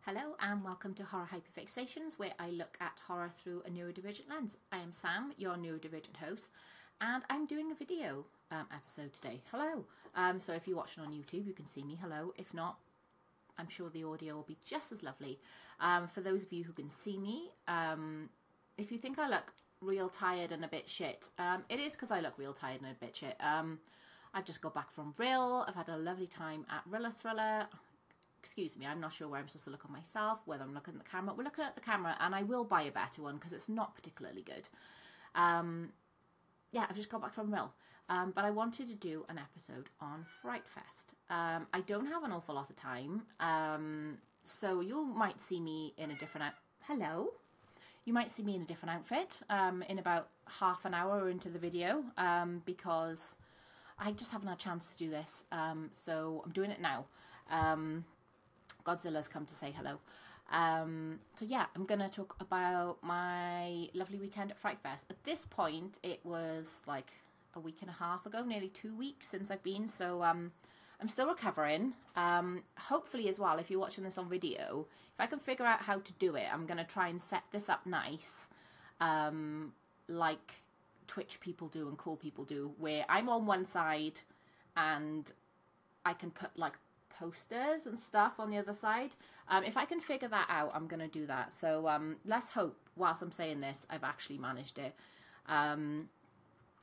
Hello and welcome to Horror Hyperfixations, where I look at horror through a neurodivergent lens. I am Sam, your neurodivergent host, and I'm doing a video episode today. Hello. So if you're watching on YouTube, you can see me. Hello. If not, I'm sure the audio will be just as lovely. For those of you who can see me, if you think I look real tired and a bit shit, it is because I look real tired and a bit shit. I've just got back from Rill. I've had a lovely time at Rilla Thriller. Excuse me, I'm not sure where I'm supposed to look on myself, whether I'm looking at the camera. We're looking at the camera, and I will buy a better one because it's not particularly good. Yeah, I've just got back from Rill. But I wanted to do an episode on FrightFest. I don't have an awful lot of time, so you might see me in a different Hello. You might see me in a different outfit in about half an hour into the video because I just haven't had a chance to do this. So I'm doing it now. Godzilla's come to say hello. So yeah, I'm going to talk about my lovely weekend at FrightFest. At this point, it was like a week and a half ago, nearly 2 weeks since I've been. So I'm still recovering. Hopefully as well, if you're watching this on video, if I can figure out how to do it, I'm going to try and set this up nice, like Twitch people do and cool people do, where I'm on one side and I can put like posters and stuff on the other side. If I can figure that out, I'm going to do that. So let's hope, whilst I'm saying this, I've actually managed it. And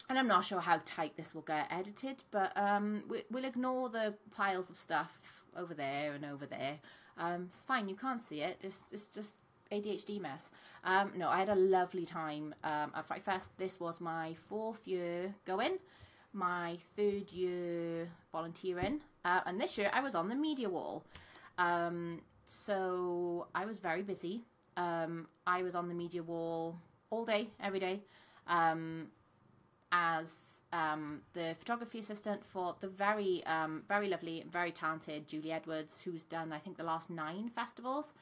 I'm not sure how tight this will get edited, but we'll ignore the piles of stuff over there and over there. It's fine, you can't see it. It's just ADHD mess. No, I had a lovely time at FrightFest. This was my 4th year going, my 3rd year volunteering. And this year I was on the media wall. So I was very busy. I was on the media wall all day, every day, as the photography assistant for the very lovely and very talented Julie Edwards, who's done, I think, the last 9 festivals.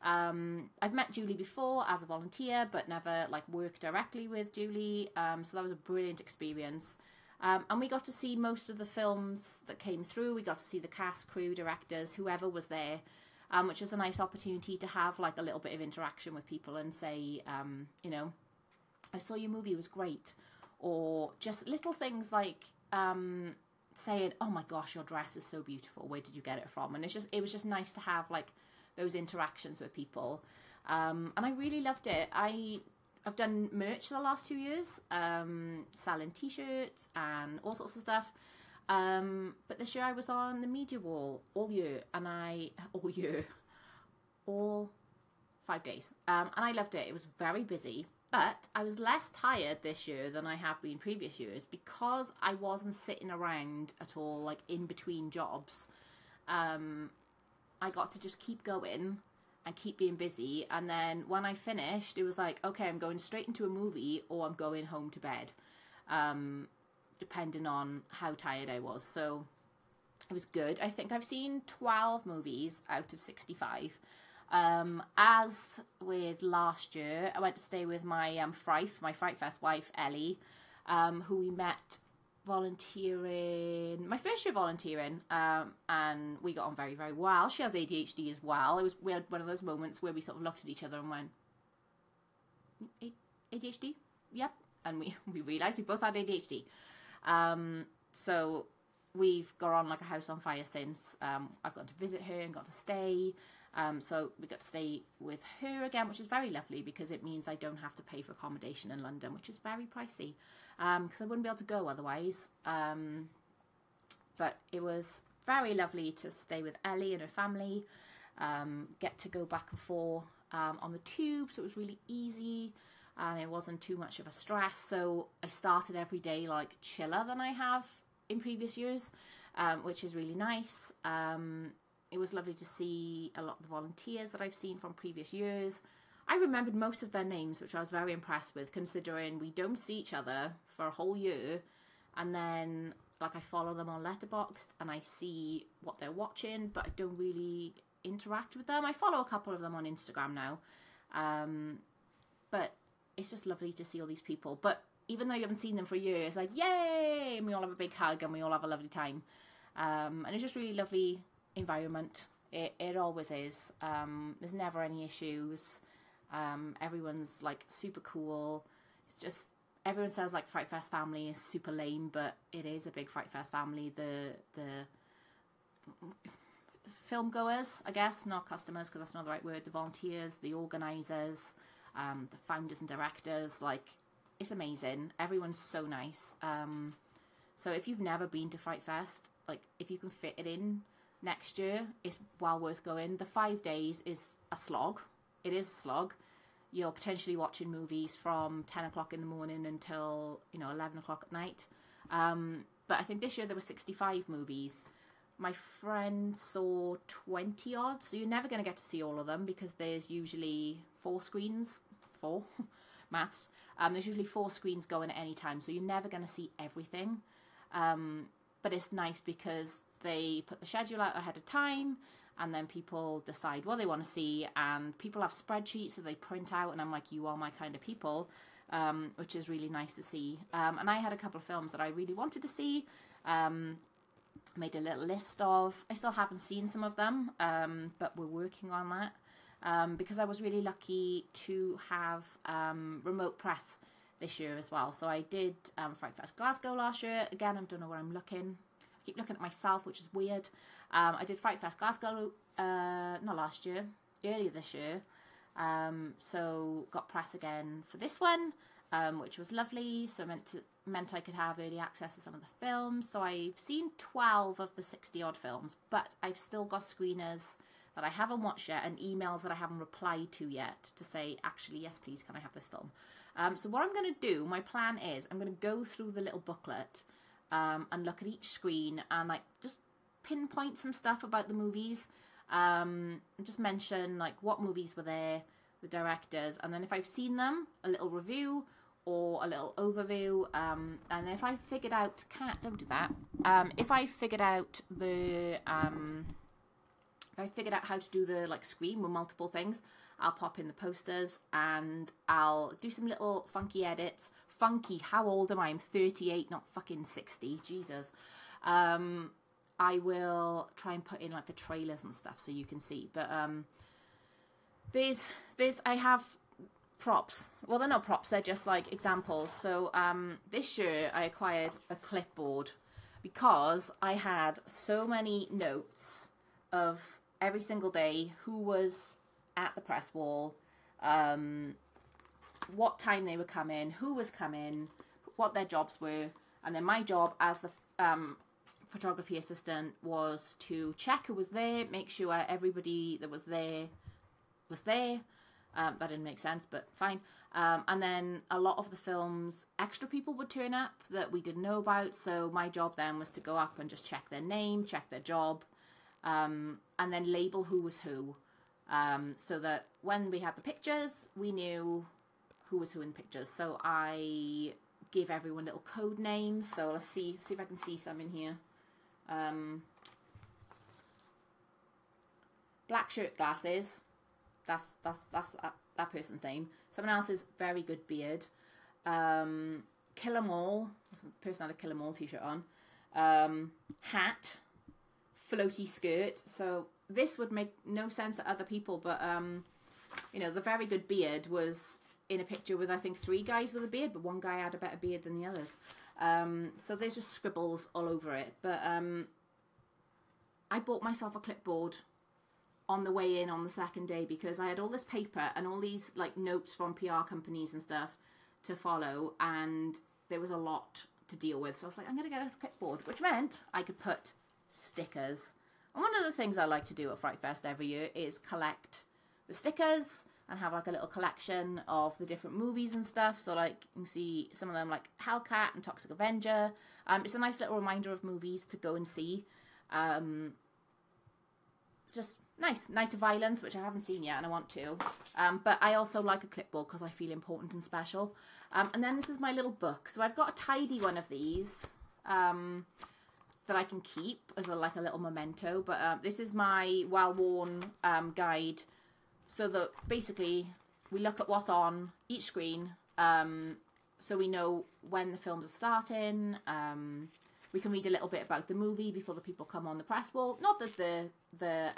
I've met Julie before as a volunteer, but never like worked directly with Julie. So that was a brilliant experience. And we got to see most of the films that came through. We got to see the cast, crew, directors, whoever was there, which was a nice opportunity to have like a little bit of interaction with people and say, you know, I saw your movie, it was great. Or just little things like saying, oh my gosh, your dress is so beautiful. Where did you get it from? And it was just nice to have like those interactions with people. And I really loved it. I've done merch the last 2 years, selling t-shirts and all sorts of stuff. But this year I was on the media wall all year, and all 5 days. And I loved it. It was very busy, but I was less tired this year than I have been previous years because I wasn't sitting around at all, like in between jobs. I got to just keep going and keep being busy, and then when I finished, it was like, okay, I'm going straight into a movie or I'm going home to bed, depending on how tired I was. So it was good. I think I've seen 12 movies out of 65. As with last year, I went to stay with my my FrightFest wife, Ellie, who we met volunteering, my first year volunteering, and we got on very, very well. She has ADHD as well. We had one of those moments where we sort of looked at each other and went, ADHD? Yep. And we realised we both had ADHD. So we've got on like a house on fire since. I've got to visit her and got to stay. So we got to stay with her again, which is very lovely because it means I don't have to pay for accommodation in London, which is very pricey, because I wouldn't be able to go otherwise. But it was very lovely to stay with Ellie and her family, get to go back and forth on the tube, so it was really easy. It wasn't too much of a stress, so I started every day like chiller than I have in previous years, which is really nice. It was lovely to see a lot of the volunteers that I've seen from previous years. I remembered most of their names, which I was very impressed with, considering we don't see each other for a whole year. And then, like, I follow them on Letterboxd and I see what they're watching, but I don't really interact with them. I follow a couple of them on Instagram now. But it's just lovely to see all these people. But even though you haven't seen them for years, like, yay! And we all have a big hug and we all have a lovely time. And it's just really lovely environment. It always is. There's never any issues. Everyone's like super cool. It's just, everyone says like FrightFest family is super lame, but it is a big FrightFest family. The film goers, I guess, not customers because that's not the right word, the volunteers, the organisers, the founders and directors, like, it's amazing. Everyone's so nice. So if you've never been to FrightFest, like, if you can fit it in next year, it's well worth going. The 5 days is a slog. It is a slog. You're potentially watching movies from 10 o'clock in the morning until, 11 o'clock at night. But I think this year there were 65 movies. My friend saw 20 odd, so you're never going to get to see all of them because there's usually 4 screens, maths. There's usually 4 screens going at any time, so you're never going to see everything. But it's nice because they put the schedule out ahead of time, and then people decide what they want to see, and people have spreadsheets that they print out, and I'm like, you are my kind of people, which is really nice to see. And I had a couple of films that I really wanted to see. Made a little list of. I still haven't seen some of them, but we're working on that, because I was really lucky to have remote press this year as well. So I did FrightFest Glasgow last year. Again, I don't know where I'm looking. I keep looking at myself, which is weird. I did FrightFest Glasgow not last year, earlier this year. So got press again for this one, which was lovely. So meant I could have early access to some of the films. So I've seen 12 of the 60 odd films, but I've still got screeners that I haven't watched yet and emails that I haven't replied to yet to say, actually, yes, please, can I have this film? So what I'm going to do, my plan is, I'm going to go through the little booklet and look at each screen and like just pinpoint some stuff about the movies, and just mention like what movies were there, the directors, and then if I've seen them, a little review or a little overview, and if I figured out, don't do that, if I figured out the, if I figured out how to do the like screen with multiple things, I'll pop in the posters and I'll do some little funky edits. Funky, how old am I? I'm 38, not fucking 60, Jesus. I will try and put in like the trailers and stuff so you can see, but I have props. Well, they're not props, they're just like examples. So this year I acquired a clipboard because I had so many notes of every single day who was at the press wall, what time they were coming, who was coming, what their jobs were, and then my job as the photography assistant was to check who was there, make sure everybody that was there was there. That didn't make sense, but fine. And then a lot of the films, extra people would turn up that we didn't know about, so my job then was to go up and just check their name, check their job, and then label who was who, so that when we had the pictures, we knew who was who in the pictures. So I give everyone little code names. So let's see if I can see some in here. Black shirt, glasses. That's that person's name. Someone else's very good beard. Kill 'em all. The person had a Kill 'em all t-shirt on. Hat. Floaty skirt. So this would make no sense to other people, but the very good beard was in a picture with I think 3 guys with a beard, but one guy had a better beard than the others. So there's just scribbles all over it. But I bought myself a clipboard on the way in on the second day because I had all this paper and all these like notes from PR companies and stuff to follow, and there was a lot to deal with. So I was like, I'm going to get a clipboard, which meant I could put stickers. And one of the things I like to do at FrightFest every year is collect the stickers and have like a little collection of the different movies and stuff. So like you can see some of them like Hellcat and Toxic Avenger. It's a nice little reminder of movies to go and see. Just nice. Night of Violence, which I haven't seen yet and I want to. But I also like a clipboard because I feel important and special. And then this is my little book. So I've got a tidy one of these that I can keep as a little memento. But this is my well-worn guide. So that basically we look at what's on each screen, so we know when the films are starting, we can read a little bit about the movie before the people come on the press wall. Not that the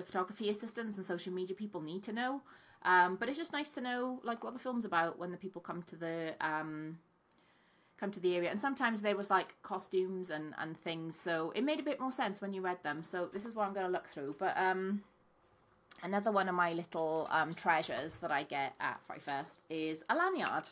photography assistants and social media people need to know, but it's just nice to know like what the film's about when the people come to the area. And sometimes there was like costumes and things, so it made a bit more sense when you read them. So this is what I'm going to look through. But another one of my little treasures that I get at FrightFest is a lanyard.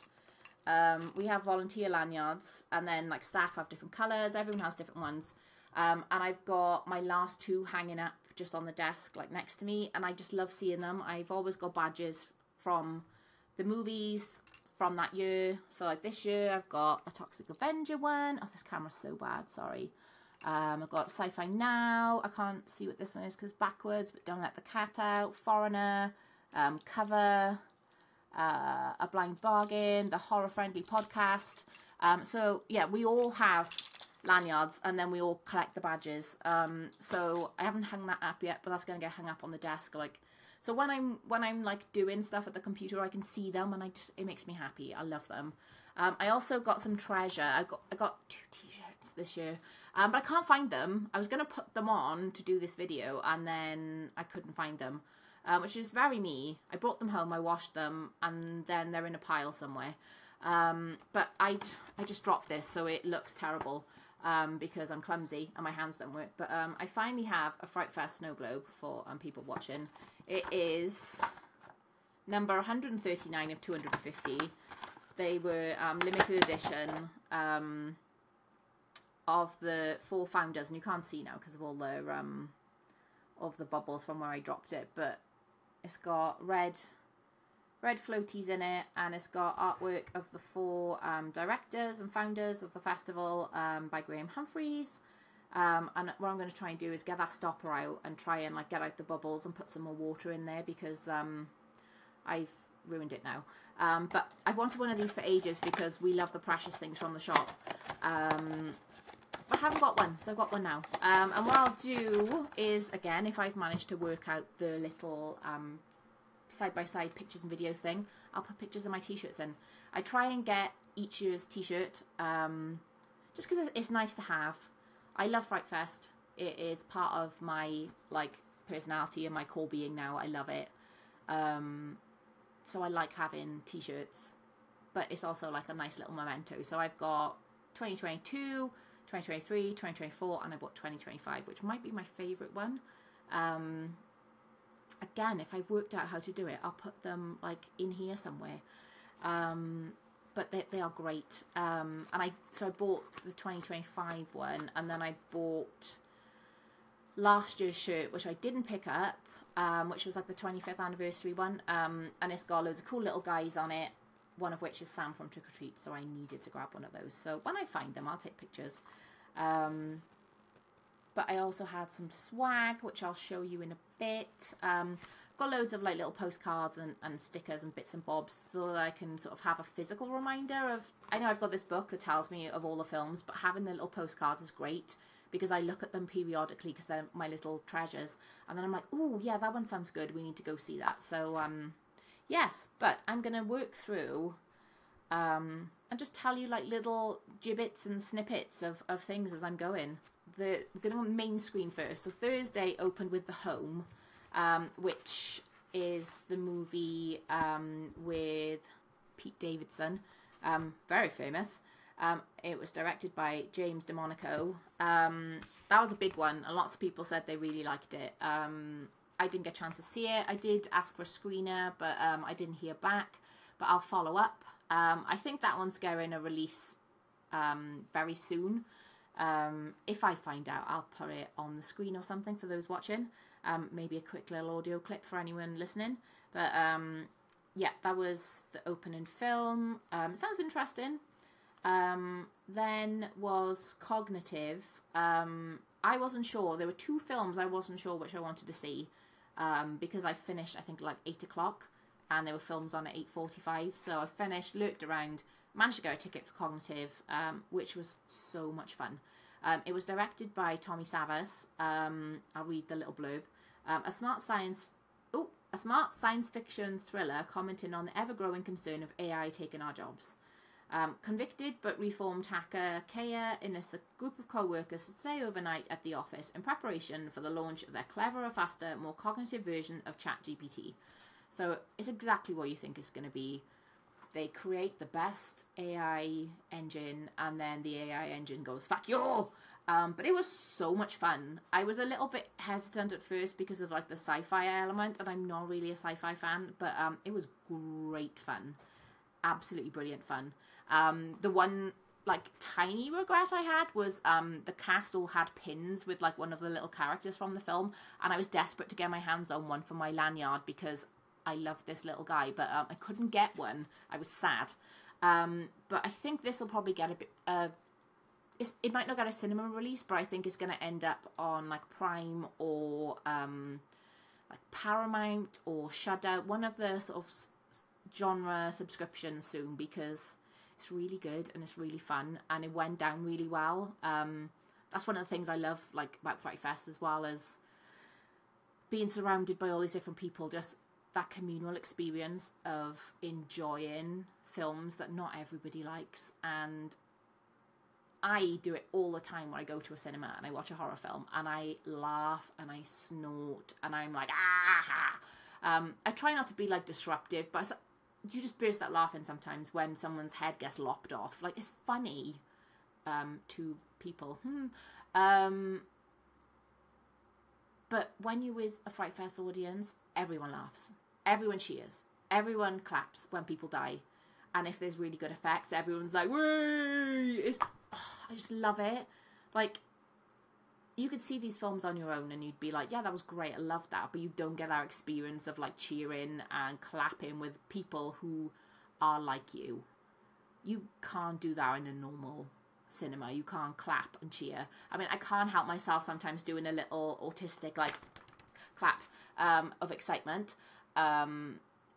We have volunteer lanyards, and then like staff have different colours, everyone has different ones. And I've got my last two hanging up just on the desk like next to me, and I just love seeing them. I've always got badges from the movies from that year. So like this year I've got a Toxic Avenger one. Oh, this camera's so bad, sorry. I've got Sci-Fi Now. I can't see what this one is because it's backwards, but Don't Let the Cat Out, Foreigner, Cover, A Blind Bargain, the Horror Friendly Podcast. So yeah, we all have lanyards, and then we all collect the badges. So I haven't hung that up yet, but that's going to get hung up on the desk. Like, so when I'm like doing stuff at the computer, I can see them, and it makes me happy. I love them. I also got some treasure. I got 2 t-shirts this year, but I can't find them. I was going to put them on to do this video, and then I couldn't find them, which is very me. I brought them home, I washed them, and then they're in a pile somewhere. But I just dropped this, so it looks terrible. Because I'm clumsy and my hands don't work. But I finally have a FrightFest snow globe for people watching. It is number 139 of 250. They were limited edition of the 4 founders, and you can't see now because of all the of the bubbles from where I dropped it. But it's got red floaties in it, and it's got artwork of the 4 directors and founders of the festival by Graham Humphreys. And what I'm going to try and do is get that stopper out and try and like get out the bubbles and put some more water in there, because I've ruined it now. But I've wanted one of these for ages because we love the precious things from the shop. I haven't got one, so I've got one now. And what I'll do is, again, if I've managed to work out the little side-by-side pictures and videos thing, I'll put pictures of my t-shirts in. I try and get each year's t-shirt just because it's nice to have. I love FrightFest. It is part of my like personality and my core being now. I love it. So I like having t-shirts, but it's also like a nice little memento. So I've got 2022, 2023, 2024, and I bought 2025, which might be my favourite one. Again, if I've worked out how to do it, I'll put them like in here somewhere. But they are great. So I bought the 2025 one, and then I bought last year's shirt, which I didn't pick up, which was like the 25th anniversary one. And it's got loads of cool little guys on it, one of which is Sam from Trick or Treat, so I needed to grab one of those. So when I find them, I'll take pictures. But I also had some swag, which I'll show you in a bit. Got loads of like little postcards and stickers and bits and bobs, so that I can sort of have a physical reminder of, I know I've got this book that tells me of all the films, but having the little postcards is great because I look at them periodically because they're my little treasures, and then I'm like, oh yeah, that one sounds good, we need to go see that. So yes, but I'm gonna work through and just tell you like little gibbets and snippets of things as I'm going. I'm going to main screen first. So Thursday opened with The Home, which is the movie with Pete Davidson, very famous. It was directed by James DeMonaco. That was a big one, and lots of people said they really liked it. I didn't get a chance to see it. I did ask for a screener, but I didn't hear back. But I'll follow up. I think that one's getting a release very soon. If I find out, I'll put it on the screen or something for those watching. Maybe a quick little audio clip for anyone listening. But yeah, that was the opening film. Sounds interesting. Then was Cognitive. I wasn't sure. There were 2 films I wasn't sure which I wanted to see, because I finished, I think, like 8 o'clock, and there were films on at 8:45. So I finished, lurked around, managed to get a ticket for Cognitive, which was so much fun. It was directed by Tommy Savas. I'll read the little blurb. A smart science fiction thriller commenting on the ever-growing concern of AI taking our jobs. Convicted but reformed hacker Kaya enlists a group of co-workers to stay overnight at the office in preparation for the launch of their cleverer, faster, more cognitive version of ChatGPT. So it's exactly what you think it's going to be. They create the best AI engine, and then the AI engine goes, fuck you! But it was so much fun. I was a little bit hesitant at first because of like the sci-fi element, and I'm not really a sci-fi fan, but it was great fun. Absolutely brilliant fun. The one like tiny regret I had was the cast all had pins with like one of the little characters from the film, and I was desperate to get my hands on one for my lanyard because I love this little guy, but I couldn't get one. I was sad. But I think this will probably get a bit... it might not get a cinema release, but I think it's going to end up on like Prime or like Paramount or Shudder, one of the sort of genre subscriptions soon, because it's really good and it's really fun and it went down really well. That's one of the things I love like about FrightFest, as well as being surrounded by all these different people, just that communal experience of enjoying films that not everybody likes. And I do it all the time when I go to a cinema and I watch a horror film, and I laugh and I snort and I'm like, ah! I try not to be like disruptive, but you just burst out laughing sometimes when someone's head gets lopped off. Like, it's funny to people. But when you're with a Fright Fest audience, everyone laughs. Everyone cheers. Everyone claps when people die. And if there's really good effects, everyone's like, "Whee!" I just love it. Like, you could see these films on your own and you'd be like, yeah, that was great, I love that. But you don't get that experience of like cheering and clapping with people who are like you. You can't do that in a normal cinema. You can't clap and cheer. I mean, I can't help myself sometimes doing a little autistic like clap of excitement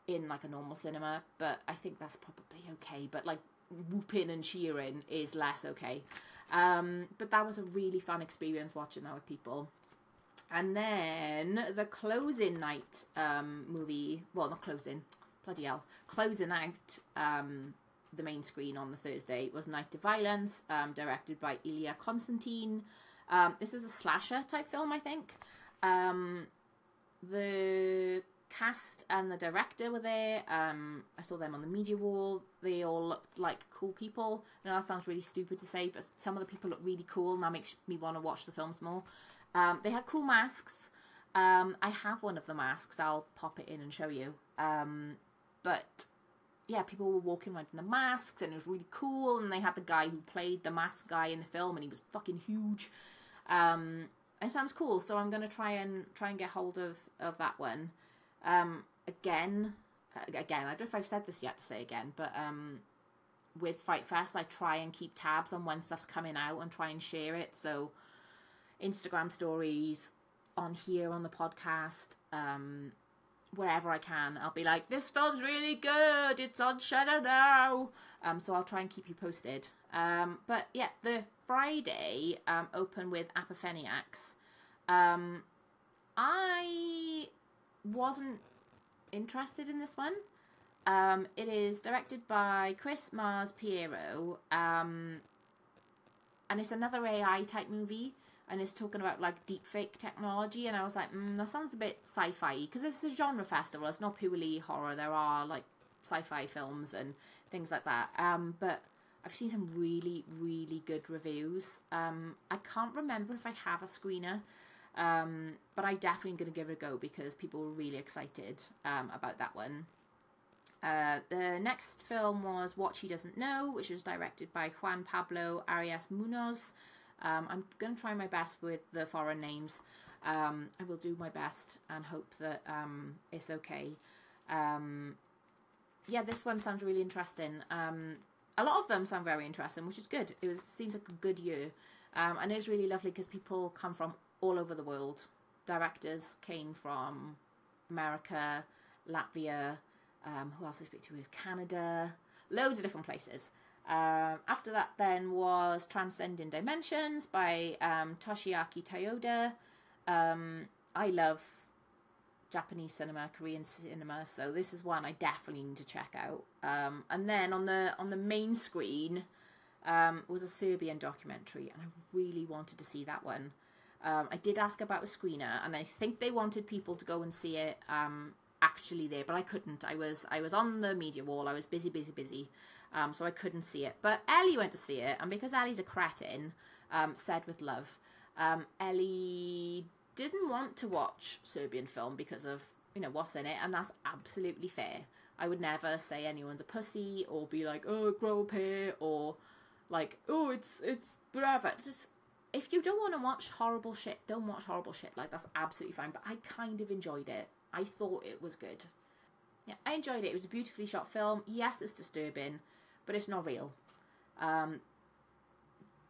in like a normal cinema, but I think that's probably okay. But like whooping and cheering is less okay. But that was a really fun experience watching that with people. And then the closing night movie, well, not closing, bloody hell, closing out the main screen on the Thursday was Night of Violence, directed by Ilya Konstantin. This is a slasher type film, I think. The cast and the director were there. I saw them on the media wall. They all looked like cool people. I know that sounds really stupid to say, but some of the people look really cool, and that makes me want to watch the films more. They had cool masks. I have one of the masks. I'll pop it in and show you. But yeah, people were walking around in the masks, and it was really cool. And they had the guy who played the mask guy in the film, and he was fucking huge. It sounds cool, so I'm gonna try and get hold of that one. Again, I don't know if I've said this yet to say again, but with Fright Fest, I try and keep tabs on when stuff's coming out and try and share it. So Instagram stories, on here on the podcast, wherever I can, I'll be like, this film's really good, it's on Shudder now. So I'll try and keep you posted. But yeah, the Friday opened with Hyperfixations. I wasn't interested in this one. It is directed by Chris Mars Piero, and it's another AI type movie, and it's talking about like deepfake technology, and I was like, that sounds a bit sci-fi, because it's a genre festival, it's not purely horror, there are like sci-fi films and things like that, but I've seen some really, really good reviews. I can't remember if I have a screener, but I definitely am going to give it a go because people were really excited about that one. The next film was What She Doesn't Know, which was directed by Juan Pablo Arias Munoz. I'm going to try my best with the foreign names. I will do my best and hope that it's okay. Yeah, this one sounds really interesting. A lot of them sound very interesting, which is good. Seems like a good year. And it's really lovely because people come from all over the world. Directors came from America, Latvia, who else I speak to is Canada, loads of different places. After that then was Transcending Dimensions by Toshiaki Toyoda. I love Japanese cinema, Korean cinema, so this is one I definitely need to check out. And then on the main screen was a Serbian documentary, and I really wanted to see that one. I did ask about a screener, and I think they wanted people to go and see it actually there, but I couldn't. I was on the media wall. I was busy, so I couldn't see it. But Ellie went to see it, and because Ellie's a cretin, said with love, Ellie didn't want to watch Serbian film because of, you know, what's in it, and that's absolutely fair. I would never say anyone's a pussy or be like, oh, grow up here, or like, oh, it's whatever. It's just, if you don't want to watch horrible shit, don't watch horrible shit. Like, that's absolutely fine. But I kind of enjoyed it. I thought it was good. Yeah, I enjoyed it. It was a beautifully shot film. Yes, it's disturbing, but it's not real.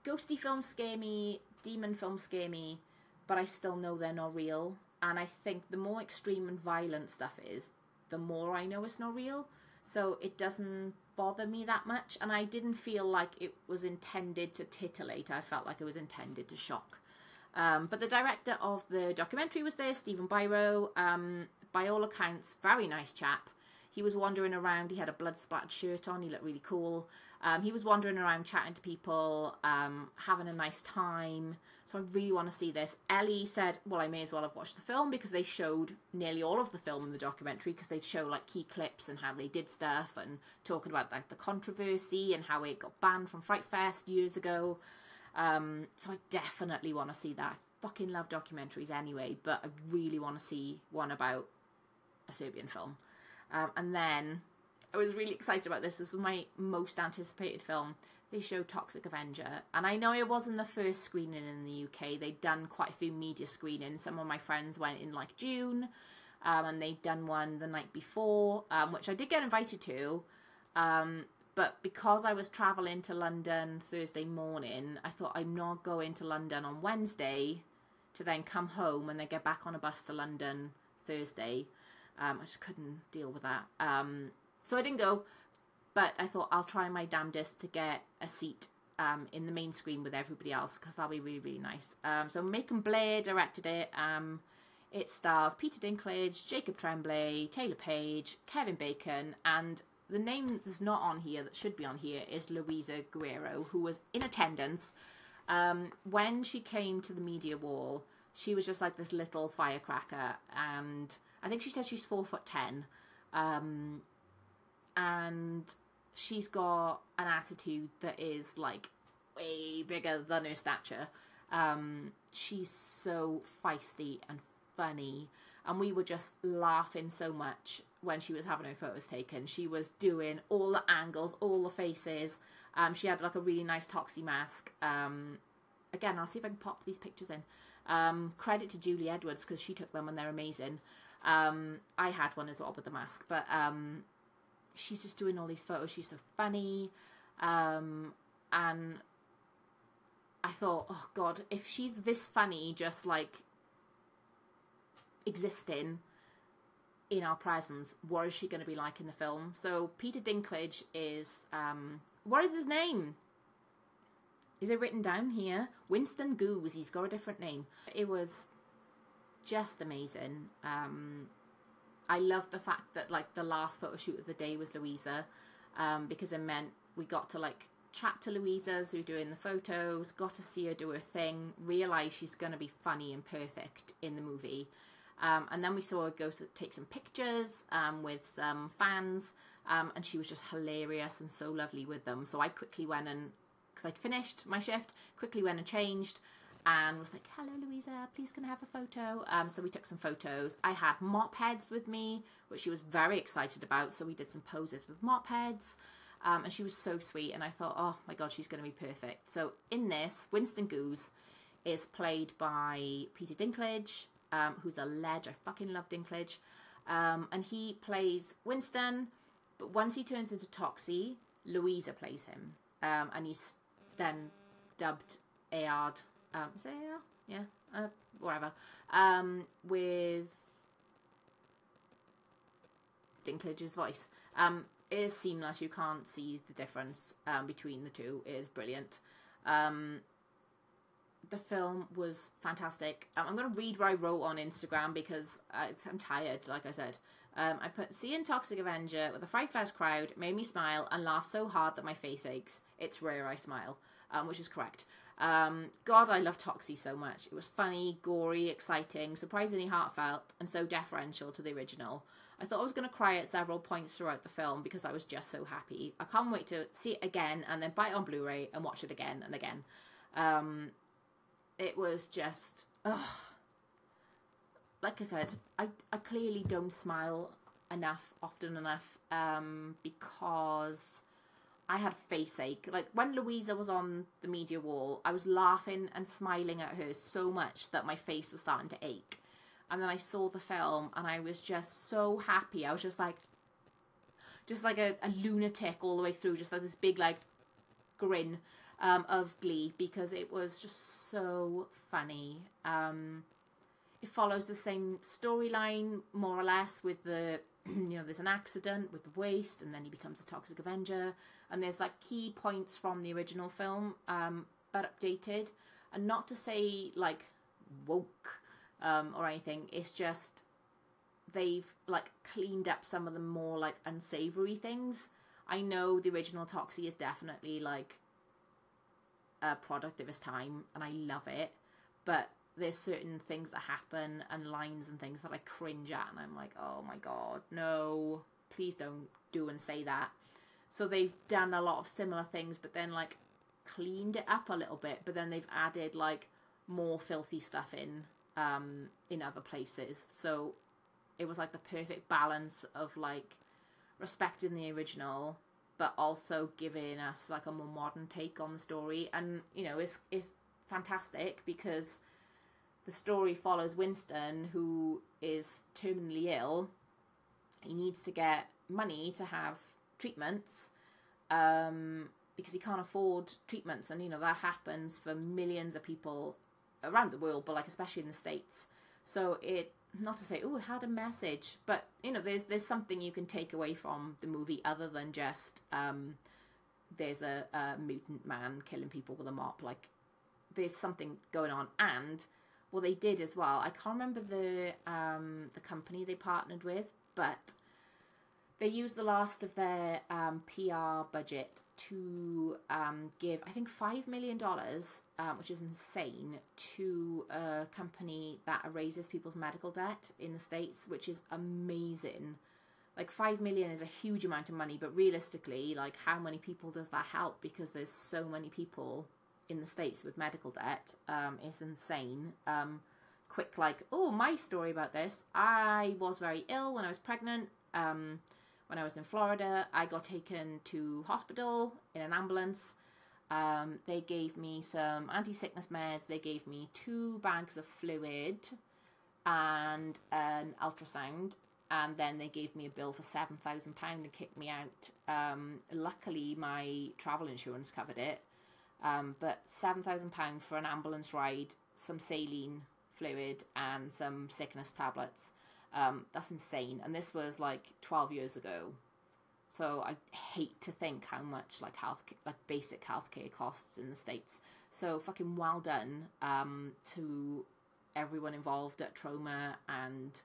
Ghosty films scare me. Demon films scare me. But I still know they're not real. And I think the more extreme and violent stuff is, the more I know it's not real. So it doesn't bother me that much. And I didn't feel like it was intended to titillate. I felt like it was intended to shock. But the director of the documentary was there, Stephen Byro. By all accounts, very nice chap. He was wandering around. He had a blood-splattered shirt on. He looked really cool. He was wandering around chatting to people, having a nice time. So I really want to see this. Ellie said, well, I may as well have watched the film, because they showed nearly all of the film in the documentary, because they'd show like key clips and how they did stuff and talking about like the controversy and how it got banned from FrightFest years ago. So I definitely want to see that. I fucking love documentaries anyway, but I really want to see one about a Serbian film. And then I was really excited about this. This was my most anticipated film. They showed Toxic Avenger, and I know it wasn't the first screening in the UK. They'd done quite a few media screenings. Some of my friends went in like June, and they'd done one the night before, which I did get invited to. But because I was travelling to London Thursday morning, I thought, I'm not going to London on Wednesday to then come home and then get back on a bus to London Thursday. I just couldn't deal with that. So I didn't go, but I thought I'll try my damnedest to get a seat in the main screen with everybody else, because that'll be really, really nice. So Macon Blair directed it. It stars Peter Dinklage, Jacob Tremblay, Taylor Page, Kevin Bacon, and the name that's not on here that should be on here is Louisa Guerrero, who was in attendance. When she came to the media wall, she was just like this little firecracker, and I think she said she's 4'10", and she's got an attitude that is like way bigger than her stature. She's so feisty and funny, and we were just laughing so much when she was having her photos taken. She was doing all the angles, all the faces. She had like a really nice Toxie mask. Again, I'll see if I can pop these pictures in. Credit to Julie Edwards, because she took them and they're amazing. I had one as well with the mask, but she's just doing all these photos. She's so funny. And I thought, oh God, if she's this funny, just like existing in our presence, what is she going to be like in the film? So Peter Dinklage is, what is his name? Is it written down here? Winston Goose. He's got a different name. It was just amazing. I love the fact that like the last photo shoot of the day was Louisa, because it meant we got to like chat to Louisa as we were doing the photos, got to see her do her thing, realise she's going to be funny and perfect in the movie. And then we saw her go to take some pictures with some fans, and she was just hilarious and so lovely with them. So I quickly went and, because I'd finished my shift, quickly went and changed and was like, hello Louisa, please can I have a photo? So we took some photos. I had mop heads with me, which she was very excited about, so we did some poses with mop heads. And she was so sweet, and I thought, oh my God, she's going to be perfect. So in this, Winston Goose is played by Peter Dinklage, who's a ledge. I fucking love Dinklage. And he plays Winston, but once he turns into Toxie, Louisa plays him. And he's then dubbed Ayard. Is it Ayard? Yeah, whatever. With Dinklage's voice. It is seamless. You can't see the difference between the two. It is brilliant. the film was fantastic. I'm going to read what I wrote on Instagram because I'm tired, like I said. I put, seeing Toxic Avenger with the FrightFest crowd made me smile and laugh so hard that my face aches. It's rare I smile, which is correct. God, I love Toxie so much. It was funny, gory, exciting, surprisingly heartfelt, and so deferential to the original. I thought I was going to cry at several points throughout the film because I was just so happy. I can't wait to see it again and then buy it on Blu-ray and watch it again and again. It was just, like I said, I clearly don't smile often enough, because I had face ache. Like, when Louisa was on the media wall, I was laughing and smiling at her so much that my face was starting to ache. And then I saw the film and I was just so happy. I was just like a lunatic all the way through, just like this big, like, grin of glee, because it was just so funny. It follows the same storyline, more or less, with the, you know, there's an accident with the waste, and then he becomes a Toxic Avenger, and there's, like, key points from the original film, but updated, and not to say, like, woke, or anything, it's just, they've, like, cleaned up some of the more, like, unsavory things. I know the original Toxie is definitely, like, a product of its time, and I love it, but there's certain things that happen and lines and things that I cringe at, and I'm like, oh my god, no, please don't do and say that. So they've done a lot of similar things, but then, like, cleaned it up a little bit, but then they've added, like, more filthy stuff in other places. So it was, like, the perfect balance of, like, respecting the original, but also giving us, like, a more modern take on the story. And, you know, it's fantastic because the story follows Winston, who is terminally ill. He needs to get money to have treatments, because he can't afford treatments. And, you know, that happens for millions of people around the world, but, like, especially in the States. So it, not to say, oh, it had a message, but, you know, there's something you can take away from the movie other than just, there's a mutant man killing people with a mop. Like, there's something going on. And what they did as well, I can't remember the company they partnered with, but they used the last of their PR budget to give, I think, $5 million, which is insane, to a company that erases people's medical debt in the States, which is amazing. Like, $5 million is a huge amount of money, but realistically, like, how many people does that help? Because there's so many people in the States with medical debt. It's insane. Quick, like, oh, my story about this. I was very ill when I was pregnant. When I was in Florida, I got taken to hospital in an ambulance. They gave me some anti-sickness meds. They gave me 2 bags of fluid and an ultrasound. And then they gave me a bill for £7,000 and kicked me out. Luckily, my travel insurance covered it. But £7,000 for an ambulance ride, some saline fluid, and some sickness tablets. That's insane. And this was, like, 12 years ago. So I hate to think how much, like, basic healthcare costs in the States. So fucking well done to everyone involved at Trauma and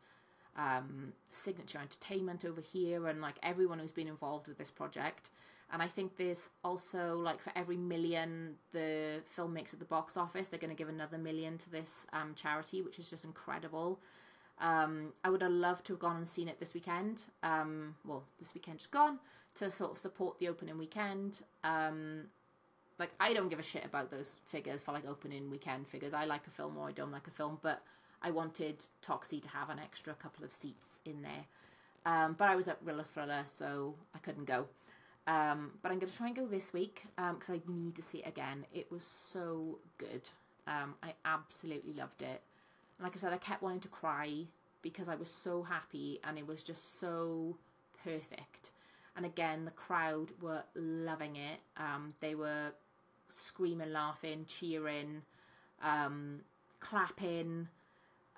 Signature Entertainment over here, and, like, everyone who's been involved with this project. And I think there's also, like, for every $1 million the film makes at the box office, they're going to give another $1 million to this charity, which is just incredible. I would have loved to have gone and seen it this weekend. Well, this weekend just gone, to sort of support the opening weekend. Like, I don't give a shit about those figures for, like, opening weekend figures. I like a film or I don't like a film, but I wanted Toxie to have an extra couple of seats in there. But I was at Rilla Thriller, so I couldn't go. But I'm going to try and go this week, because I need to see it again. It was so good. I absolutely loved it. And like I said, I kept wanting to cry because I was so happy, and it was just so perfect. And again, the crowd were loving it. They were screaming, laughing, cheering, clapping.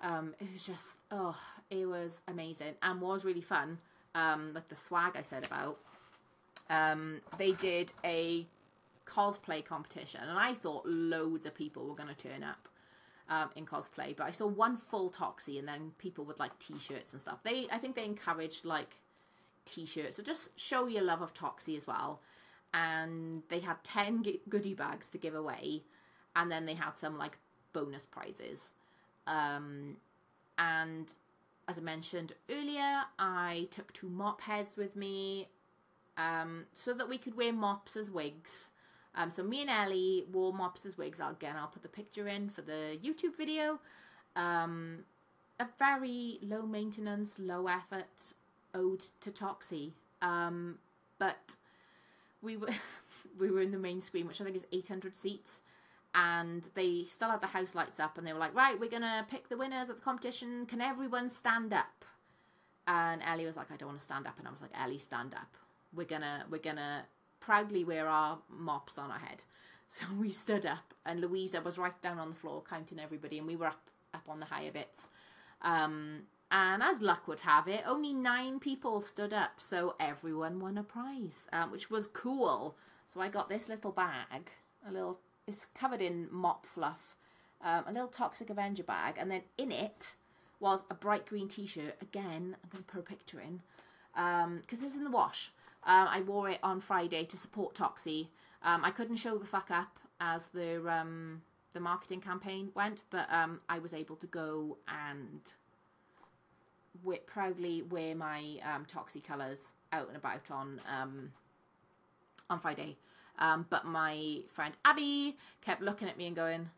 It was just, oh, it was amazing and was really fun. Like the swag I said about. They did a cosplay competition, and I thought loads of people were going to turn up in cosplay, but I saw one full Toxie and then people with like t-shirts and stuff. I think they encouraged like t-shirts, so just show your love of Toxie as well. And they had 10 goodie bags to give away, and then they had some like bonus prizes. And as I mentioned earlier, I took 2 mop heads with me so that we could wear mops as wigs. So me and Ellie wore mops as wigs. I'll put the picture in for the YouTube video. A very low maintenance, low effort ode to Toxie. But we were in the main screen, which I think is 800 seats. And they still had the house lights up, and they were like, right, we're going to pick the winners of the competition. Can everyone stand up? And Ellie was like, I don't want to stand up. And I was like, Ellie, stand up. We're gonna proudly wear our mops on our head. So we stood up, and Louisa was right down on the floor counting everybody, and we were up on the higher bits. And as luck would have it, only 9 people stood up, so everyone won a prize, which was cool. So I got this little bag, it's covered in mop fluff, a little Toxic Avenger bag, and then in it was a bright green t-shirt. Again, I'm going to put a picture in, because it's in the wash. I wore it on Friday to support Toxie. I couldn't show the fuck up as the marketing campaign went, but I was able to go and proudly wear my Toxie colours out and about on Friday. But my friend Abby kept looking at me and going,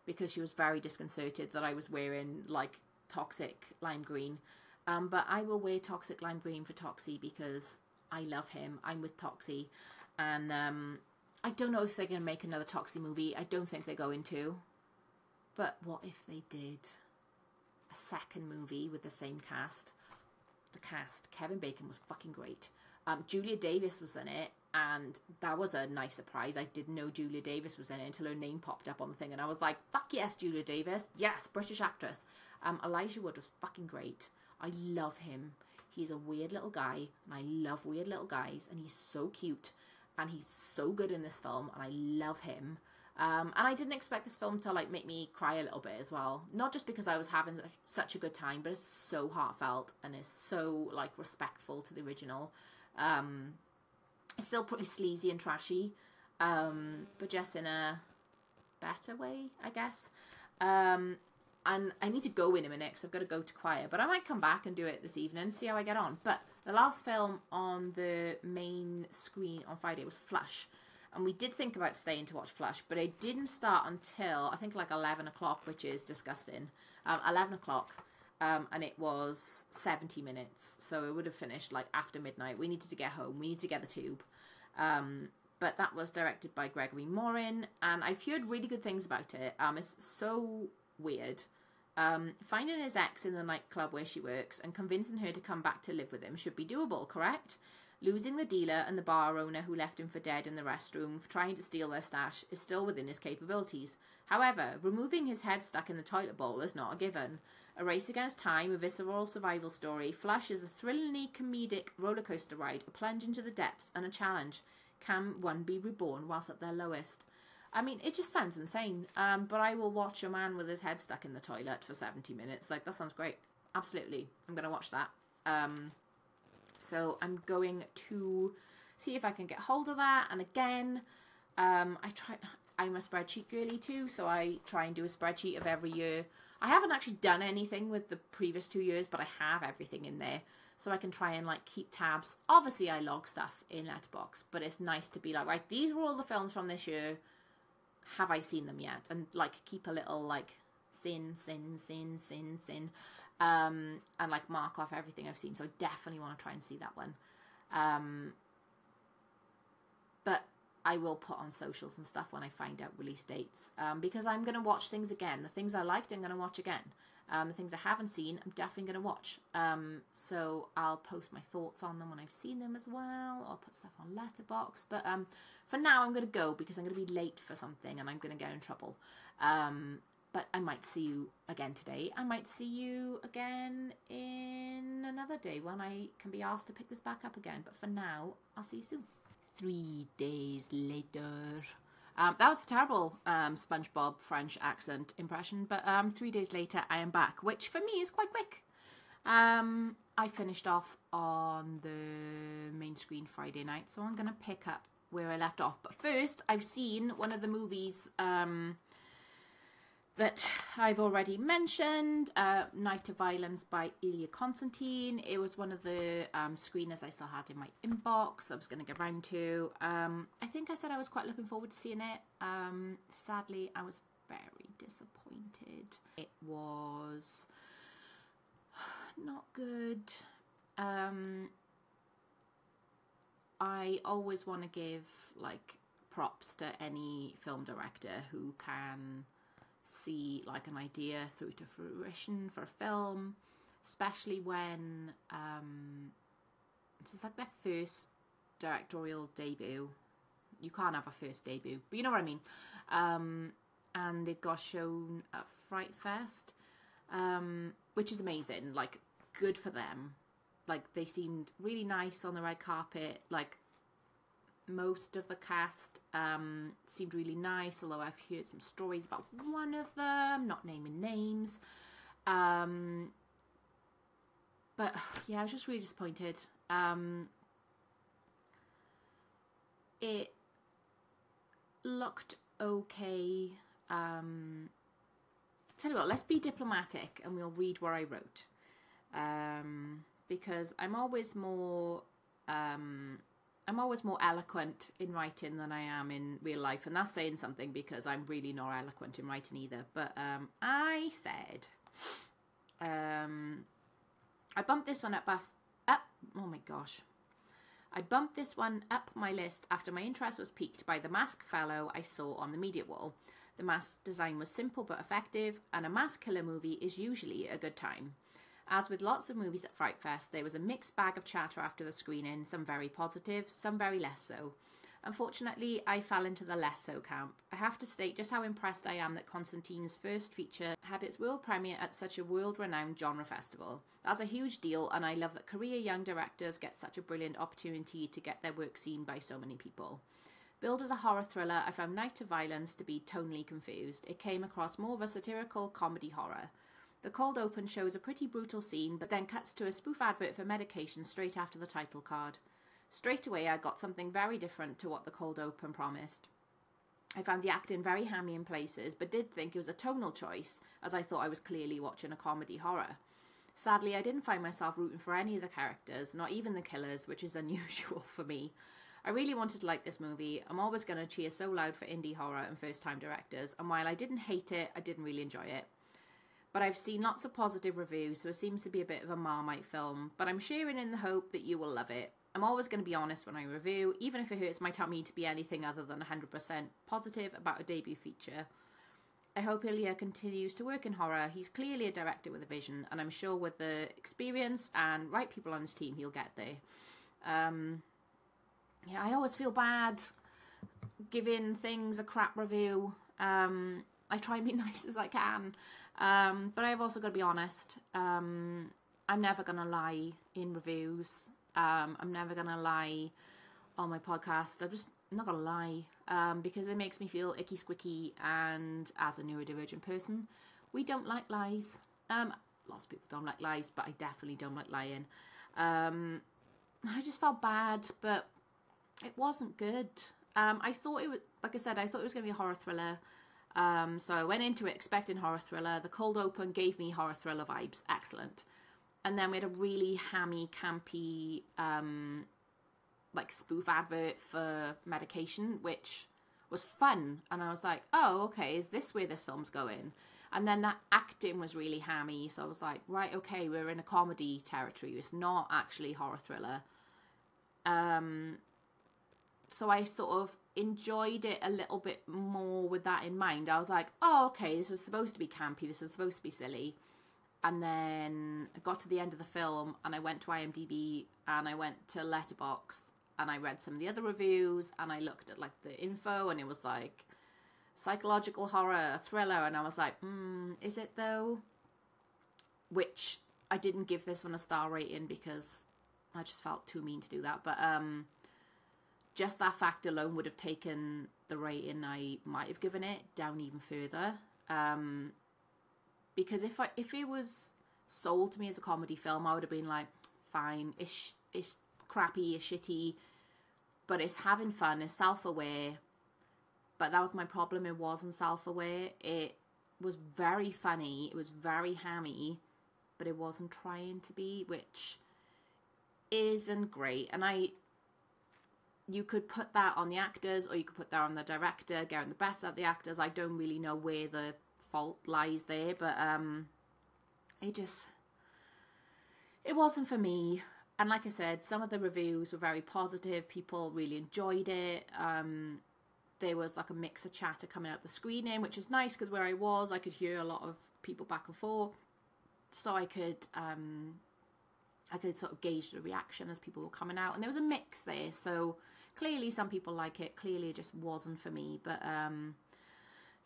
because she was very disconcerted that I was wearing like Toxic Lime Green. But I will wear Toxic Lime Green for Toxie because I love him. I'm with Toxie. And I don't know if they're going to make another Toxie movie. I don't think they're going to. But what if they did a second movie with the same cast? The cast. Kevin Bacon was fucking great. Julia Davis was in it, and that was a nice surprise. I didn't know Julia Davis was in it until her name popped up on the thing, and I was like, fuck yes, Julia Davis. Yes, British actress. Elijah Wood was fucking great. I love him. He's a weird little guy, and I love weird little guys, and he's so cute, and he's so good in this film, and I love him. And I didn't expect this film to like make me cry a little bit as well. Not just because I was having such a good time, but it's so heartfelt, and it's so like respectful to the original. It's still pretty sleazy and trashy, but just in a better way, I guess. And I need to go in a minute because I've got to go to choir, but I might come back and do it this evening, see how I get on. But the last film on the main screen on Friday was Flush, and we did think about staying to watch Flush, but it didn't start until I think like 11 o'clock, which is disgusting. 11 o'clock. And it was 70 minutes, so it would have finished like after midnight. We needed to get home. We needed to get the tube. But that was directed by Gregory Morin, and I've heard really good things about it. It's so weird. Finding his ex in the nightclub where she works and convincing her to come back to live with him should be doable, correct? Losing the dealer and the bar owner who left him for dead in the restroom for trying to steal their stash is still within his capabilities. However, removing his head stuck in the toilet bowl is not a given. A race against time, a visceral survival story, Flush is a thrillingly comedic rollercoaster ride, a plunge into the depths, and a challenge. Can one be reborn whilst at their lowest? I mean, it just sounds insane, but I will watch a man with his head stuck in the toilet for 70 minutes. Like, that sounds great. Absolutely. I'm going to watch that. So I'm going to see if I can get hold of that. And again, I'm a spreadsheet girly too, so I try and do a spreadsheet of every year. I haven't actually done anything with the previous 2 years, but I have everything in there, so I can try and like keep tabs. Obviously, I log stuff in Letterboxd, but it's nice to be like, right, these were all the films from this year. Have I seen them yet? And like keep a little like sin, and like mark off everything I've seen. So I definitely want to try and see that one. But I will put on socials and stuff when I find out release dates, because I'm going to watch things again. The things I liked, I'm going to watch again. The things I haven't seen, I'm definitely going to watch. So I'll post my thoughts on them when I've seen them as well. I'll put stuff on Letterboxd. But for now, I'm going to go because I'm going to be late for something and I'm going to get in trouble. But I might see you again today. I might see you again in another day when I can be asked to pick this back up again. But for now, I'll see you soon. 3 days later. That was a terrible SpongeBob French accent impression, but 3 days later I am back, which for me is quite quick. I finished off on the main screen Friday night, so I'm going to pick up where I left off. But first, I've seen one of the movies that I've already mentioned, Night of Violence by Ilya Constantine. It was one of the screeners I still had in my inbox I was going to get round to. I think I said I was quite looking forward to seeing it. Sadly, I was very disappointed. It was not good. I always want to give like props to any film director who can see like an idea through to fruition for a film, especially when this is like their first directorial debut. You can't have a first debut, but you know what I mean. And it got shown at FrightFest, which is amazing. Like, good for them. Like, they seemed really nice on the red carpet. Like, most of the cast seemed really nice, although I've heard some stories about one of them, not naming names. But yeah, I was just really disappointed. It looked okay. Tell you what, let's be diplomatic and we'll read what I wrote. Because I'm always more eloquent in writing than I am in real life, and that's saying something because I'm really not eloquent in writing either. But I said, I bumped this one up. Oh my gosh. I bumped this one up my list after my interest was piqued by the mask fellow I saw on the media wall. The mask design was simple but effective, and a mask killer movie is usually a good time. As with lots of movies at FrightFest, there was a mixed bag of chatter after the screening, some very positive, some very less so. Unfortunately, I fell into the less so camp. I have to state just how impressed I am that Constantine's first feature had its world premiere at such a world-renowned genre festival. That's a huge deal, and I love that career young directors get such a brilliant opportunity to get their work seen by so many people. Billed as a horror thriller, I found Night of Violence to be tonally confused. It came across more of a satirical comedy horror. The cold open shows a pretty brutal scene, but then cuts to a spoof advert for medication straight after the title card. Straight away, I got something very different to what the cold open promised. I found the acting very hammy in places, but did think it was a tonal choice, as I thought I was clearly watching a comedy horror. Sadly, I didn't find myself rooting for any of the characters, not even the killers, which is unusual for me. I really wanted to like this movie. I'm always going to cheer so loud for indie horror and first-time directors, and while I didn't hate it, I didn't really enjoy it. But I've seen lots of positive reviews, so it seems to be a bit of a Marmite film, but I'm sharing in the hope that you will love it. I'm always going to be honest when I review, even if it hurts my tummy to be anything other than 100% positive about a debut feature. I hope Ilya continues to work in horror. He's clearly a director with a vision, and I'm sure with the experience and right people on his team, he'll get there. Yeah, I always feel bad giving things a crap review. I try and be nice as I can, but I've also got to be honest. I'm never going to lie in reviews. I'm never going to lie on my podcast. I'm not going to lie because it makes me feel icky squicky, and as a neurodivergent person, we don't like lies. Lots of people don't like lies, but I definitely don't like lying. I just felt bad, but it wasn't good. I thought it was, like I said, I thought it was going to be a horror thriller. So I went into it expecting horror thriller. The cold open gave me horror thriller vibes. Excellent. And then we had a really hammy, campy, like spoof advert for medication, which was fun. And I was like, oh, okay, is this where this film's going? And then that acting was really hammy. So I was like, right, okay, we're in a comedy territory. It's not actually horror thriller. So I sort of enjoyed it a little bit more with that in mind. I was like, oh, okay, this is supposed to be campy. This is supposed to be silly. And then I got to the end of the film and I went to IMDb and I went to Letterboxd and I read some of the other reviews and I looked at like the info and it was like psychological horror, thriller. And I was like, is it though? Which I didn't give this one a star rating because I just felt too mean to do that. But just that fact alone would have taken the rating I might have given it down even further. Because if it was sold to me as a comedy film, I would have been like, fine, it's crappy, it's shitty, but it's having fun, it's self-aware. But that was my problem, it wasn't self-aware. It was very funny, it was very hammy, but it wasn't trying to be, which isn't great. And you could put that on the actors, or you could put that on the director, getting the best out of the actors. I don't really know where the fault lies there, but it wasn't for me. And like I said, some of the reviews were very positive. People really enjoyed it. There was like a mix of chatter coming out the screening, which is nice because where I was, I could hear a lot of people back and forth, so I could sort of gauge the reaction as people were coming out, and there was a mix there. So clearly some people like it, clearly it just wasn't for me, but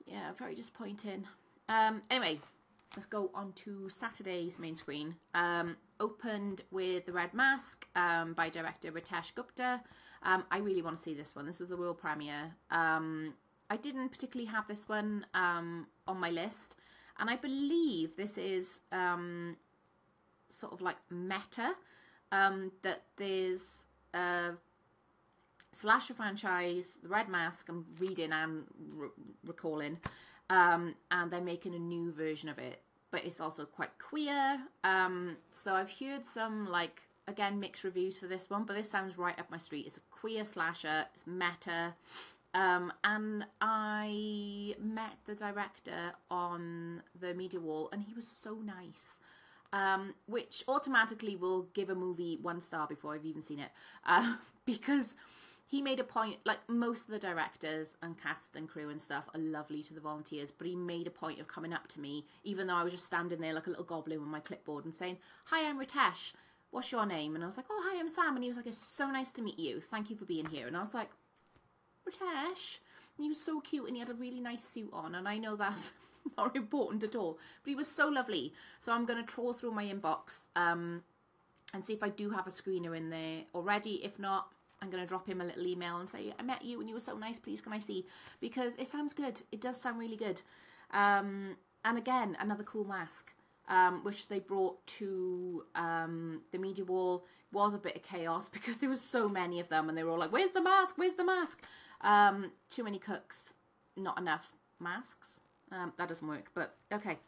yeah, very disappointing. Anyway, let's go on to Saturday's main screen. Opened with The Red Mask by director Ritesh Gupta. I really want to see this one. This was the world premiere. I didn't particularly have this one on my list, and I believe this is sort of like meta, that there's a slasher franchise, The Red Mask, I'm reading and recalling, and they're making a new version of it, but it's also quite queer. So I've heard some, like, again, mixed reviews for this one, but this sounds right up my street. It's a queer slasher, it's meta, and I met the director on the media wall, and he was so nice. Which automatically will give a movie 1 star before I've even seen it, because he made a point, like most of the directors and cast and crew and stuff are lovely to the volunteers, but he made a point of coming up to me, even though I was just standing there like a little goblin with my clipboard, and saying, "Hi, I'm Ritesh, what's your name?" And I was like, "Oh, hi, I'm Sam." And he was like, "It's so nice to meet you, thank you for being here." And I was like, "Ritesh?" And he was so cute, and he had a really nice suit on, and I know that's not important at all, but he was so lovely. So I'm going to trawl through my inbox and see if I do have a screener in there already. If not, I'm going to drop him a little email and say, "I met you and you were so nice, please can I see?" Because it sounds good, it does sound really good. And again, another cool mask, which they brought to the media wall. Was a bit of chaos because there was so many of them, and they were all like, "Where's the mask, where's the mask?" Too many cooks, not enough masks. That doesn't work, but okay.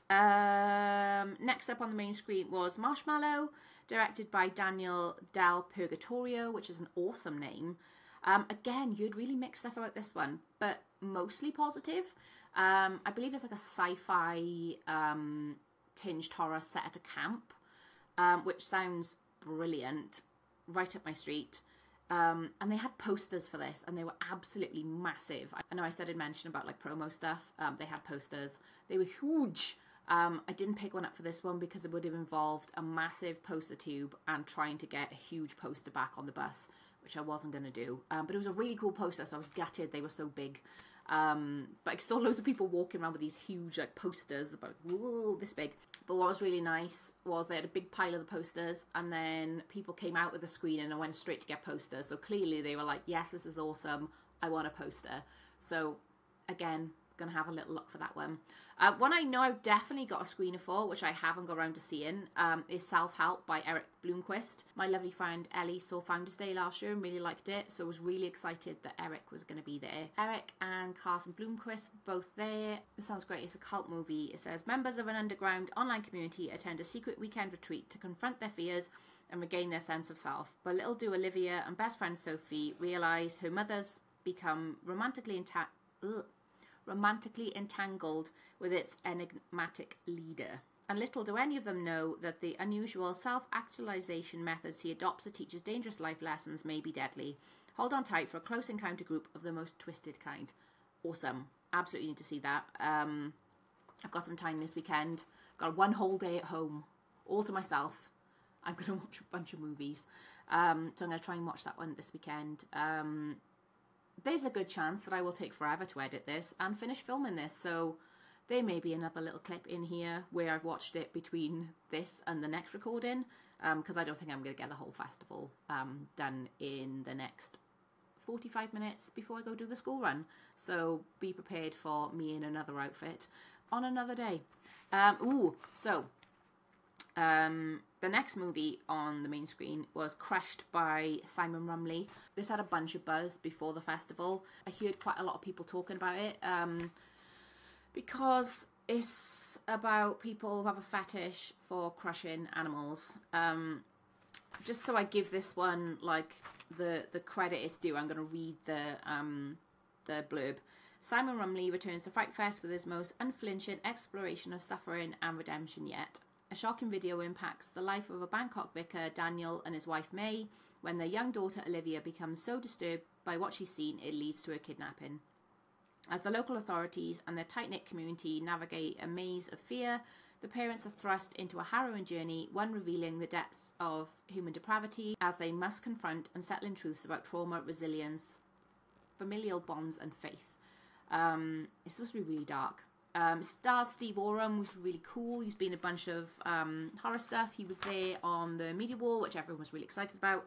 Next up on the main screen was Marshmallow, directed by Daniel Del Purgatorio, which is an awesome name. Again, you heard really mixed stuff about this one, but mostly positive. I believe it's like a sci-fi tinged horror set at a camp, which sounds brilliant, right up my street. And they had posters for this, and they were absolutely massive. I know I said I'd mention about like promo stuff. They had posters. They were huge. I didn't pick one up for this one because it would have involved a massive poster tube and trying to get a huge poster back on the bus, which I wasn't going to do. But it was a really cool poster, so I was gutted they were so big. But I saw loads of people walking around with these huge like posters about this big. But what was really nice was they had a big pile of the posters, and then people came out with the screen and I went straight to get posters. So clearly they were like, "Yes, this is awesome, I want a poster." So again, gonna have a little look for that one. One I know I've definitely got a screener for, which I haven't got around to seeing, is Self-Help by Eric Bloomquist. My lovely friend Ellie saw Founders Day last year and really liked it, so I was really excited that Eric was going to be there. Eric and Carson Bloomquist both there. It sounds great. It's a cult movie. It says, members of an underground online community attend a secret weekend retreat to confront their fears and regain their sense of self. But little do Olivia and best friend Sophie realise her mother's become romantically entangled with its enigmatic leader. And little do any of them know that the unusual self-actualization methods he adopts to teach his dangerous life lessons may be deadly. Hold on tight for a close encounter group of the most twisted kind. Awesome. Absolutely need to see that. I've got some time this weekend. Got 1 whole day at home, all to myself. I'm going to watch a bunch of movies. So I'm going to try and watch that one this weekend. There's a good chance that I will take forever to edit this and finish filming this, so there may be another little clip in here where I've watched it between this and the next recording, because I don't think I'm going to get the whole festival done in the next 45 minutes before I go do the school run. So be prepared for me in another outfit on another day. The next movie on the main screen was Crushed by Simon Rumley. This had a bunch of buzz before the festival. I heard quite a lot of people talking about it because it's about people who have a fetish for crushing animals. Just so I give this one like the credit it's due, I'm going to read the blurb. Simon Rumley returns to FrightFest with his most unflinching exploration of suffering and redemption yet. A shocking video impacts the life of a Bangkok vicar, Daniel, and his wife May, when their young daughter Olivia becomes so disturbed by what she's seen it leads to a kidnapping. As the local authorities and their tight-knit community navigate a maze of fear, the parents are thrust into a harrowing journey, one revealing the depths of human depravity as they must confront unsettling truths about trauma, resilience, familial bonds, and faith. It's supposed to be really dark. Stars Steve Oram, who's really cool. He's been in a bunch of horror stuff. He was there on the Media Wall, which everyone was really excited about.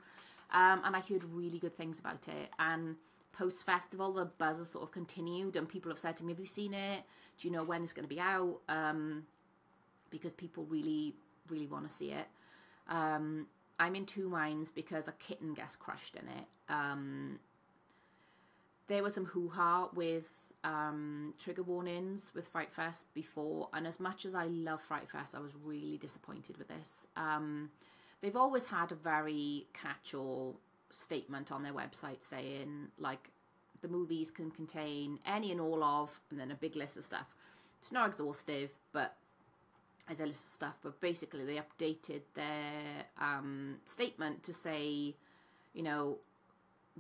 And I heard really good things about it. And post-festival, the buzz has sort of continued. And people have said to me, have you seen it? Do you know when it's going to be out? Because people really, really want to see it. I'm in two minds because a kitten gets crushed in it. There was some hoo-ha with trigger warnings with FrightFest before, and as much as I love FrightFest, I was really disappointed with this. They've always had a very catch-all statement on their website saying, like, the movies can contain any and all of, and then a big list of stuff. It's not exhaustive, but as a list of stuff, but basically they updated their statement to say, you know,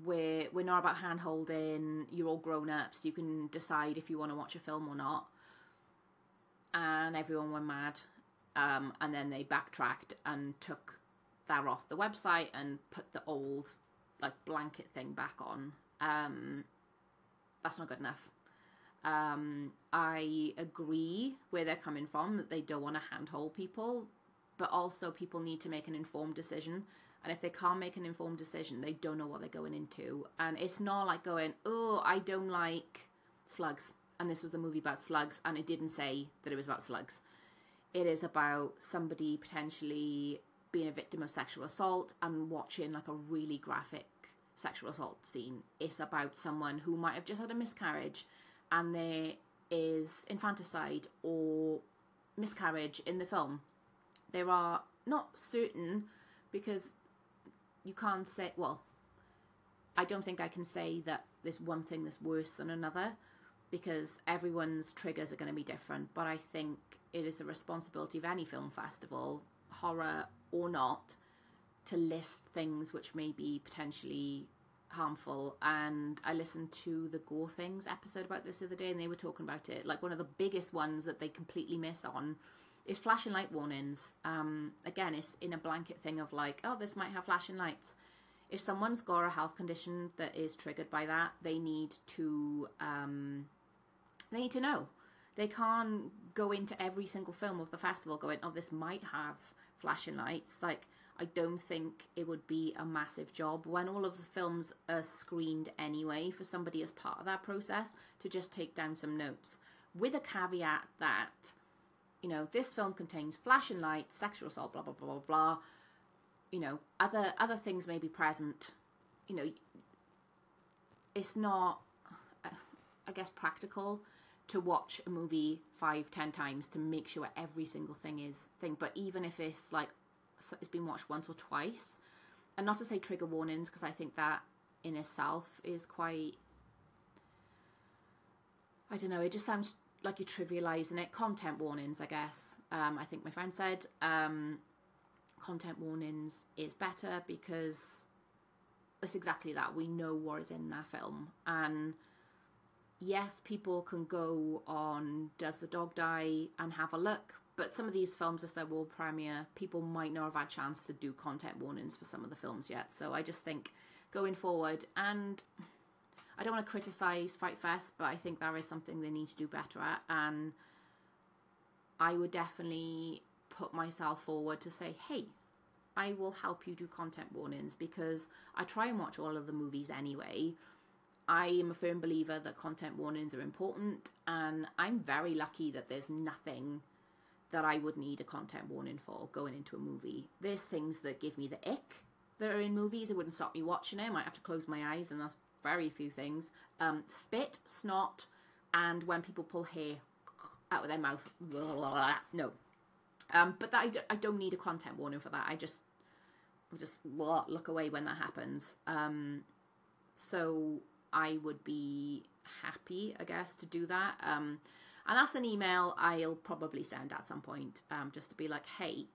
we're not about hand holding, you're all grown ups, you can decide if you want to watch a film or not. And everyone went mad, and then they backtracked and took that off the website and put the old like blanket thing back on. That's not good enough. I agree where they're coming from, that they don't want to handhold people, but also people need to make an informed decision. And if they can't make an informed decision, they don't know what they're going into. And it's not like going, oh, I don't like slugs, and this was a movie about slugs, and it didn't say that it was about slugs. It is about somebody potentially being a victim of sexual assault and watching like a really graphic sexual assault scene. It's about someone who might have just had a miscarriage and there is infanticide or miscarriage in the film. There are not certain, because you can't say, well, I don't think I can say that there's one thing that's worse than another, because everyone's triggers are going to be different. But I think it is the responsibility of any film festival, horror or not, to list things which may be potentially harmful. And I listened to the Gore Things episode about this the other day, and they were talking about it. Like, one of the biggest ones that they completely miss on is flashing light warnings. Again, it's in a blanket thing of like, oh, this might have flashing lights. If someone's got a health condition that is triggered by that, they need to know. They can't go into every single film of the festival going, oh, this might have flashing lights. Like, I don't think it would be a massive job when all of the films are screened anyway for somebody as part of that process to just take down some notes, with a caveat that, you know, this film contains flashing lights, sexual assault, blah, blah, blah, blah, blah. You know, other things may be present. You know, it's not, I guess, practical to watch a movie 5-10 times to make sure every single thing is thing. But even if it's like, it's been watched once or twice, and not to say trigger warnings, because I think that in itself is quite, I don't know, it just sounds like you're trivializing it. Content warnings, I guess. I think my friend said content warnings is better, because it's exactly that. We know what is in that film. And yes, people can go on Does the Dog Die and have a look, but some of these films, as their world premiere, people might not have had a chance to do content warnings for some of the films yet. So I just think going forward, and I don't want to criticise FrightFest, but I think there is something they need to do better at, and I would definitely put myself forward to say, hey, I will help you do content warnings, because I try and watch all of the movies anyway, I am a firm believer that content warnings are important, and I'm very lucky that there's nothing that I would need a content warning for going into a movie. There's things that give me the ick that are in movies. It wouldn't stop me watching it. I might have to close my eyes, and that's very few things. Spit, snot, and when people pull hair out of their mouth. No. But that I don't need a content warning for that. I just look away when that happens. So I would be happy, I guess, to do that. And that's an email I'll probably send at some point, just to be like, hey,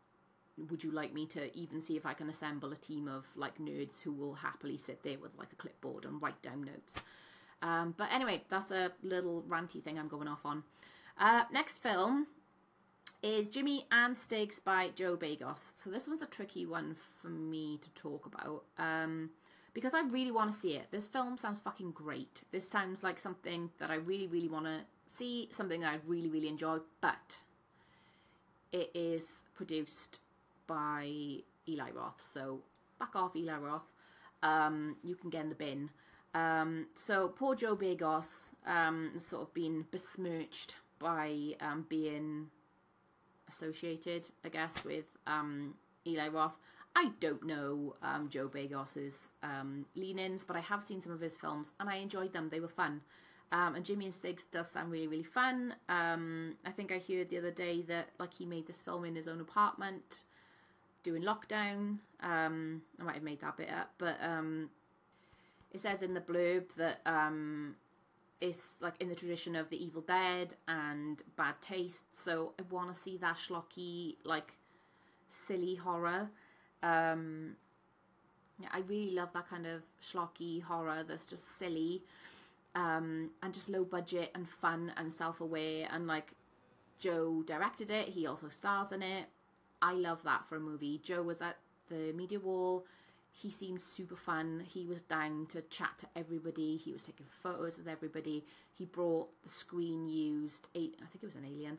would you like me to even see if I can assemble a team of like nerds who will happily sit there with like a clipboard and write down notes. But anyway, that's a little ranty thing I'm going off on. Next film is Jimmy and Stiggs by Joe Bagos. So this one's a tricky one for me to talk about, because I really want to see it. This film sounds fucking great. This sounds like something that I really, really want to see, something that I really, really enjoy, but it is produced by Eli Roth. So back off, Eli Roth. You can get in the bin. So poor Joe Bagos has sort of been besmirched by being associated, I guess, with Eli Roth. I don't know Joe Bagos's leanings, but I have seen some of his films and I enjoyed them. They were fun. And Jimmy and Stiggs does sound really, really fun. I think I heard the other day that like he made this film in his own apartment during lockdown. I might have made that bit up, but it says in the blurb that it's like in the tradition of the Evil Dead and Bad Taste, so I want to see that schlocky, like silly horror. Yeah, I really love that kind of schlocky horror that's just silly, and just low budget and fun and self-aware, and like Joe directed it, he also stars in it. I love that for a movie. Joe was at the media wall. He seemed super fun. He was down to chat to everybody. He was taking photos with everybody. He brought the screen-used, I think it was an alien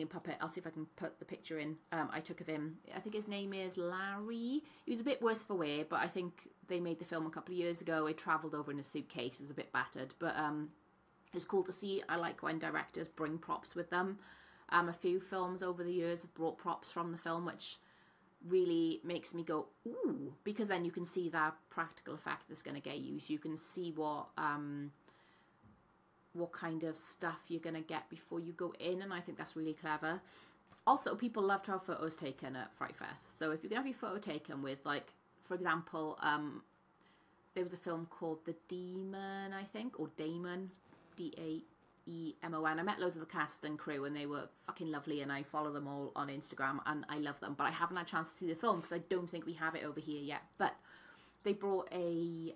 puppet. I'll see if I can put the picture in. I took of him. I think his name is Larry. He was a bit worse for wear, but I think they made the film a couple of years ago. It travelled over in a suitcase. It was a bit battered, but it was cool to see. I like when directors bring props with them. A few films over the years have brought props from the film, which really makes me go, ooh, because then you can see that practical effect that's going to get used. You can see what kind of stuff you're going to get before you go in, and I think that's really clever. Also, people love to have photos taken at FrightFest, so if you can have your photo taken with, like, for example, there was a film called The Demon, I think, or Damon, D-A-E-M-O-N. I met loads of the cast and crew, and they were fucking lovely, and I follow them all on Instagram, and I love them, but I haven't had a chance to see the film because I don't think we have it over here yet. But they brought a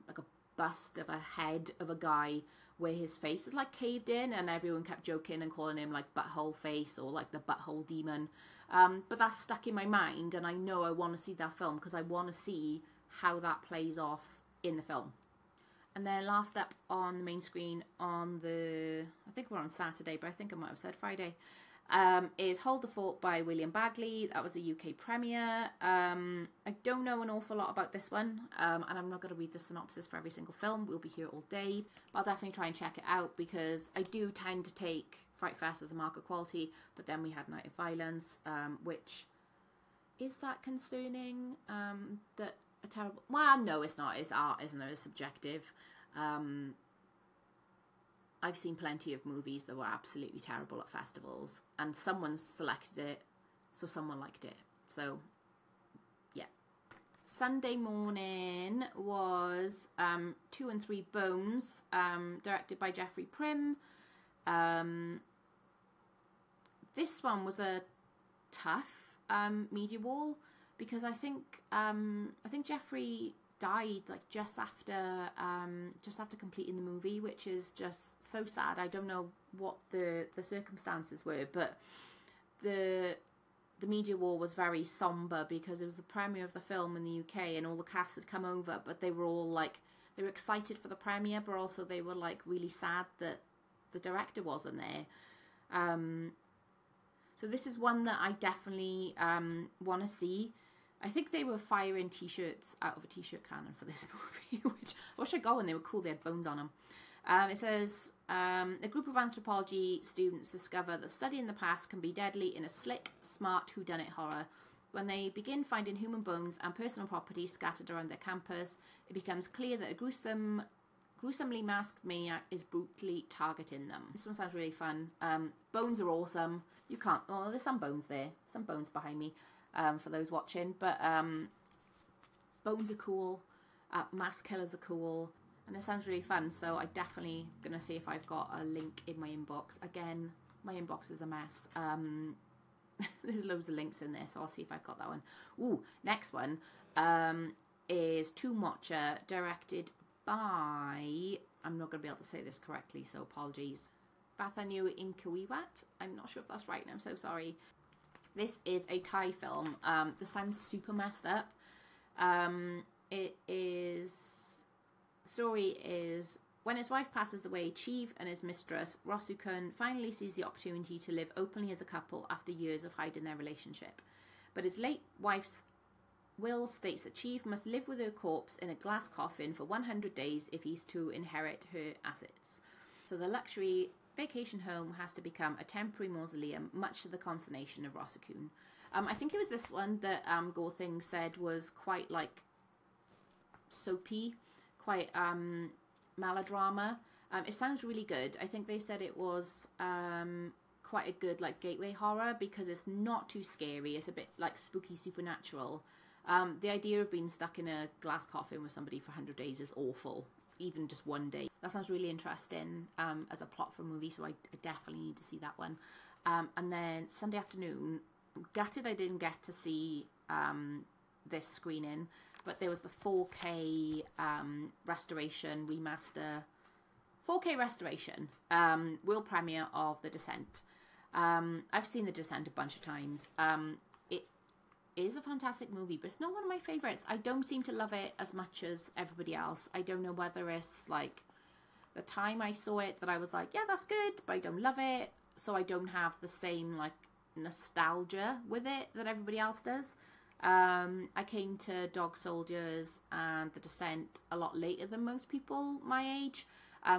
like a bust of a head of a guy where his face is like caved in, and everyone kept joking and calling him like Butthole Face or like the Butthole Demon. But that's stuck in my mind, and I know I want to see that film because I want to see how that plays off in the film. And then last up on the main screen on the, I think we're on Saturday, but I think I might have said Friday, is Hold the Fort by William Bagley. That was a UK premiere. I don't know an awful lot about this one, and I'm not going to read the synopsis for every single film. We'll be here all day. But I'll definitely try and check it out because I do tend to take FrightFest as a mark of quality, but then we had Night of Violence, which, is that concerning? That a terrible, well, no, it's not. It's art, isn't it? It's subjective. I've seen plenty of movies that were absolutely terrible at festivals, and someone selected it, so someone liked it. So, yeah. Sunday morning was 2 and 3 Bones, directed by Jeffrey Prim. This one was a tough media wall, because I think Jeffrey died like just after completing the movie, which is just so sad. I don't know what the circumstances were, but the media wall was very somber because it was the premiere of the film in the UK and all the cast had come over, but they were all like, they were excited for the premiere, but also they were like really sad that the director wasn't there. So this is one that I definitely want to see. I think they were firing t-shirts out of a t-shirt cannon for this movie, which I wish I got when they were cool. They had bones on them. It says, a group of anthropology students discover that studying the past can be deadly in a slick, smart whodunit horror. When they begin finding human bones and personal property scattered around their campus, it becomes clear that a gruesomely masked maniac is brutally targeting them. This one sounds really fun. Bones are awesome. You can't... Oh, there's some bones there. Some bones behind me for those watching. But bones are cool. Mass killers are cool. And it sounds really fun. So I'm definitely going to see if I've got a link in my inbox. Again, my inbox is a mess. There's loads of links in there, so I'll see if I've got that one. Ooh, next one is Tomb Watcher, directed by... I'm not going to be able to say this correctly, so apologies. Bathanu Inkawiwat. I'm not sure if that's right, and I'm so sorry. This is a Thai film. This sounds super messed up. It is... The story is... When his wife passes away, Chief and his mistress, Rosukun, finally sees the opportunity to live openly as a couple after years of hiding their relationship. But his late wife's will states that Chief must live with her corpse in a glass coffin for 100 days if he's to inherit her assets. So the luxury vacation home has to become a temporary mausoleum, much to the consternation of Rosukun. I think it was this one that Gore Thing said was quite like soapy, quite... melodrama. It sounds really good. I think they said it was quite a good like gateway horror because it's not too scary. It's a bit like spooky supernatural. The idea of being stuck in a glass coffin with somebody for 100 days is awful. Even just one day. That sounds really interesting as a plot for a movie, so I definitely need to see that one. And then Sunday afternoon, I'm gutted I didn't get to see this screening, but there was the 4K restoration, remaster, 4K restoration, world premiere of The Descent. I've seen The Descent a bunch of times. It is a fantastic movie, but it's not one of my favourites. I don't seem to love it as much as everybody else. I don't know whether it's like the time I saw it that I was like, yeah, that's good, but I don't love it. So I don't have the same like nostalgia with it that everybody else does. I came to Dog Soldiers and The Descent a lot later than most people my age,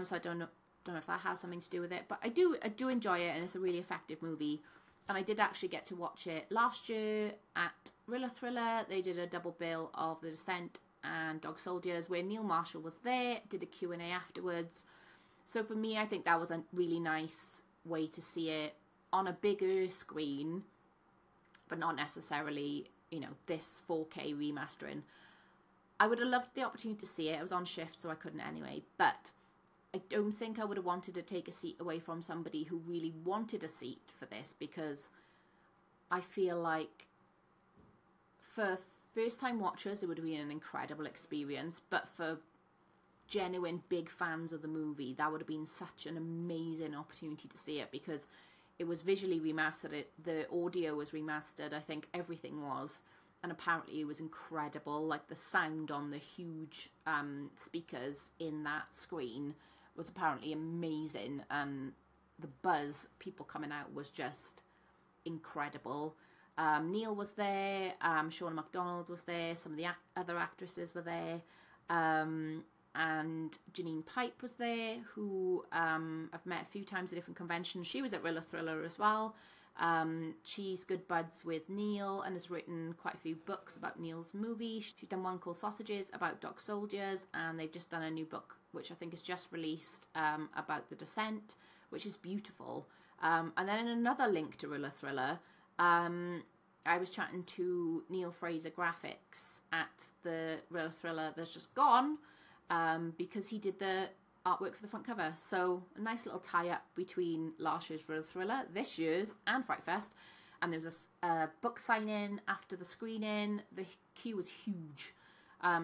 so I don't know if that has something to do with it, but I do enjoy it, and it's a really effective movie. And I did actually get to watch it last year at Rilla Thriller. They did a double bill of The Descent and Dog Soldiers where Neil Marshall was there, did a Q&A afterwards. So for me, I think that was a really nice way to see it on a bigger screen, but not necessarily, you know, this 4K remastering. I would have loved the opportunity to see it. I was on shift, so I couldn't anyway. But I don't think I would have wanted to take a seat away from somebody who really wanted a seat for this, because I feel like for first-time watchers, it would have been an incredible experience. But for genuine big fans of the movie, that would have been such an amazing opportunity to see it, because it was visually remastered, the audio was remastered, I think everything was, and apparently it was incredible. Like the sound on the huge speakers in that screen was apparently amazing, and the buzz, people coming out, was just incredible. Neil was there, Shauna MacDonald was there, some of the other actresses were there, and Janine Pipe was there, who I've met a few times at different conventions. She was at Rilla Thriller as well. She's good buds with Neil and has written quite a few books about Neil's movie. She's done one called Sausages about Dog Soldiers, and they've just done a new book which I think is just released about The Descent, which is beautiful. And then in another link to Rilla Thriller, I was chatting to Neil Fraser Graphics at the Rilla Thriller that's just gone, because he did the artwork for the front cover. So a nice little tie-up between last year's Rilla Thriller, this year's, and FrightFest. And there was a book signing after the screening. The queue was huge.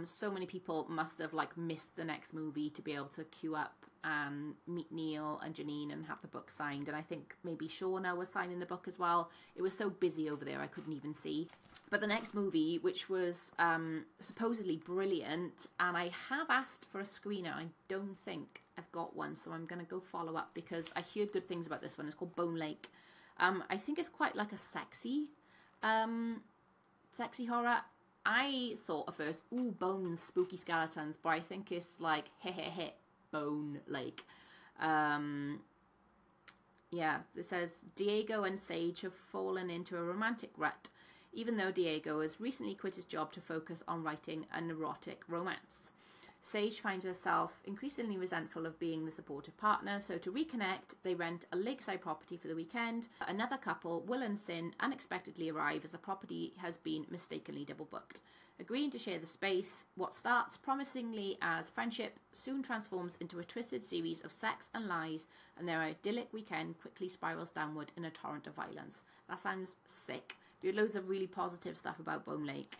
So many people must have like missed the next movie to be able to queue up and meet Neil and Janine and have the book signed. And I think maybe Shauna was signing the book as well. It was so busy over there I couldn't even see. But the next movie, which was supposedly brilliant, and I have asked for a screener, I don't think I've got one, so I'm going to go follow up because I heard good things about this one. It's called Bone Lake. I think it's quite like a sexy horror. I thought at first, ooh, bones, spooky skeletons, but I think it's like, bone lake. Yeah, it says, Diego and Sage have fallen into a romantic rut, even though Diego has recently quit his job to focus on writing an erotic romance. Sage finds herself increasingly resentful of being the supportive partner, so to reconnect, they rent a lakeside property for the weekend. Another couple, Will and Sin, unexpectedly arrive as the property has been mistakenly double booked. Agreeing to share the space, what starts promisingly as friendship soon transforms into a twisted series of sex and lies, and their idyllic weekend quickly spirals downward in a torrent of violence. That sounds sick. We had loads of really positive stuff about Bone Lake.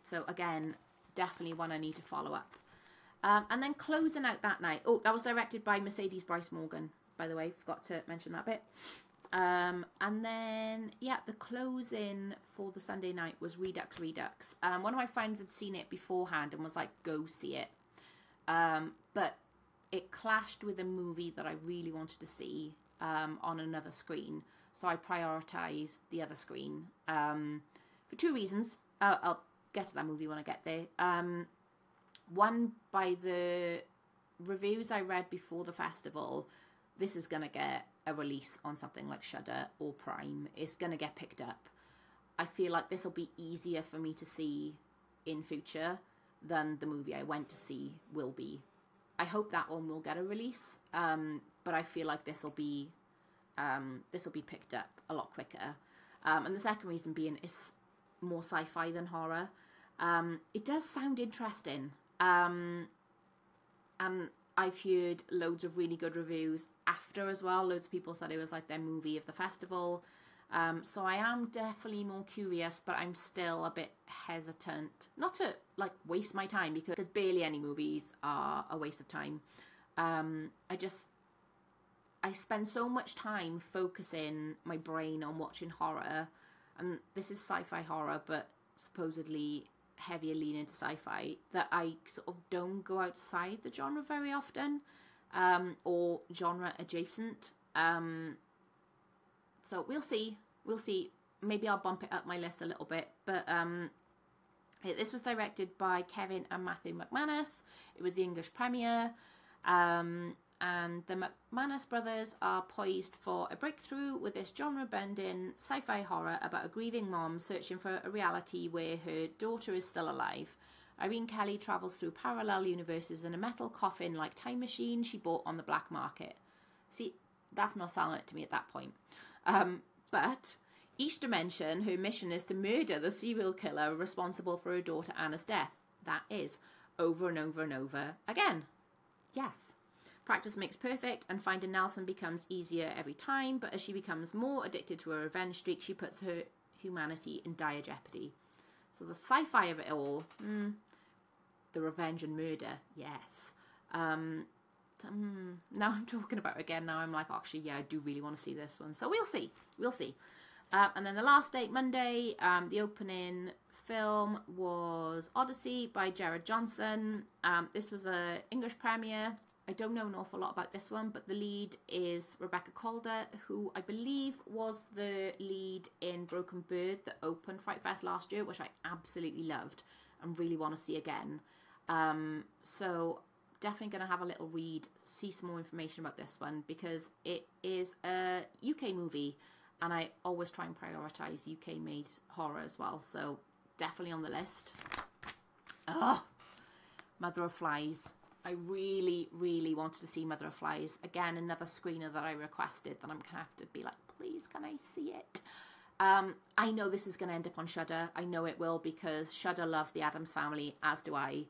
So again, definitely one I need to follow up. And then closing out that night. Oh, that was directed by Mercedes Bryce Morgan, by the way. Forgot to mention that bit. And then, yeah, the closing for the Sunday night was Redux. One of my friends had seen it beforehand and was like, go see it. But it clashed with a movie that I really wanted to see on another screen. So I prioritised the other screen for two reasons. I'll get to that movie when I get there. One, by the reviews I read before the festival, this is going to get a release on something like Shudder or Prime. It's going to get picked up. I feel like this will be easier for me to see in future than the movie I went to see will be. I hope that one will get a release, but I feel like this will be picked up a lot quicker. And the second reason being it's more sci-fi than horror. It does sound interesting. And I've heard loads of really good reviews after as well. Loads of people said it was like their movie of the festival. So I am definitely more curious, but I'm still a bit hesitant. Not to like waste my time, because barely any movies are a waste of time. I spend so much time focusing my brain on watching horror, and this is sci-fi horror, but supposedly heavier lean into sci-fi, that I sort of don't go outside the genre very often, or genre adjacent. So we'll see. Maybe I'll bump it up my list a little bit, but this was directed by Kevin and Matthew McManus. It was the English premiere, and the McManus brothers are poised for a breakthrough with this genre-bending sci-fi horror about a grieving mom searching for a reality where her daughter is still alive. Irene Kelly travels through parallel universes in a metal coffin-like time machine she bought on the black market. See, that's not sounding to me at that point. But each dimension, her mission is to murder the serial killer responsible for her daughter Anna's death. That is, over and over and over again. Yes. Practice makes perfect, and finding Nelson becomes easier every time, but as she becomes more addicted to her revenge streak, she puts her humanity in dire jeopardy. So the sci-fi of it all, the revenge and murder, yes. Now I'm talking about it again, now I'm like, actually, yeah, I do really want to see this one. So we'll see. And then the last date, Monday, the opening film was Odyssey by Jared Johnson. This was an English premiere. I don't know an awful lot about this one, but the lead is Rebecca Calder, who I believe was the lead in Broken Bird that opened FrightFest last year, which I absolutely loved and really want to see again. So definitely going to have a little read, see some more information about this one, because it is a UK movie, and I always try and prioritise UK-made horror as well, so definitely on the list. Oh, Mother of Flies. I really, really wanted to see Mother of Flies. Again, another screener that I requested that I'm going to have to be like, please, can I see it? I know this is going to end up on Shudder. I know it will, because Shudder love the Addams Family, as do I.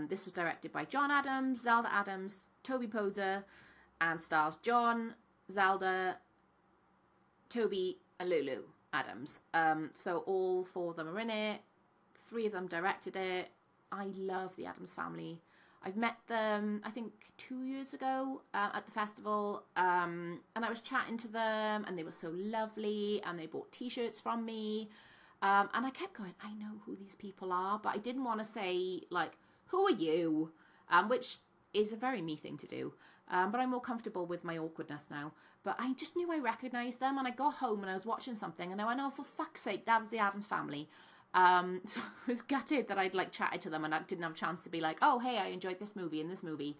This was directed by John Adams, Zelda Adams, Toby Poser, and stars John, Zelda, Toby, and Lulu Adams. So all four of them are in it. 3 of them directed it. I love the Addams Family. I've met them, I think, 2 years ago at the festival, and I was chatting to them, and they were so lovely, and they bought t-shirts from me, and I kept going, I know who these people are, but I didn't want to say, like, who are you, which is a very me thing to do, but I'm more comfortable with my awkwardness now. But I just knew I recognised them, and I got home and I was watching something, and I went, oh, for fuck's sake, that was the Addams Family. So I was gutted that I'd like chatted to them and I didn't have a chance to be like, oh, hey, I enjoyed this movie and this movie.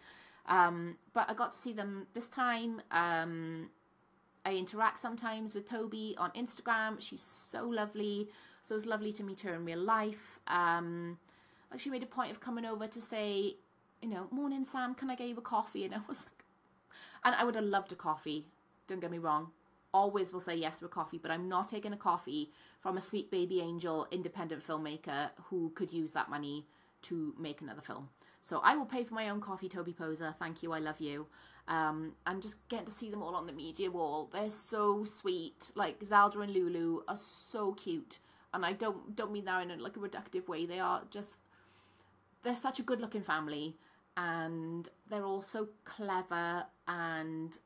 But I got to see them this time. I interact sometimes with Toby on Instagram. She's so lovely. So it was lovely to meet her in real life. Like she made a point of coming over to say, you know, morning Sam, can I get you a coffee? And I was like, and I would have loved a coffee. Don't get me wrong. Always will say yes to a coffee, but I'm not taking a coffee from a sweet baby angel independent filmmaker who could use that money to make another film. So I will pay for my own coffee, Toby Poser. Thank you, I love you. And just getting to see them all on the media wall. They're so sweet. Like Zelda and Lulu are so cute. And I don't mean that in a reductive way. They're such a good looking family. And they're all so clever and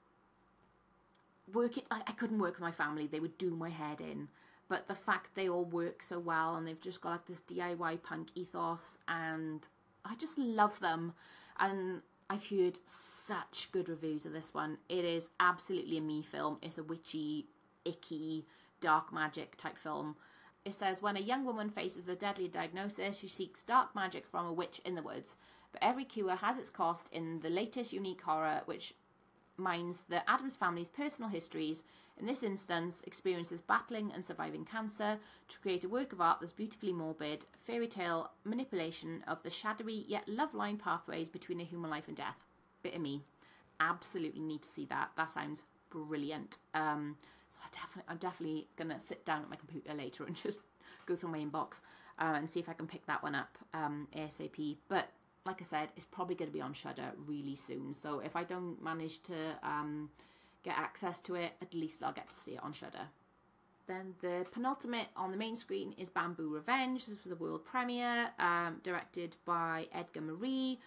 I couldn't work with my family. They would do my head in. But the fact they all work so well and they've just got like this DIY punk ethos, and I just love them. And I've heard such good reviews of this one. It is absolutely a me film. It's a witchy, icky, dark magic type film. It says, when a young woman faces a deadly diagnosis, she seeks dark magic from a witch in the woods. But every cure has its cost in the latest unique horror, which mines the Addams family's personal histories. In this instance, experiences battling and surviving cancer to create a work of art that's beautifully morbid, fairy tale manipulation of the shadowy yet love-line pathways between a human life and death. Bit of me. Absolutely need to see that. That sounds brilliant. So I'm definitely gonna sit down at my computer later and just go through my inbox and see if I can pick that one up ASAP. But like I said, it's probably going to be on Shudder really soon. So if I don't manage to get access to it, at least I'll get to see it on Shudder. Then the penultimate on the main screen is Bamboo Revenge. This was a world premiere, directed by Edgar Marie.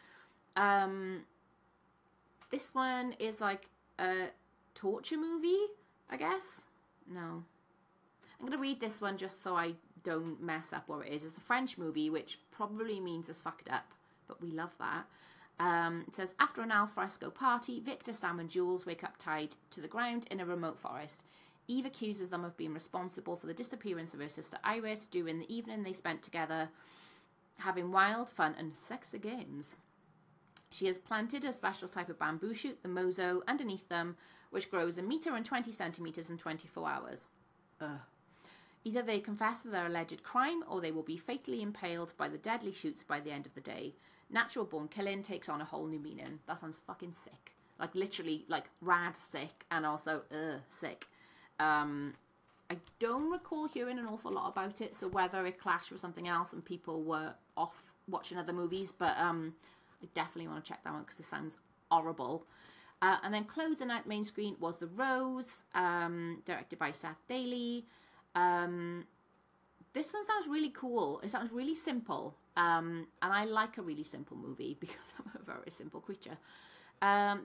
This one is like a torture movie, I guess. No. I'm going to read this one just so I don't mess up what it is. It's a French movie, which probably means it's fucked up. But we love that. It says, after an al fresco party, Victor, Sam and Jules wake up tied to the ground in a remote forest. Eve accuses them of being responsible for the disappearance of her sister Iris during the evening they spent together having wild fun and sexy games. She has planted a special type of bamboo shoot, the mozo, underneath them, which grows 1 meter and 20 centimeters in 24 hours. Ugh. Either they confess to their alleged crime or they will be fatally impaled by the deadly shoots by the end of the day. Natural born killing takes on a whole new meaning. That sounds fucking sick. Like literally like rad sick and also sick. I don't recall hearing an awful lot about it, so whether it clashed with something else and people were off watching other movies, but I definitely want to check that one because it sounds horrible. And then closing out main screen was The Rose, directed by Seth Daly. This one sounds really cool. It sounds really simple. And I like a really simple movie because I'm a very simple creature.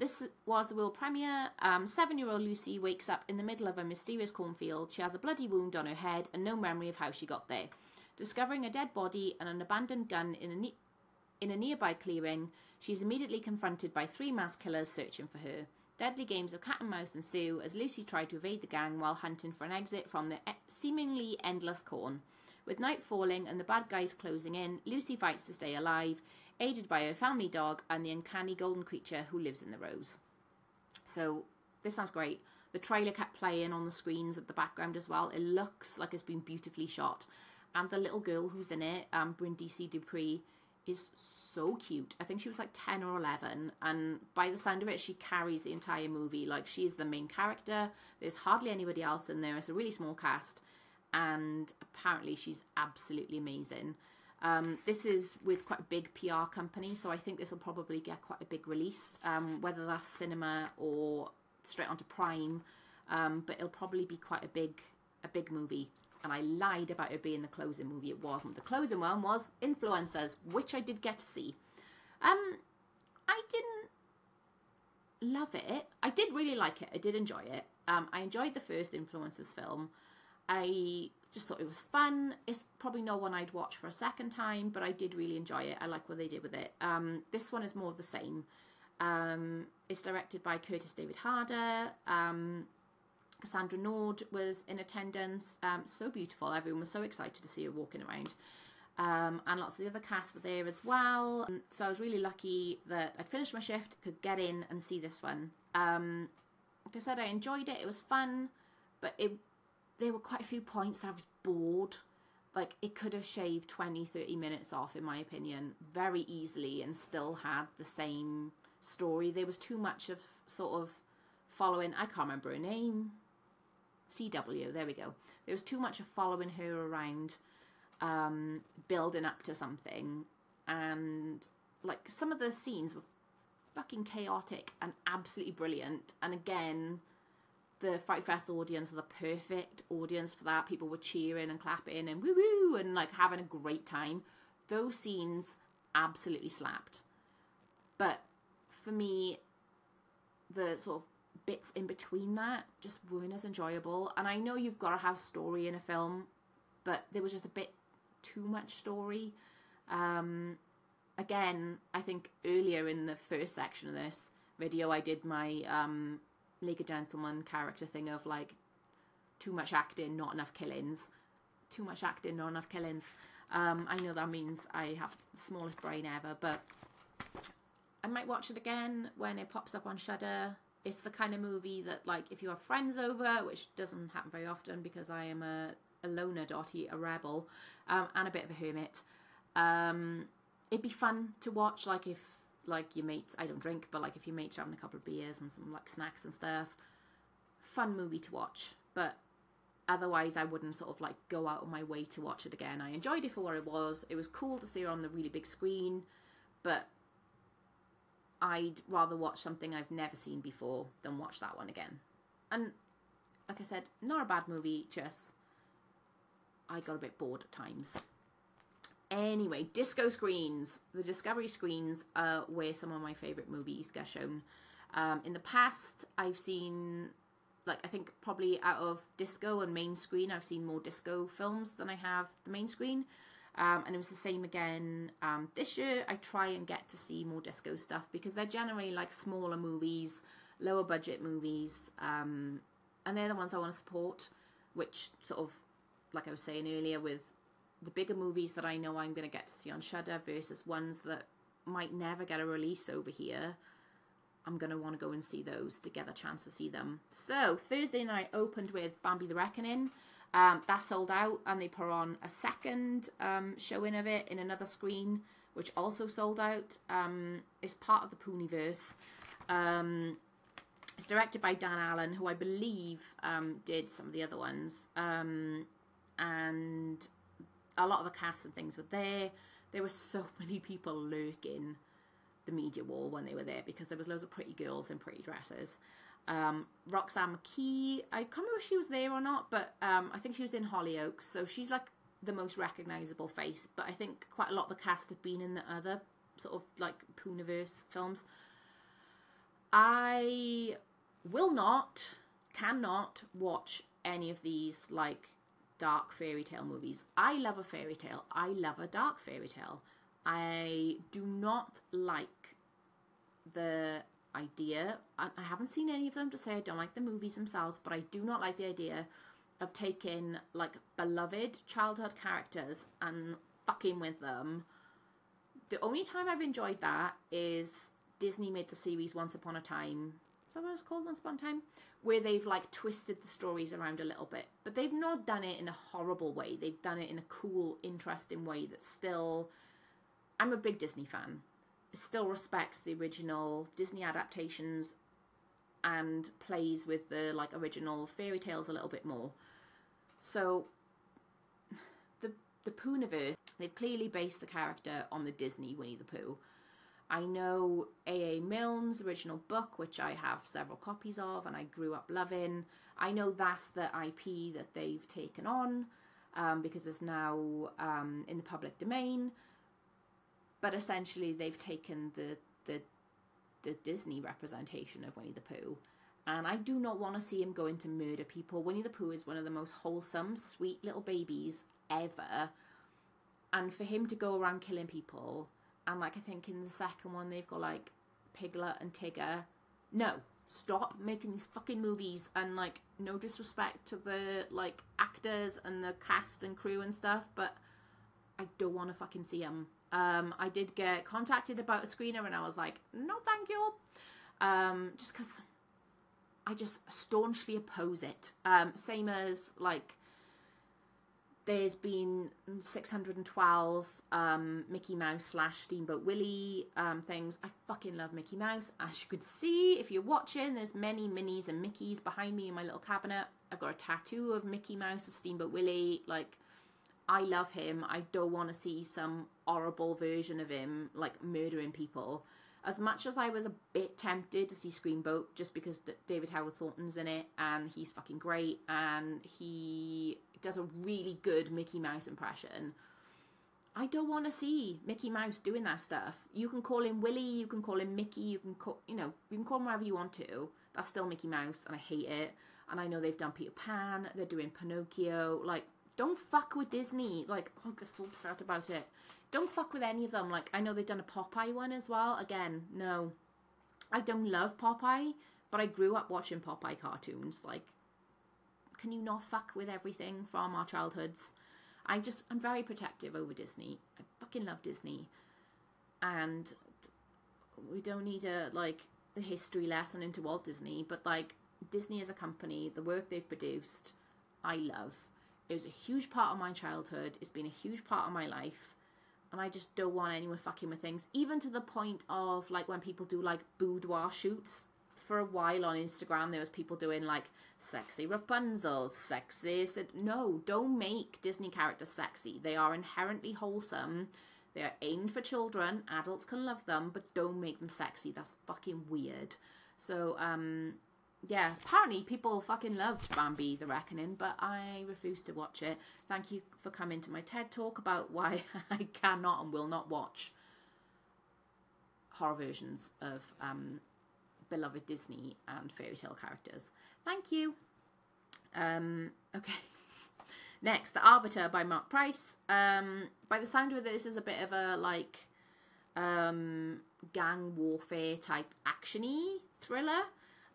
This was the world premiere. 7-year-old Lucy wakes up in the middle of a mysterious cornfield. She has a bloody wound on her head and no memory of how she got there. Discovering a dead body and an abandoned gun in a nearby clearing, she's immediately confronted by 3 mass killers searching for her. Deadly games of cat and mouse ensue as Lucy tried to evade the gang while hunting for an exit from the seemingly endless corn. With night falling and the bad guys closing in, Lucy fights to stay alive, aided by her family dog and the uncanny golden creature who lives in the rose. So, this sounds great. The trailer kept playing on the screens at the background as well. It looks like it's been beautifully shot. And the little girl who's in it, Brindisi Dupree, is so cute. I think she was like 10 or 11, and by the sound of it, she carries the entire movie. Like, she is the main character. There's hardly anybody else in there. It's a really small cast, and apparently she's absolutely amazing. This is with quite a big PR company, so I think this will probably get quite a big release, whether that's cinema or straight onto Prime, but it'll probably be quite a big movie. And I lied about it being the closing movie. It wasn't. The closing one was Influencers, which I did get to see. I didn't love it. I did really like it. I did enjoy it. I enjoyed the first Influencers film. I just thought it was fun. It's probably not one I'd watch for a second time, but I did really enjoy it. I like what they did with it. This one is more of the same. It's directed by Curtis David Harder. Cassandra Nord was in attendance. So beautiful. Everyone was so excited to see her walking around. And lots of the other cast were there as well. So I was really lucky that I'd finished my shift, could get in and see this one. Like I said, I enjoyed it. It was fun, but there were quite a few points that I was bored. Like, it could have shaved 20, 30 minutes off, in my opinion, very easily, and still had the same story. There was too much of sort of following, I can't remember her name, CW, there we go. There was too much of following her around, building up to something, and like some of the scenes were fucking chaotic and absolutely brilliant. And again, the FrightFest audience are the perfect audience for that. People were cheering and clapping and woo-woo and like having a great time. Those scenes absolutely slapped. But for me, the sort of bits in between that just weren't as enjoyable. And I know you've got to have story in a film, but there was just a bit too much story. Again, I think earlier in the first section of this video, I did my League of Gentlemen character thing of like, too much acting, not enough killings. Too much acting, not enough killings. I know that means I have the smallest brain ever, but I might watch it again when it pops up on Shudder. It's the kind of movie that, like, if you have friends over, which doesn't happen very often because I am a loner dotty, a rebel, and a bit of a hermit, it'd be fun to watch, like, if like your mates, I don't drink, but like if your mates are having a couple of beers and some like snacks and stuff, fun movie to watch. But otherwise I wouldn't sort of like go out of my way to watch it again. I enjoyed it for what it was. It was cool to see it on the really big screen, but I'd rather watch something I've never seen before than watch that one again. And like I said, not a bad movie, just I got a bit bored at times. Anyway, disco screens. The Discovery screens are where some of my favourite movies get shown. In the past, I've seen, like, I think probably out of disco and main screen, I've seen more disco films than I have the main screen. And it was the same again this year. I try and get to see more disco stuff because they're generally like smaller movies, lower budget movies. And they're the ones I want to support, which sort of, like I was saying earlier, with the bigger movies that I know I'm going to get to see on Shudder versus ones that might never get a release over here, I'm going to want to go and see those to get a chance to see them. So Thursday night opened with Bambi the Reckoning. That sold out, and they put on a second showing of it in another screen, which also sold out. It's part of the Pooniverse. It's directed by Dan Allen, who I believe did some of the other ones. And a lot of the cast and things were there. There were so many people lurking the media wall when they were there because there was loads of pretty girls in pretty dresses. Roxanne McKee, I can't remember if she was there or not, but I think she was in Hollyoaks, so she's like the most recognisable face. But I think quite a lot of the cast have been in the other sort of like Pooniverse films. I cannot watch any of these like dark fairy tale movies. I love a fairy tale. I love a dark fairy tale. I do not like the idea, I haven't seen any of them to say I don't like the movies themselves, but I do not like the idea of taking like beloved childhood characters and fucking with them. The only time I've enjoyed that is Disney made the series Once Upon a Time. Is that what it's called, Once Upon a Time? Where they've like twisted the stories around a little bit, but they've not done it in a horrible way. They've done it in a cool, interesting way that's still, I'm a big Disney fan. It still respects the original Disney adaptations and plays with the like original fairy tales a little bit more. So the Pooniverse, they've clearly based the character on the Disney Winnie the Pooh. I know A.A. Milne's original book, which I have several copies of and I grew up loving. I know that's the IP that they've taken on because it's now in the public domain. But essentially they've taken the Disney representation of Winnie the Pooh. And I do not want to see him going to murder people. Winnie the Pooh is one of the most wholesome, sweet little babies ever. And for him to go around killing people, and like I think in the second one they've got like Piglet and Tigger. No, stop making these fucking movies. And like, no disrespect to the like actors and the cast and crew and stuff, but I don't want to fucking see them. I did get contacted about a screener and I was like, no thank you, just because I just staunchly oppose it. Same as like, there's been 612 Mickey Mouse / Steamboat Willie things. I fucking love Mickey Mouse. As you could see, if you're watching, there's many Minnies and Mickeys behind me in my little cabinet. I've got a tattoo of Mickey Mouse and Steamboat Willie. Like, I love him. I don't want to see some horrible version of him, like, murdering people. As much as I was a bit tempted to see Screamboat, just because David Howard Thornton's in it, and he's fucking great, and he does a really good Mickey Mouse impression, I don't want to see Mickey Mouse doing that stuff. You can call him Willie, you can call him Mickey, you can call, you know, you can call him whatever you want to. That's still Mickey Mouse, and I hate it. And I know they've done Peter Pan, they're doing Pinocchio. Like, don't fuck with Disney. Like, oh, I get so upset about it. Don't fuck with any of them. Like, I know they've done a Popeye one as well. Again, no. I don't love Popeye, but I grew up watching Popeye cartoons. Like, can you not fuck with everything from our childhoods? I'm very protective over Disney. I fucking love Disney. And we don't need a history lesson into Walt Disney, but, like, Disney as a company, the work they've produced, I love. It was a huge part of my childhood. It's been a huge part of my life. And I just don't want anyone fucking with things. Even to the point of, like, when people do, like, boudoir shoots. For a while on Instagram, there was people doing, like, sexy Rapunzel, sexy... No, don't make Disney characters sexy. They are inherently wholesome. They are aimed for children. Adults can love them, but don't make them sexy. That's fucking weird. So, yeah, apparently people fucking loved Bambi the Reckoning, but I refuse to watch it. Thank you for coming to my TED Talk about why I cannot and will not watch horror versions of beloved Disney and fairy tale characters. Thank you. Okay. Next, The Arbiter by Mark Price. By the sound of it, this is a bit of a, like, gang warfare type action-y thriller.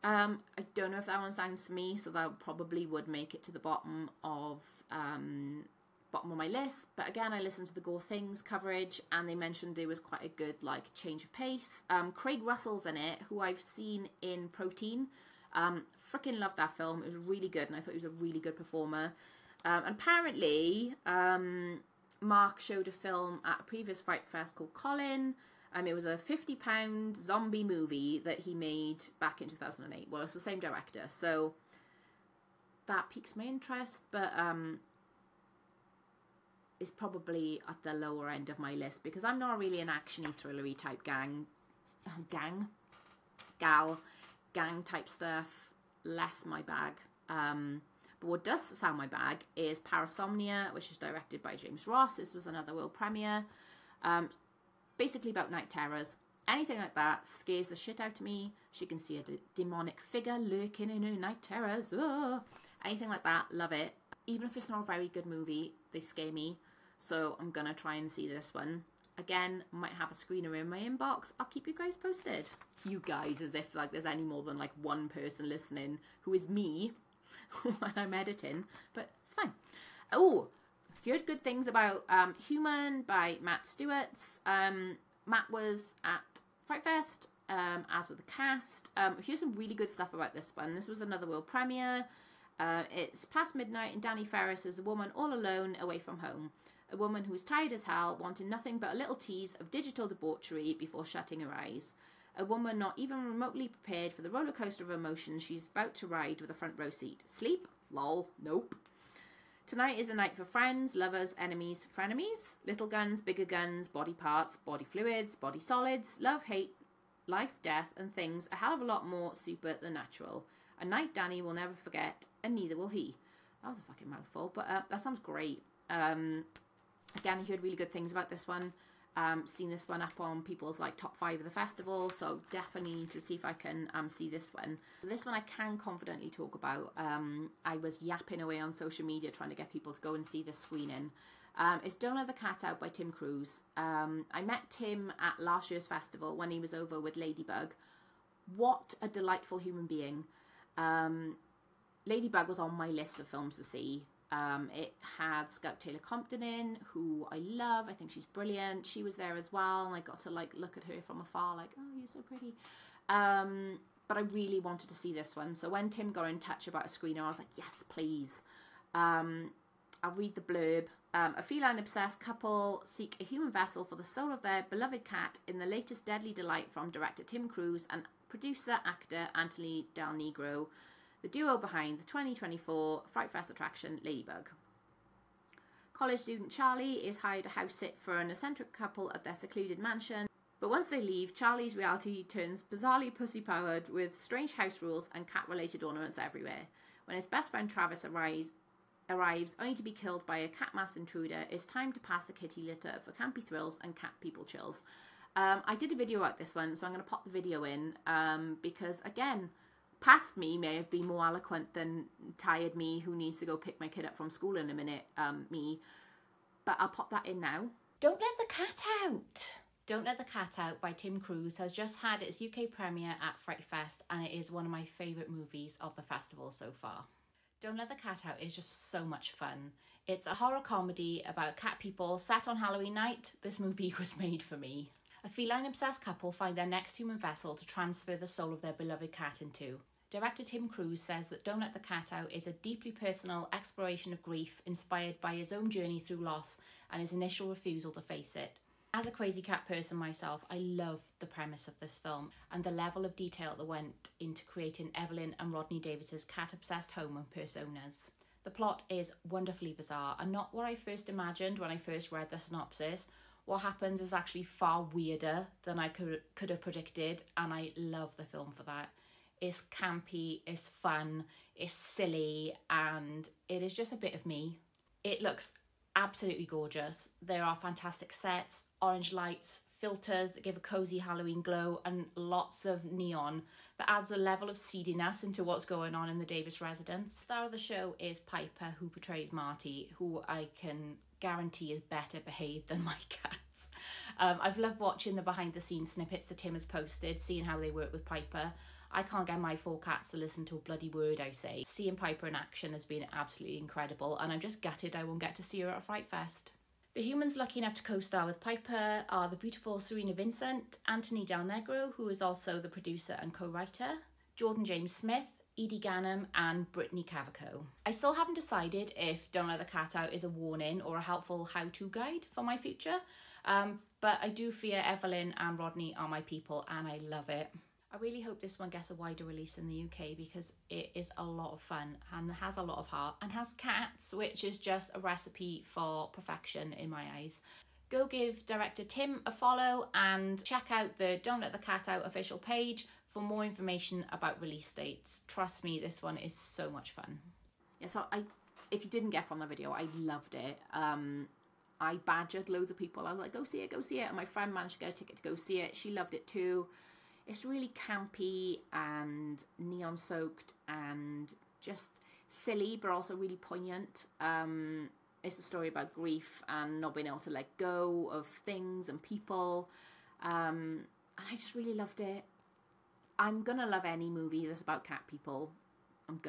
I don't know if that one sounds to me, so that probably would make it to the bottom of my list. But again, I listened to the Gore Things coverage, and they mentioned it was quite a good, like, change of pace. Craig Russell's in it, who I've seen in Protein. Freaking loved that film. It was really good, and I thought he was a really good performer. Apparently, Mark showed a film at a previous FrightFest called Colin. It was a £50 zombie movie that he made back in 2008. Well, it's the same director, so that piques my interest, but it's probably at the lower end of my list because I'm not really an action-y, thrillery type gang type stuff. Less my bag. But what does sound my bag is Parasomnia, which is directed by James Ross. This was another world premiere. Basically about night terrors. Anything like that scares the shit out of me. She can see a demonic figure lurking in her night terrors. Oh. Anything like that, love it. Even if it's not a very good movie, they scare me. So I'm gonna try and see this one. Again, might have a screener in my inbox. I'll keep you guys posted. You guys, as if like there's any more than like one person listening who is me when I'm editing. But it's fine. Oh, heard good things about Human by Matt Stewart's. Matt was at FrightFest, as with the cast. Here's some really good stuff about this one. This was another world premiere. It's past midnight and Danny Ferris is a woman all alone away from home. A woman who is tired as hell, wanting nothing but a little tease of digital debauchery before shutting her eyes. A woman not even remotely prepared for the roller coaster of emotions she's about to ride with a front row seat. Sleep? Lol. Nope. Tonight is a night for friends, lovers, enemies, frenemies, little guns, bigger guns, body parts, body fluids, body solids, love, hate, life, death, and things a hell of a lot more super than natural. A night Danny will never forget, and neither will he. That was a fucking mouthful, but that sounds great. Again, I heard really good things about this one. Seen this one up on people's like top 5 of the festival, so definitely need to see if I can see this one. This one I can confidently talk about. I was yapping away on social media trying to get people to go and see this screening. It's Don't Let the Cat Out by Tim Cruise. I met Tim at last year's festival when he was over with Ladybug. What a delightful human being. Ladybug was on my list of films to see. It had Scout Taylor Compton in, who I love. I think she's brilliant. She was there as well, and I got to like look at her from afar, like, oh, you're so pretty. But I really wanted to see this one. So when Tim got in touch about a screener, I was like, yes, please. I'll read the blurb. A feline-obsessed couple seek a human vessel for the soul of their beloved cat in the latest deadly delight from director Tim Cruise and producer-actor Anthony Del Negro, the duo behind the 2024 FrightFest attraction Ladybug. College student Charlie is hired to house sit for an eccentric couple at their secluded mansion, but once they leave, Charlie's reality turns bizarrely pussy-powered with strange house rules and cat-related ornaments everywhere. When his best friend Travis arrives only to be killed by a cat-masked intruder, it's time to pass the kitty litter for campy thrills and cat people chills. I did a video about this one, so I'm going to pop the video in because, again, past me may have been more eloquent than tired me who needs to go pick my kid up from school in a minute, me. But I'll pop that in now. Don't Let the Cat Out! Don't Let the Cat Out by Tim Cruise has just had its UK premiere at FrightFest, and it is one of my favourite movies of the festival so far. Don't Let the Cat Out is just so much fun. It's a horror comedy about cat people set on Halloween night. This movie was made for me. A feline-obsessed couple find their next human vessel to transfer the soul of their beloved cat into. Director Tim Cruise says that Don't Let the Cat Out is a deeply personal exploration of grief inspired by his own journey through loss and his initial refusal to face it. As a crazy cat person myself, I love the premise of this film and the level of detail that went into creating Evelyn and Rodney Davis's cat-obsessed home and personas. The plot is wonderfully bizarre and not what I first imagined when I first read the synopsis. What happens is actually far weirder than I could have predicted, and I love the film for that. It's campy, it's fun, it's silly, and it is just a bit of me. It looks absolutely gorgeous. There are fantastic sets, orange lights, filters that give a cozy Halloween glow, and lots of neon that adds a level of seediness into what's going on in the Davis residence. Star of the show is Piper, who portrays Marty, who I can guarantee is better behaved than my cats. I've loved watching the behind the scenes snippets that Tim has posted, seeing how they work with Piper. I can't get my 4 cats to listen to a bloody word I say. Seeing Piper in action has been absolutely incredible, and I'm just gutted I won't get to see her at FrightFest. The humans lucky enough to co-star with Piper are the beautiful Serena Vincent, Anthony Del Negro, who is also the producer and co-writer, Jordan James Smith, Edie Gannam, and Brittany Cavaco. I still haven't decided if Don't Let the Cat Out is a warning or a helpful how-to guide for my future, but I do fear Evelyn and Rodney are my people, and I love it. I really hope this one gets a wider release in the UK because it is a lot of fun and has a lot of heart and has cats, which is just a recipe for perfection in my eyes. Go give director Tim a follow and check out the Don't Let the Cat Out official page for more information about release dates. Trust me, this one is so much fun. Yeah, so if you didn't get from the video, I loved it. I badgered loads of people. I was like, go see it, go see it. And my friend managed to get a ticket to go see it. She loved it too. It's really campy and neon soaked and just silly, but also really poignant. It's a story about grief and not being able to let go of things and people. And I just really loved it. I'm gonna love any movie that's about cat people. I'm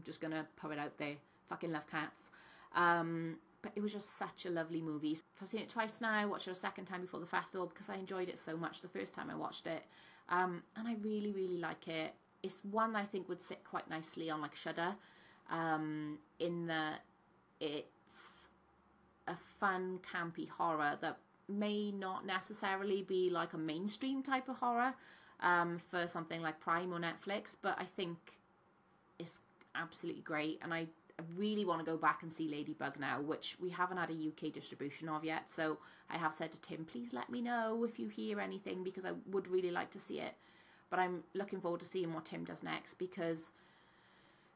just gonna put it out there. Fucking love cats. But it was just such a lovely movie. So I've seen it twice now. Watched it a second time before the festival because I enjoyed it so much the first time I watched it. And I really, really like it. It's one I think would sit quite nicely on like Shudder, in that it's a fun, campy horror that may not necessarily be like a mainstream type of horror for something like Prime or Netflix, but I think it's absolutely great. And I really want to go back and see Ladybug now, which we haven't had a UK distribution of yet, so I have said to Tim, please let me know if you hear anything because I would really like to see it. But I'm looking forward to seeing what Tim does next because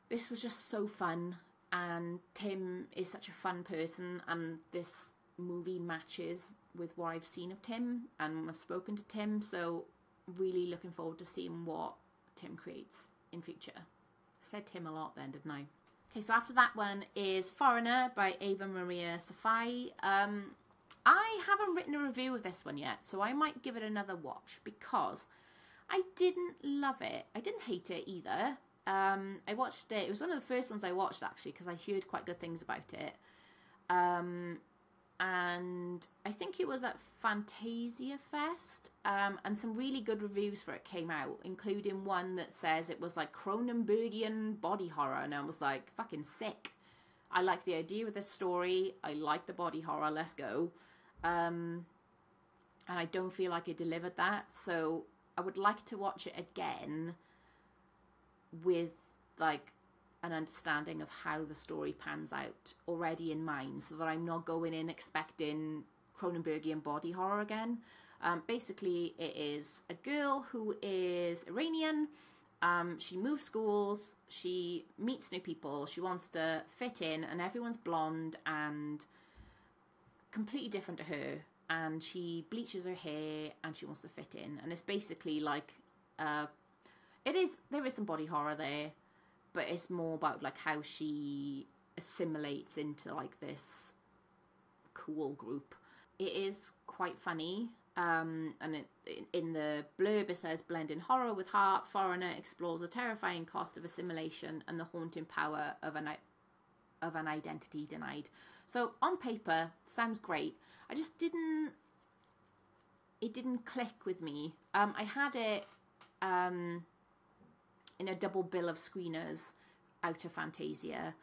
this was just so fun, and Tim is such a fun person, and this movie matches with what I've seen of Tim and I've spoken to Tim, so really looking forward to seeing what Tim creates in future. I said Tim a lot then, didn't I? Okay, so after that one is Foreigner by Ava Maria Safai. I haven't written a review of this one yet, so I might give it another watch because I didn't love it. I didn't hate it either. I watched it. It was one of the first ones I watched, actually, because I heard quite good things about it. And I think it was at Fantasia Fest, and some really good reviews for it came out, including one that says it was like Cronenbergian body horror, and I was like, fucking sick. I like the idea of this story. I like the body horror. Let's go. And I don't feel like it delivered that, so I would like to watch it again with like an understanding of how the story pans out already in mind, so that I'm not going in expecting Cronenbergian body horror again. Basically, it is a girl who is Iranian. She moves schools, she meets new people, she wants to fit in, and everyone's blonde and completely different to her. And she bleaches her hair and she wants to fit in. And it's basically like, there is some body horror there, but it's more about like how she assimilates into like this cool group. It is quite funny, and in the blurb it says, blending horror with heart, Foreigner explores the terrifying cost of assimilation and the haunting power of an identity denied. So on paper, sounds great. I just it didn't click with me. I had it in a double bill of screeners out of Fantasia.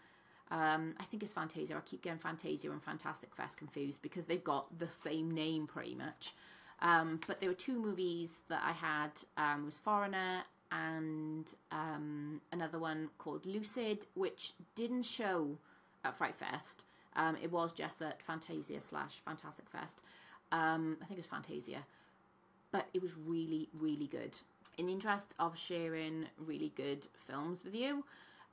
I think it's Fantasia. I keep getting Fantasia and Fantastic Fest confused because they've got the same name pretty much. But there were two movies that I had. It was Foreigner and another one called Lucid, which didn't show at FrightFest. It was just at Fantasia/Fantastic Fest. I think it was Fantasia. But it was really, really good. In the interest of sharing really good films with you,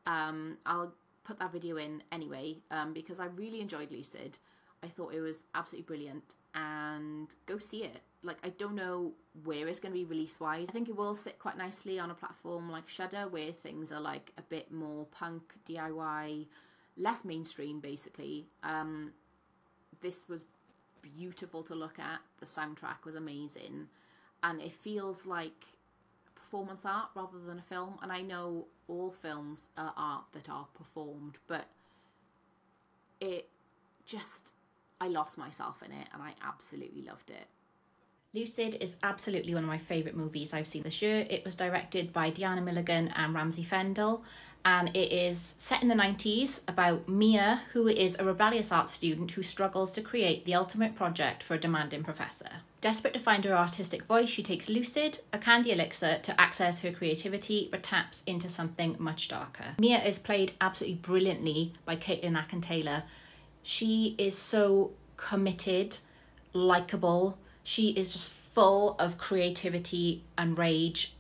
I'll put that video in anyway, because I really enjoyed Lucid. I thought it was absolutely brilliant, and go see it. Like, I don't know where it's going to be release-wise. I think it will sit quite nicely on a platform like Shudder, where things are like a bit more punk, DIY, less mainstream, basically. This was beautiful to look at. The soundtrack was amazing, and it feels like performance art rather than a film. And I know all films are art that are performed, but it just, I lost myself in it and I absolutely loved it. Lucid is absolutely one of my favourite movies I've seen this year. It was directed by Deanna Milligan and Ramsey Fendel, and it is set in the 90s about Mia, who is a rebellious art student who struggles to create the ultimate project for a demanding professor. Desperate to find her artistic voice, she takes Lucid, a candy elixir, to access her creativity, but taps into something much darker. Mia is played absolutely brilliantly by Caitlin Akin-Taylor. She is so committed, likeable. She is just full of creativity and rage.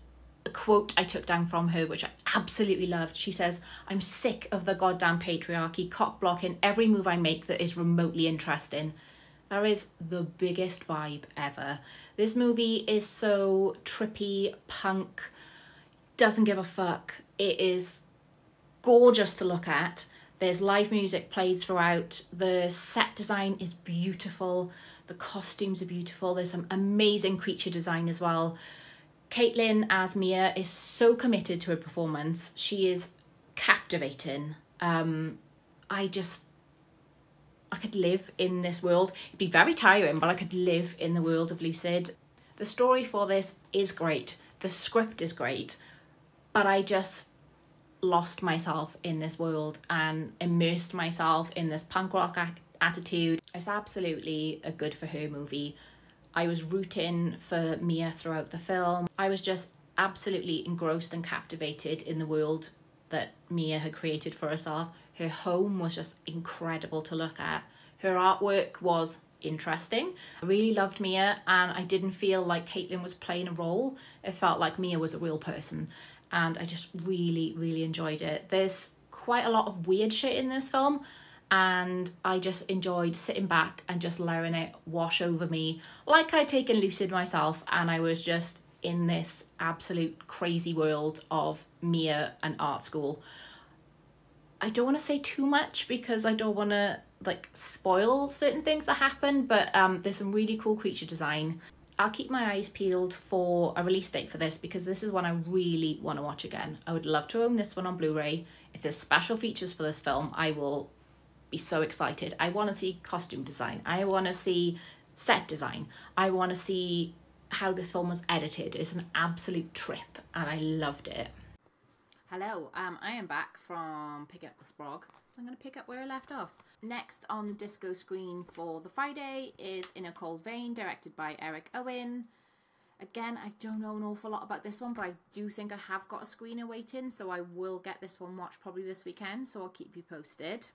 A quote I took down from her, which I absolutely loved. She says, "I'm sick of the goddamn patriarchy cock-blocking every move I make that is remotely interesting." That is the biggest vibe ever. This movie is so trippy, punk, doesn't give a fuck. It is gorgeous to look at. There's live music played throughout. The set design is beautiful. The costumes are beautiful. There's some amazing creature design as well. Caitlin as Mia is so committed to her performance. She is captivating. I could live in this world. It'd be very tiring, but I could live in the world of Lucid. The story for this is great. The script is great, but I just lost myself in this world and immersed myself in this punk rock attitude. It's absolutely a good for her movie. I was rooting for Mia throughout the film. I was just absolutely engrossed and captivated in the world that Mia had created for herself. Her home was just incredible to look at. Her artwork was interesting. I really loved Mia, and I didn't feel like Caitlin was playing a role. It felt like Mia was a real person, and I just really, really enjoyed it. There's quite a lot of weird shit in this film, and I just enjoyed sitting back and just letting it wash over me like I'd taken Lucid myself, and I was just in this absolute crazy world of Mia and art school. I don't want to say too much because I don't want to like spoil certain things that happen, but there's some really cool creature design. I'll keep my eyes peeled for a release date for this, because this is one I really want to watch again. I would love to own this one on Blu-ray. If there's special features for this film, I will be so excited. I want to see costume design. I want to see set design. I want to see how this film was edited. It's an absolute trip and I loved it. Hello, I am back from picking up the sprog. So I'm going to pick up where I left off. Next on the disco screen for the Friday is In a Cold Vein, directed by Eric Owen. Again, I don't know an awful lot about this one, but I do think I have got a screener waiting, so I will get this one watched probably this weekend, so I'll keep you posted.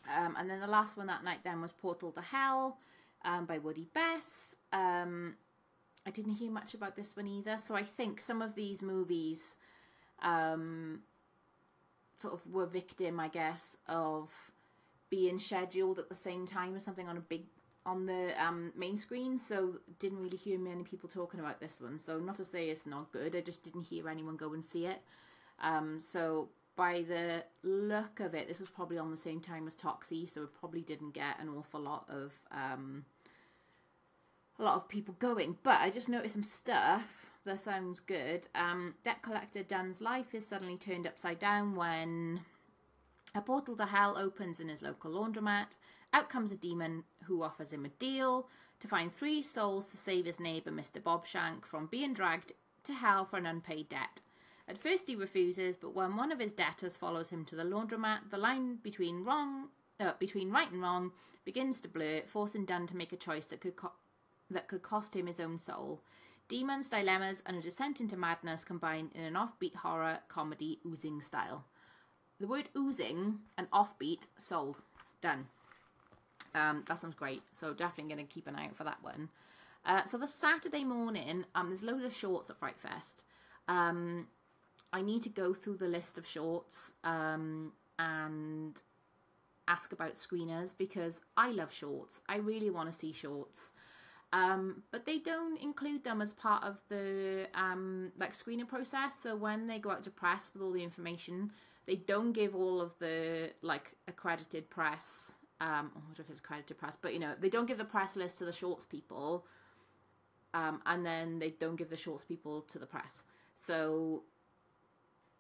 And then the last one that night then was Portal to Hell by Woody Bess. I didn't hear much about this one either, so I think some of these movies sort of were victim, I guess, of being scheduled at the same time as something on the main screen, so didn't really hear many people talking about this one. So not to say it's not good, I just didn't hear anyone go and see it. So by the look of it, this was probably on the same time as Toxie, so it probably didn't get an awful lot of people going. But I just noticed some stuff that sounds good. Debt collector Dan's life is suddenly turned upside down when a portal to hell opens in his local laundromat. Out comes a demon who offers him a deal to find 3 souls to save his neighbour Mr. Bobshank from being dragged to hell for an unpaid debt. At first he refuses, but when one of his debtors follows him to the laundromat, the line between right and wrong begins to blur, forcing Dan to make a choice that could cost him his own soul. Demons, dilemmas, and a descent into madness combined in an offbeat horror comedy oozing style. The word oozing and offbeat sold. Done. That sounds great. So definitely going to keep an eye out for that one. So the Saturday morning, there's loads of shorts at FrightFest. I need to go through the list of shorts and ask about screeners, because I love shorts. I really want to see shorts. But they don't include them as part of the screening process. So when they go out to press with all the information, they don't give all of the accredited press. I don't know if it's accredited press, but they don't give the press list to the shorts people, and then they don't give the shorts people to the press. So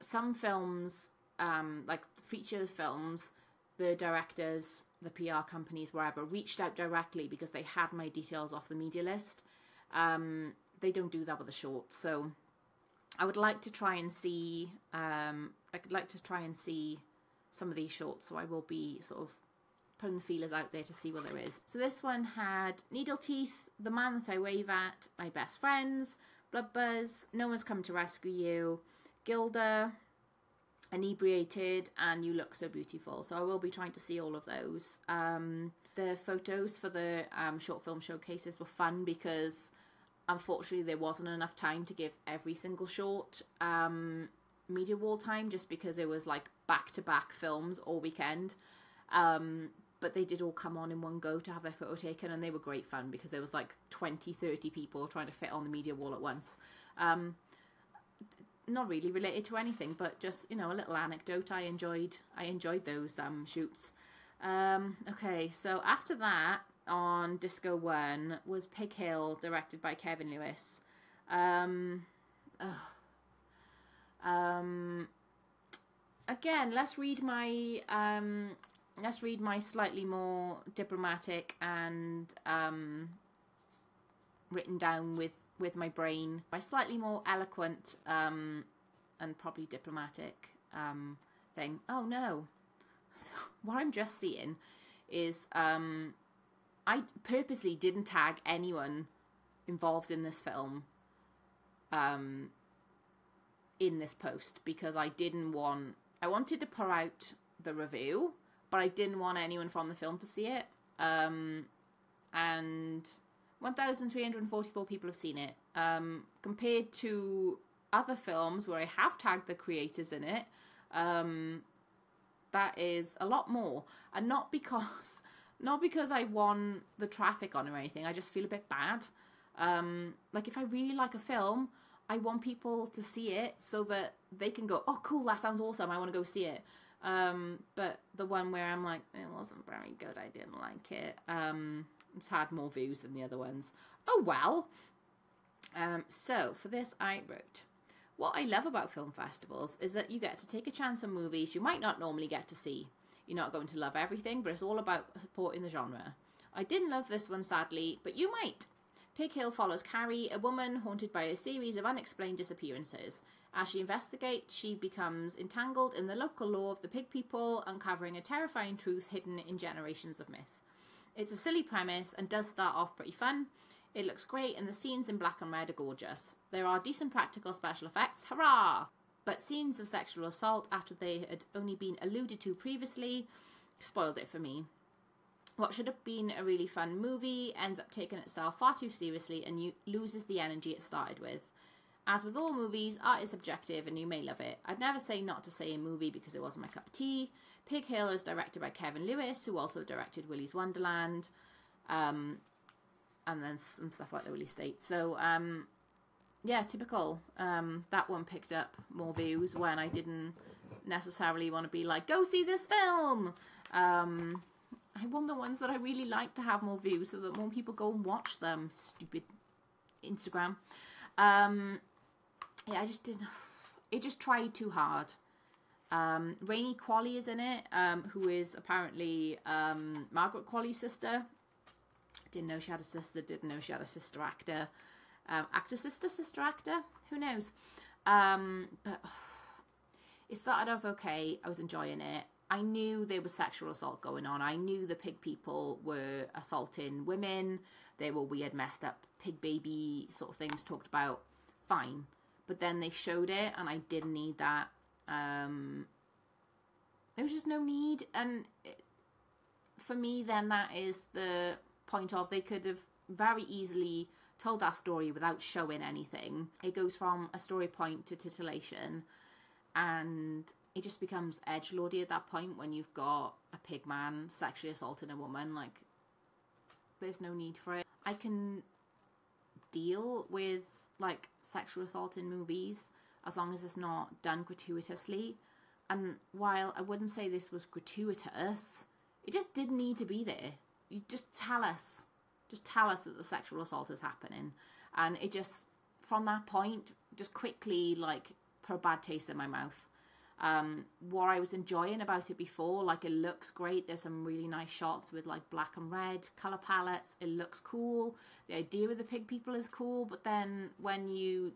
some films, like feature films, the directors, the PR companies, wherever, reached out directly because they had my details off the media list. They don't do that with the shorts, so I would like to try and see. Some of these shorts, so I will be sort of putting the feelers out there to see what there is. So this one had Needle Teeth, The Man That I Wave At, My Best Friends, Blood Buzz, No One's Come to Rescue You, Gilda, Inebriated, and You Look So Beautiful. So I will be trying to see all of those. The photos for the short film showcases were fun because unfortunately there wasn't enough time to give every single short media wall time, just because it was like back-to-back films all weekend. But they did all come on in one go to have their photo taken, and they were great fun because there was like 20-30 people trying to fit on the media wall at once. Not really related to anything, but just, a little anecdote. I enjoyed those shoots. Okay, so after that, on Disco 1 was Pig Hill, directed by Kevin Lewis. Again, let's read my slightly more diplomatic and written down with my brain, my slightly more eloquent and probably diplomatic thing. Oh no. So what I'm just seeing is I purposely didn't tag anyone involved in this film in this post, because I wanted to pour out the review, but I didn't want anyone from the film to see it. And 1,344 people have seen it. Compared to other films where I have tagged the creators in it, that is a lot more. And not because I want the traffic on or anything. I just feel a bit bad. If I really like a film, I want people to see it so that they can go, oh cool, that sounds awesome, I want to go see it. But the one where I'm like, it wasn't very good, I didn't like it, It's had more views than the other ones. Oh well. So for this I wrote, what I love about film festivals is that you get to take a chance on movies you might not normally get to see. You're not going to love everything, but it's all about supporting the genre. I didn't love this one, sadly, but you might. Pig Hill follows Carrie, a woman haunted by a series of unexplained disappearances. As she investigates, she becomes entangled in the local lore of the pig people, uncovering a terrifying truth hidden in generations of myth. It's a silly premise and does start off pretty fun. It looks great and the scenes in black and red are gorgeous. There are decent practical special effects, hurrah! But scenes of sexual assault after they had only been alluded to previously spoiled it for me. What should have been a really fun movie ends up taking itself far too seriously and loses the energy it started with. As with all movies, art is subjective and you may love it. I'd never say not to say a movie because it wasn't my cup of tea. Pig Hill is directed by Kevin Lewis, who also directed Willy's Wonderland, and then some stuff like the Willy State. So, yeah, typical. That one picked up more views when I didn't necessarily want to be like, go see this film! I want the ones that I really like to have more views so that more people go and watch them. Stupid Instagram. Yeah, I just didn't. It just tried too hard. Rainey Qualley is in it, who is apparently Margaret Qualley's sister. Didn't know she had a sister. Didn't know she had a sister actor. Sister actor? Who knows? But it started off okay. I was enjoying it. I knew there was sexual assault going on. I knew the pig people were assaulting women. There were weird, messed up pig baby sort of things talked about. Fine. But then they showed it and I didn't need that. There was just no need. And for me, then that is the point of they could have very easily told that story without showing anything. It goes from a story point to titillation, and it just becomes edgelordy at that point when you've got a pig man sexually assaulting a woman. Like, there's no need for it. I can deal with like sexual assault in movies as long as it's not done gratuitously. And while I wouldn't say this was gratuitous, it just didn't need to be there. You just tell us that the sexual assault is happening. And it just, from that point, just quickly like put a bad taste in my mouth. What I was enjoying about it before, like, it looks great. There's some really nice shots with like black and red color palettes. It looks cool. The idea of the pig people is cool, but then when you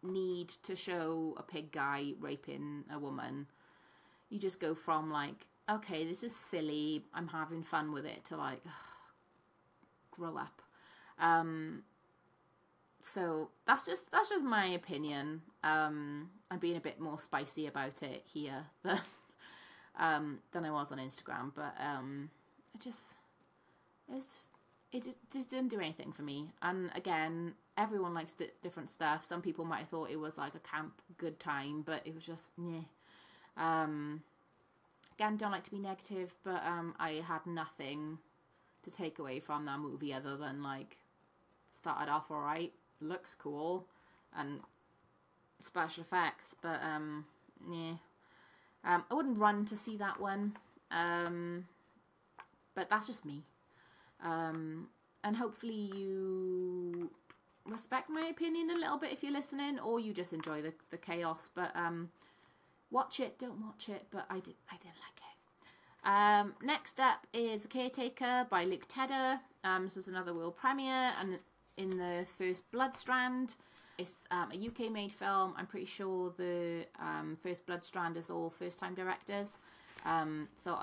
need to show a pig guy raping a woman, you just go from like, okay, this is silly, I'm having fun with it, to like, ugh, grow up. So that's just my opinion. I'm being a bit more spicy about it here than I was on Instagram, but it just didn't do anything for me. And again, everyone likes different stuff. Some people might have thought it was like a camp good time, but it was just meh. Again, don't like to be negative, but I had nothing to take away from that movie other than like, started off alright, looks cool, and special effects, but yeah. I wouldn't run to see that one, but that's just me. And hopefully you respect my opinion a little bit if you're listening, or you just enjoy the chaos. But watch it, don't watch it, but I didn't like it. Next up is The Caretaker by Luke Tedder. This was another world premiere, and in the First Blood strand. It's a UK made film. I'm pretty sure the First Blood strand is all first time directors, so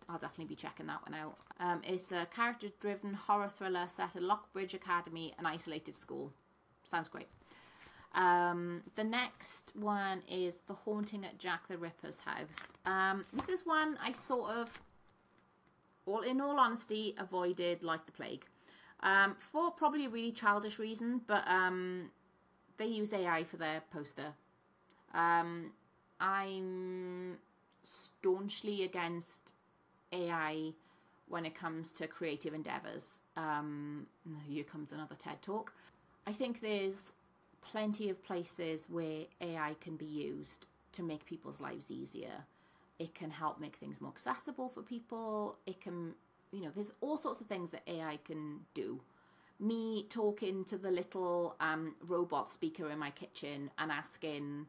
I'll definitely be checking that one out. It's a character driven horror thriller set at Lockbridge Academy, an isolated school. Sounds great. The next one is The Haunting at Jack the Ripper's house. This is one I sort of, in all honesty, avoided like the plague. For probably a really childish reason, but they used AI for their poster. I'm staunchly against AI when it comes to creative endeavours. Here comes another TED Talk. I think there's plenty of places where AI can be used to make people's lives easier. It can help make things more accessible for people. It can you know, there's all sorts of things that AI can do. Me talking to the little robot speaker in my kitchen and asking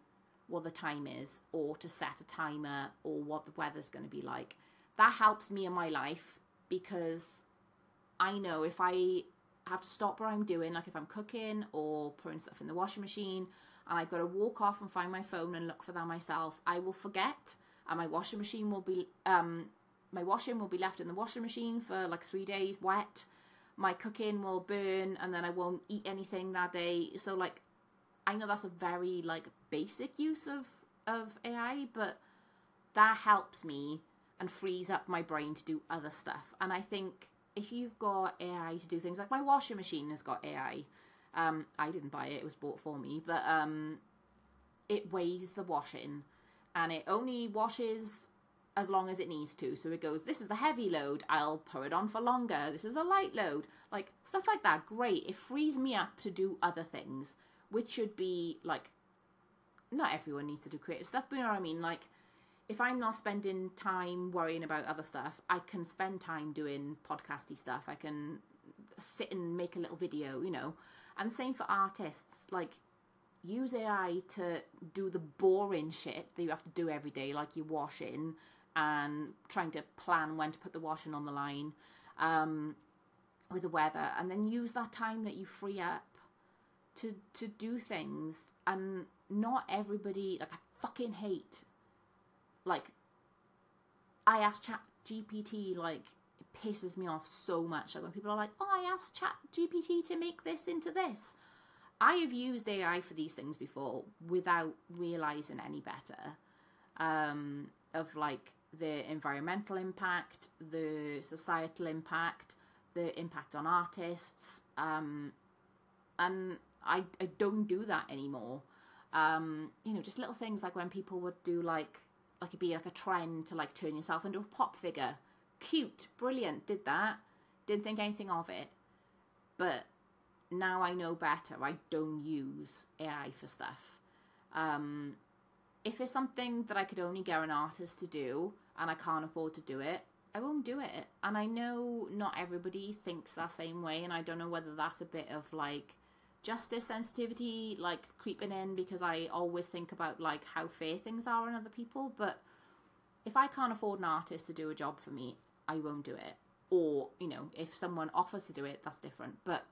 what the time is, or to set a timer, or what the weather's going to be like. That helps me in my life, because I know if I have to stop what I'm doing, like if I'm cooking or putting stuff in the washing machine, and I've got to walk off and find my phone and look for that myself, I will forget, and my washing machine will be my washing will be left in the washing machine for like 3 days wet. My cooking will burn, and then I won't eat anything that day. So like, I know that's a very like basic use of AI, but that helps me and frees up my brain to do other stuff. And I think if you've got AI to do things, like my washing machine has got AI. I didn't buy it, it was bought for me, but it weighs the washing, and it only washes as long as it needs to. So it goes, this is the heavy load, I'll put it on for longer. This is a light load. Like, stuff like that, great. It frees me up to do other things, which should be, like, not everyone needs to do creative stuff, but you know what I mean? Like, if I'm not spending time worrying about other stuff, I can spend time doing podcasty stuff. I can sit and make a little video, you know. And same for artists. Like, use AI to do the boring shit that you have to do every day, like your washing and trying to plan when to put the washing on the line with the weather, and then use that time that you free up to do things. And not everybody, like, I fucking hate, like, I asked ChatGPT, like, it pisses me off so much. Like, when people are like, oh, I asked ChatGPT to make this into this. I have used AI for these things before without realising any better, of like the environmental impact, the societal impact, the impact on artists, and I don't do that anymore. You know, just little things like when people would do like it'd be like a trend to like turn yourself into a pop figure. Cute, brilliant, did that. Didn't think anything of it. But now I know better. I don't use AI for stuff. If it's something that I could only get an artist to do and I can't afford to do it, I won't do it. And I know not everybody thinks that same way, and I don't know whether that's a bit of like justice sensitivity like creeping in, because I always think about like how fair things are in other people. But if I can't afford an artist to do a job for me, I won't do it. Or, you know, if someone offers to do it, that's different. But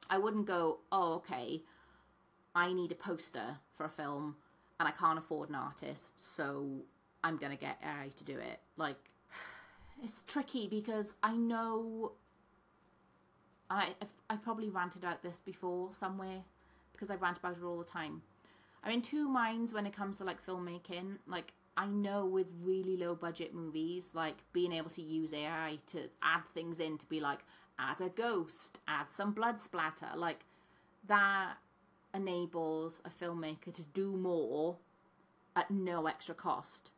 I wouldn't go, oh, okay, I need a poster for a film and I can't afford an artist, so I'm going to get AI to do it. Like, it's tricky because I know, I probably ranted about this before somewhere, because I rant about it all the time. I'm in two minds when it comes to like filmmaking. Like, I know with really low budget movies, like being able to use AI to add things in, to be like, add a ghost, add some blood splatter, like that enables a filmmaker to do more at no extra cost.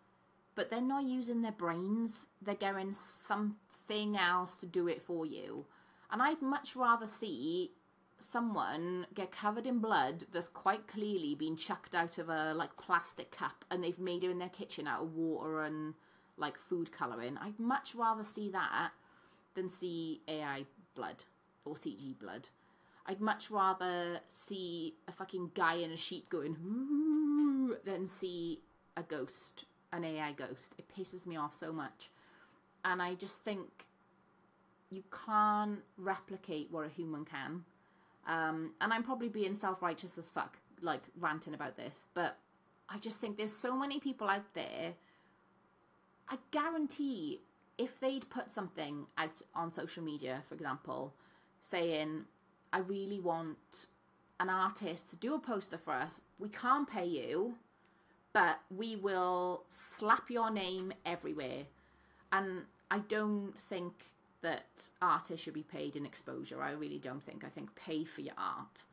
But they're not using their brains, they're getting something else to do it for you. And I'd much rather see someone get covered in blood that's quite clearly been chucked out of a like plastic cup, and they've made it in their kitchen out of water and like food colouring. I'd much rather see that than see AI blood or CG blood. I'd much rather see a fucking guy in a sheet going ooh than see a ghost, an AI ghost. It pisses me off so much. And I just think you can't replicate what a human can. And I'm probably being self-righteous as fuck, like ranting about this, but I just think there's so many people out there. I guarantee if they'd put something out on social media, for example, saying, I really want an artist to do a poster for us. We can't pay you, but we will slap your name everywhere. And I don't think that artists should be paid in exposure. I really don't think. I think pay for your art.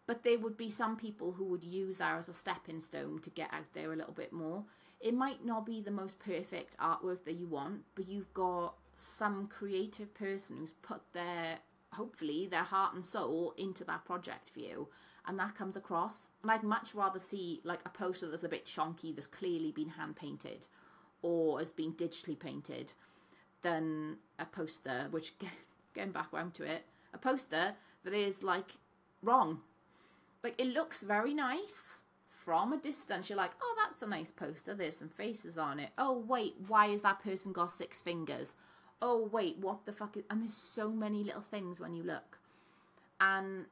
But there would be some people who would use that as a stepping stone to get out there a little bit more. It might not be the most perfect artwork that you want, but you've got some creative person who's put their, hopefully, their heart and soul into that project for you. And that comes across. And I'd much rather see like a poster that's a bit chonky, that's clearly been hand painted or has been digitally painted, done a poster, which, getting back around to it, a poster that is, like, wrong. Like, it looks very nice from a distance. You're like, oh, that's a nice poster. There's some faces on it. Oh, wait, why has that person got 6 fingers? Oh, wait, what the fuck is... And there's so many little things when you look. And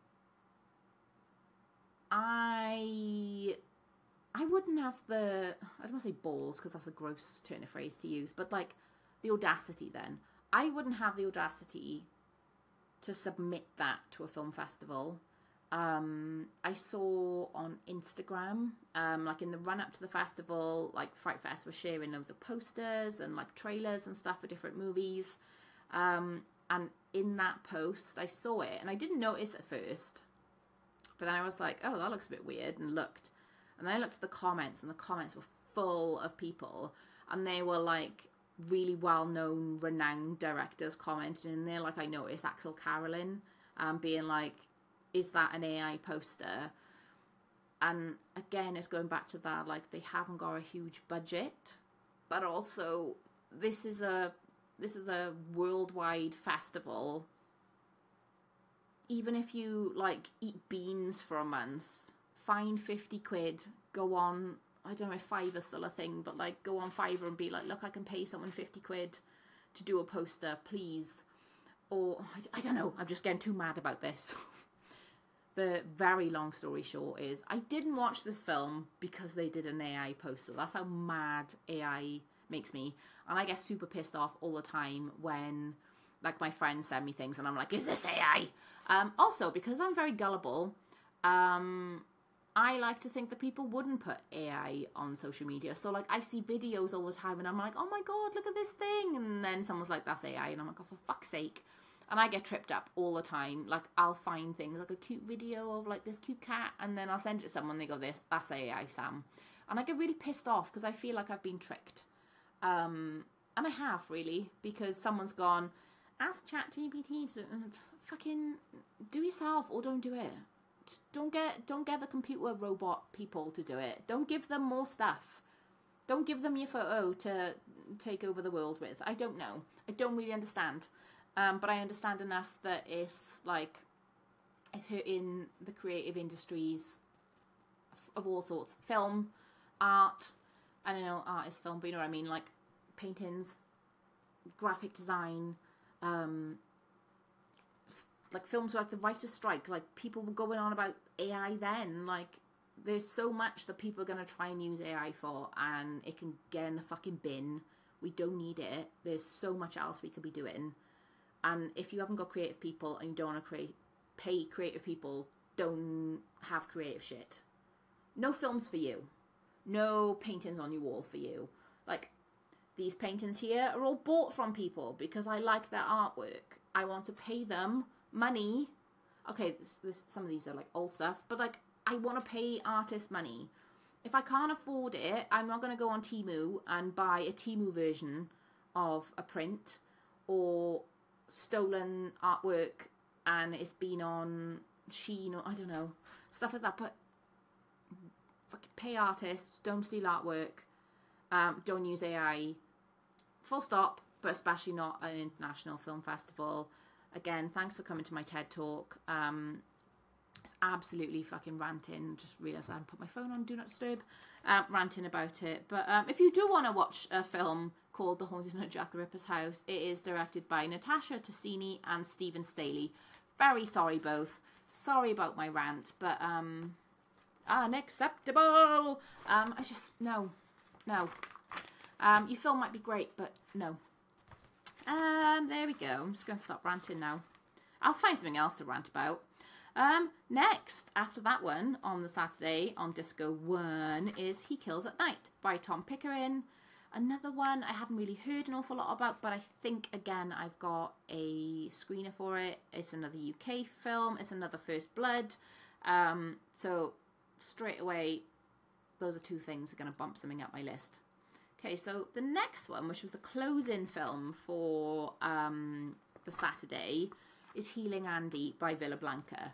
I wouldn't have the... I don't want to say balls, because that's a gross turn of phrase to use. But, like, the audacity then. I wouldn't have the audacity to submit that to a film festival. I saw on Instagram, like in the run up to the festival, like FrightFest was sharing loads of posters and like trailers and stuff for different movies. And in that post, I saw it and I didn't notice at first, but then I was like, oh, that looks a bit weird, and looked. And then I looked at the comments, and the comments were full of people, and they were like really well-known, renowned directors commenting in there. Like, I noticed Axel Carolyn being like, is that an AI poster? And again, it's going back to that, like, they haven't got a huge budget, but also this is a worldwide festival. Even if you like eat beans for a month, find 50 quid, go on, I don't know if Fiverr's still a thing, but like go on Fiverr and be like, look, I can pay someone 50 quid to do a poster, please. Or, I don't know, I'm just getting too mad about this. The very long story short is, I didn't watch this film because they did an AI poster. That's how mad AI makes me. And I get super pissed off all the time when, like, my friends send me things and I'm like, is this AI? Also, because I'm very gullible, I like to think that people wouldn't put AI on social media. So, like, I see videos all the time and I'm like, oh my God, look at this thing. And then someone's like, that's AI. And I'm like, oh, for fuck's sake. And I get tripped up all the time. Like, I'll find things, like a cute video of, like, this cute cat, and then I'll send it to someone, and they go, that's AI, Sam. And I get really pissed off, because I feel like I've been tricked. And I have, really, because someone's gone, ask ChatGPT to fucking do yourself, or don't do it. Just don't get the computer robot people to do it. Don't give them more stuff. Don't give them your photo to take over the world with. I don't know. I don't really understand. But I understand enough that it's like, it's hurting the creative industries of all sorts. Film, art, I don't know, art is film, but you know what I mean, like paintings, graphic design, like films like the writer's strike, like people were going on about AI then, like there's so much that people are going to try and use AI for, and it can get in the fucking bin. We don't need it. There's so much else we could be doing. And if you haven't got creative people and you don't want to pay creative people, don't have creative shit. No films for you. No paintings on your wall for you. Like, these paintings here are all bought from people because I like their artwork. I want to pay them money. Okay, some of these are like old stuff, but like, I want to pay artists money. If I can't afford it, I'm not going to go on Temu and buy a Temu version of a print or stolen artwork and it's been on Shein or I don't know, stuff like that. But fucking pay artists, don't steal artwork, don't use AI, full stop. But especially not an international film festival. Again, thanks for coming to my TED talk. It's absolutely fucking ranting. Just realised I hadn't put my phone on Do Not Disturb. Ranting about it. But if you do want to watch a film called The Haunting of Jack the Ripper's House, it is directed by Natasha Ticini and Stephen Staley. Very sorry both. Sorry about my rant, but unacceptable. I just, no. Your film might be great, but no. There we go. I'm just going to stop ranting now. I'll find something else to rant about. Next, after that one, on the Saturday on Disco 1, is He Kills at Night by Tom Pickering. Another one I hadn't really heard an awful lot about, but I think, again, I've got a screener for it. It's another UK film. It's another First Blood. So, straight away, those are two things that are going to bump something up my list. Okay, so the next one, which was the close-in film for the Saturday, is Healing Andy by Villa Blanca.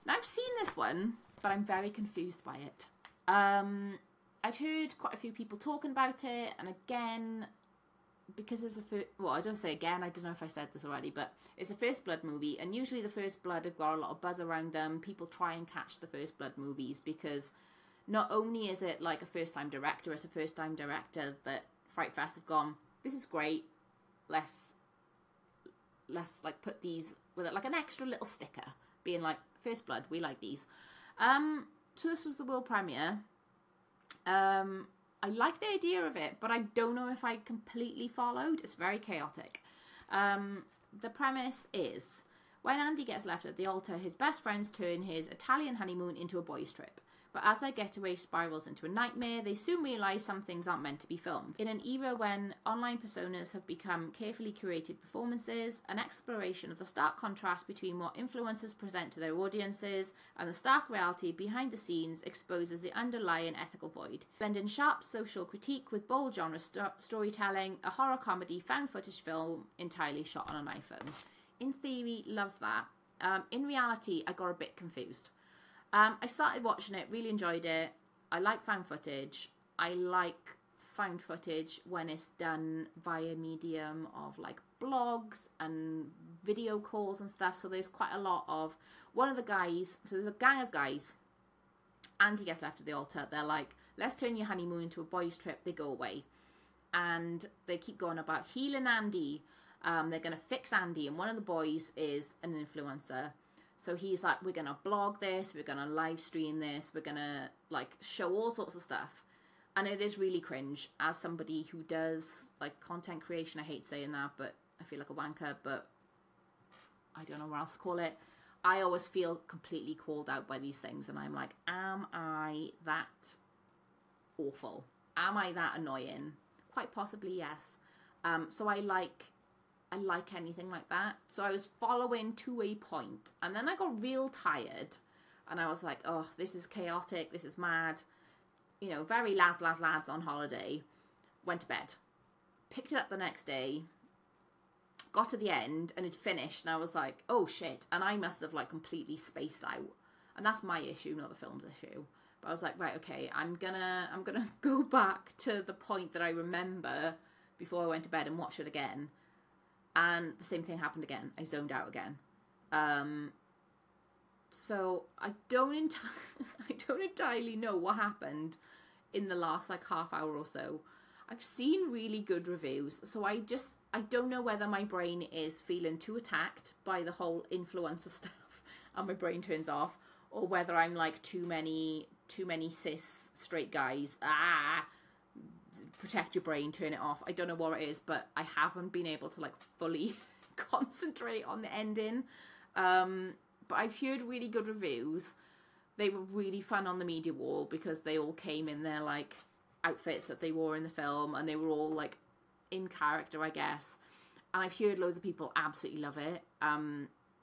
Now, I've seen this one, but I'm very confused by it. I'd heard quite a few people talking about it, and again, because it's a first, well, I don't say again, I don't know if I said this already, but it's a First Blood movie, and usually the First Blood have got a lot of buzz around them. People try and catch the First Blood movies because not only is it like a first-time director, it's a first-time director that FrightFest have gone, this is great, let's like put these with it, like an extra little sticker, being like, First Blood, we like these. So this was the world premiere. I like the idea of it, but I don't know if I completely followed. It's very chaotic. The premise is, when Andy gets left at the altar, his best friends turn his Italian honeymoon into a boys' trip. But as their getaway spirals into a nightmare, they soon realise some things aren't meant to be filmed. In an era when online personas have become carefully curated performances, an exploration of the stark contrast between what influencers present to their audiences and the stark reality behind the scenes exposes the underlying ethical void. Blending sharp social critique with bold genre storytelling, a horror comedy found footage film entirely shot on an iPhone. In theory, love that. In reality, I got a bit confused. I started watching it, really enjoyed it. I like found footage. I like found footage when it's done via medium of like blogs and video calls and stuff. So there's quite a lot of, one of the guys, so there's a gang of guys, Andy gets left at the altar. They're like, let's turn your honeymoon into a boys' trip. They go away. And they keep going about healing Andy. They're going to fix Andy. And one of the boys is an influencer. So he's like, we're going to blog this, we're going to live stream this, we're going to like show all sorts of stuff. And it is really cringe. As somebody who does like content creation, I hate saying that, but I feel like a wanker, but I don't know what else to call it. I always feel completely called out by these things. And I'm like, am I that awful? Am I that annoying? Quite possibly, yes. So I like anything like that. So I was following to a point, and then I got real tired, and I was like, oh, this is chaotic, this is mad, you know, very lads on holiday. Went to bed, picked it up the next day, got to the end, and it finished, and I was like, oh shit, and I must have like completely spaced out, and that's my issue, not the film's issue. But I was like, right, okay, I'm gonna go back to the point that I remember before I went to bed and watch it again. And the same thing happened again. I zoned out again. So I don't entirely know what happened in the last like half hour or so. I've seen really good reviews, so I don't know whether my brain is feeling too attacked by the whole influencer stuff and my brain turns off, or whether I'm like too many cis straight guys. Protect your brain, turn it off. I don't know what it is, but I haven't been able to like fully concentrate on the ending. But I've heard really good reviews. They were really fun on the media wall because they all came in their like outfits that they wore in the film, and they were all like in character, I guess. And I've heard loads of people absolutely love it.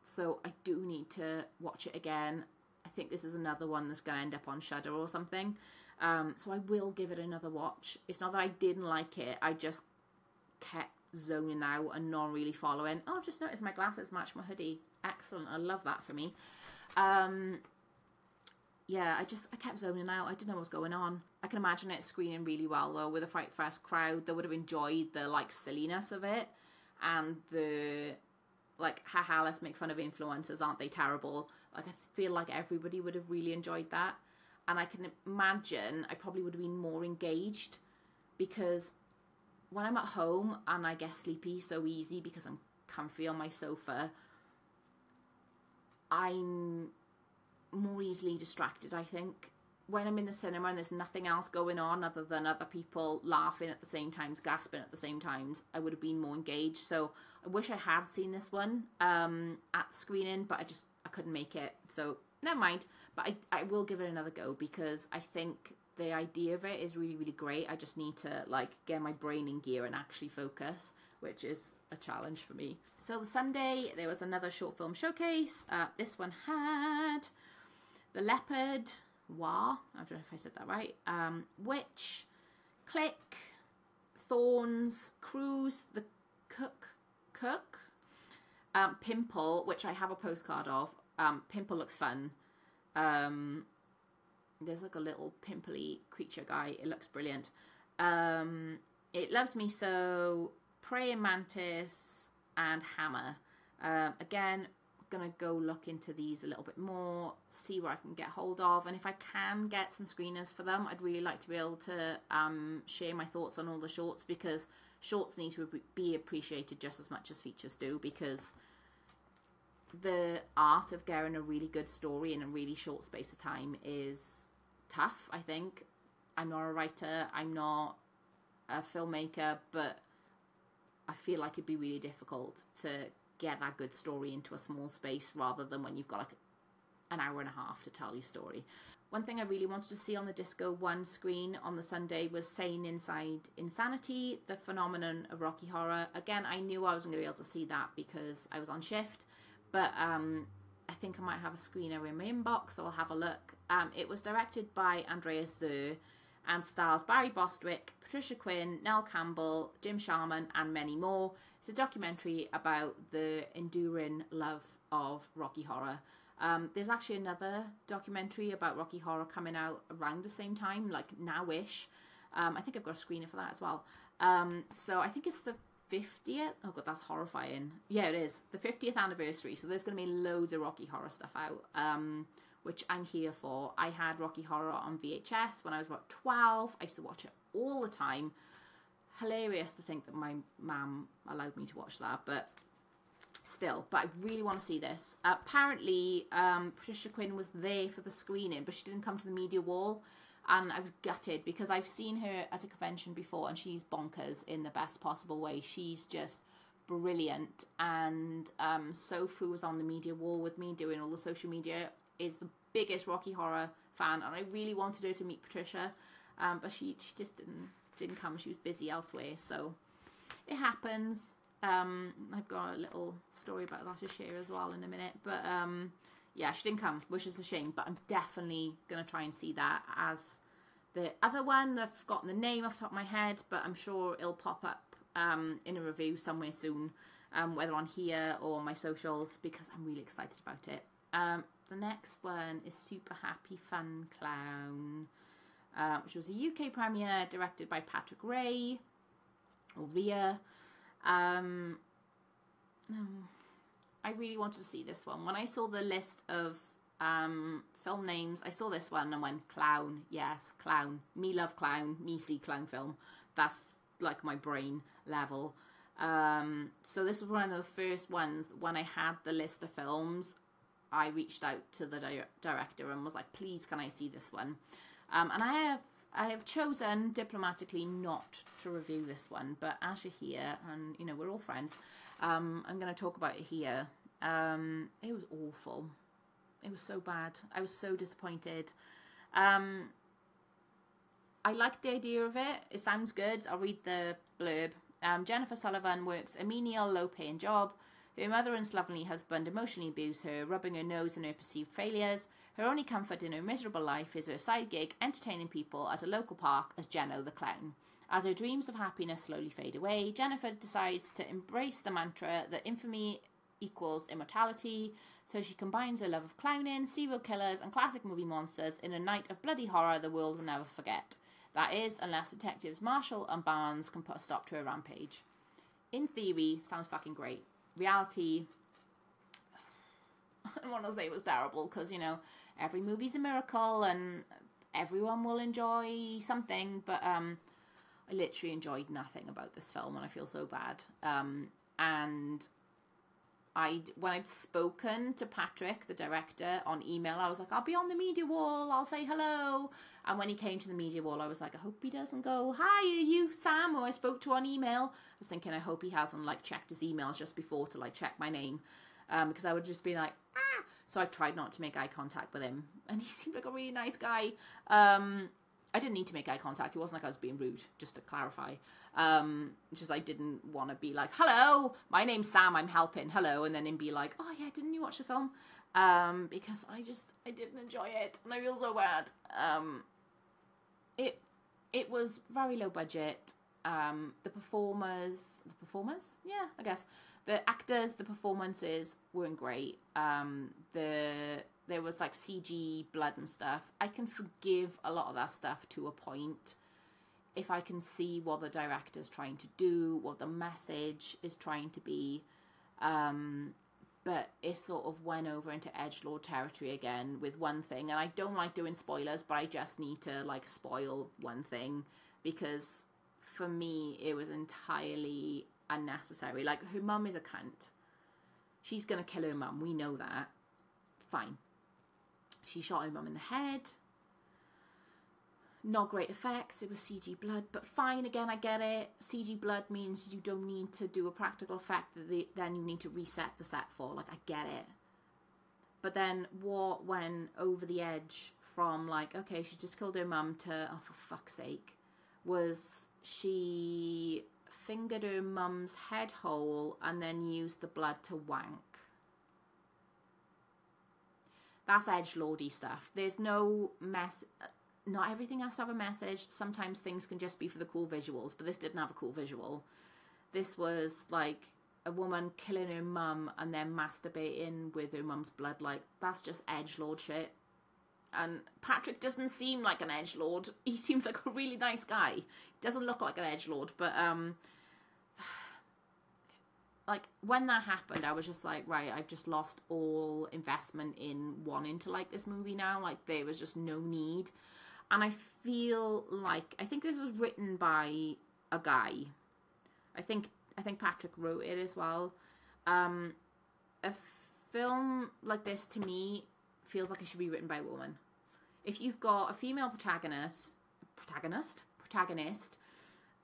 So I do need to watch it again. I think this is another one that's going to end up on Shudder or something. So I will give it another watch. It's not that I didn't like it, I just kept zoning out and not really following. Oh, I've just noticed my glasses match my hoodie. Excellent, I love that for me. Yeah, I kept zoning out. I didn't know what was going on. I can imagine it screening really well though, with a FrightFest crowd that would have enjoyed the like silliness of it, and the like, haha, let's make fun of influencers, aren't they terrible? Like, I feel like everybody would have really enjoyed that. And I can imagine I probably would have been more engaged, because when I'm at home and I get sleepy so easy because I'm comfy on my sofa, I'm more easily distracted, I think. When I'm in the cinema and there's nothing else going on other than other people laughing at the same times, gasping at the same times, I would have been more engaged. So I wish I had seen this one at screening, but I couldn't make it. So never mind. But I will give it another go, because I think the idea of it is really, really great. I just need to like get my brain in gear and actually focus, which is a challenge for me. So the Sunday, there was another short film showcase. This one had The Leopard, I don't know if I said that right, Witch, Click, Thorns, Cruise, The Cook, Pimple, which I have a postcard of. Pimple looks fun. There's like a little pimply creature guy. It looks brilliant. It Loves Me So, praying mantis and hammer. Again, gonna go look into these a little bit more, see what I can get hold of, and if I can get some screeners for them, I'd really like to be able to share my thoughts on all the shorts, because shorts need to be appreciated just as much as features do, because the art of getting a really good story in a really short space of time is tough, I think. I'm not a writer, I'm not a filmmaker, but I feel like it'd be really difficult to get that good story into a small space, rather than when you've got like an hour and a half to tell your story. One thing I really wanted to see on the Disco 1 screen on the Sunday was Sane Inside Insanity, the phenomenon of Rocky Horror. Again, I knew I wasn't going to be able to see that because I was on shift, but I think I might have a screener in my inbox, so I'll have a look. It was directed by Andreas Zur and stars Barry Bostwick, Patricia Quinn, Nell Campbell, Jim Sharman, and many more. It's a documentary about the enduring love of Rocky Horror. There's actually another documentary about Rocky Horror coming out around the same time, like now-ish. I think I've got a screener for that as well. So I think it's the 50th. Oh god, that's horrifying. Yeah, it is. The 50th anniversary. So there's going to be loads of Rocky Horror stuff out, which I'm here for. I had Rocky Horror on VHS when I was about 12. I used to watch it all the time. Hilarious to think that my mum allowed me to watch that, but still. But I really want to see this. Apparently, Patricia Quinn was there for the screening, but she didn't come to the media wall, and I was gutted because I've seen her at a convention before, and she's bonkers in the best possible way. She's just brilliant, and Sofu was on the media wall with me doing all the social media, is the biggest Rocky Horror fan, and I really wanted her to meet Patricia, but she just didn't come. She was busy elsewhere, so it happens. I've got a little story about that to share as well in a minute, but yeah, she didn't come, which is a shame, but I'm definitely going to try and see that as the other one. I've forgotten the name off the top of my head, but I'm sure it'll pop up in a review somewhere soon, whether on here or on my socials, because I'm really excited about it. The next one is Super Happy Fun Clown, which was a UK premiere directed by Patrick Ray, or Rhea. I really wanted to see this one. When I saw the list of film names, I saw this one and went, clown, yes, clown. Me love clown, me see clown film. That's like my brain level. So this was one of the first ones. When I had the list of films, I reached out to the director and was like, please, can I see this one? And I have chosen diplomatically not to review this one, but as you're here, and you know, we're all friends, I'm going to talk about it here. It was awful. It was so bad. I was so disappointed. I like the idea of it. It sounds good. I'll read the blurb. Jennifer Sullivan works a menial, low-paying job. Her mother and slovenly husband emotionally abuse her, rubbing her nose in her perceived failures. Her only comfort in her miserable life is her side gig entertaining people at a local park as Jenno the clown. As her dreams of happiness slowly fade away, Jennifer decides to embrace the mantra that infamy equals immortality, so she combines her love of clowning, serial killers, and classic movie monsters in a night of bloody horror the world will never forget. That is, unless detectives Marshall and Barnes can put a stop to her rampage. In theory, sounds fucking great. Reality, I don't want to say it was terrible, because, you know, every movie's a miracle and everyone will enjoy something, but I literally enjoyed nothing about this film, and I feel so bad. And when I'd spoken to Patrick, the director, on email, I was like, I'll be on the media wall, I'll say hello. And when he came to the media wall, I was like, I hope he doesn't go, hi, are you Sam, who I spoke to on email? I was thinking, I hope he hasn't, like, checked his emails just before to, like, check my name. Because I would just be like, ah! So I tried not to make eye contact with him. And he seemed like a really nice guy. I didn't need to make eye contact. It wasn't like I was being rude, just to clarify. It's just I didn't want to be like, hello, my name's Sam, I'm helping, hello. And then him be like, oh yeah, didn't you watch the film? Because I didn't enjoy it. And I feel so bad. It was very low budget. The performers? Yeah, I guess. The actors, the performances weren't great. There was like CG blood and stuff. I can forgive a lot of that stuff to a point. if I can see what the director's trying to do, what the message is trying to be. But it sort of went over into edgelord territory again with one thing. And I don't like doing spoilers, but I just need to, like, spoil one thing. Because for me, it was entirely unnecessary. Like, her mum is a cunt. She's going to kill her mum. We know that. Fine. She shot her mum in the head. Not great effects. It was CG blood, but fine. Again, I get it. CG blood means you don't need to do a practical effect that then you need to reset the set for. Like, I get it. But then what went over the edge from, like, okay, she just killed her mum to, oh, for fuck's sake, was she fingered her mum's head hole and then used the blood to wank. That's edgelordy stuff. There's no mess. Not everything has to have a message. Sometimes things can just be for the cool visuals, but this didn't have a cool visual. This was like a woman killing her mum and then masturbating with her mum's blood. Like, that's just edgelord shit. And Patrick doesn't seem like an edgelord. He seems like a really nice guy. He doesn't look like an edgelord, but like, when that happened, I was just like, right, I've just lost all investment in wanting to like this movie now. Like, there was just no need. And I feel like, I think this was written by a guy. I think Patrick wrote it as well. A film like this, to me, feels like it should be written by a woman. If you've got a female protagonist,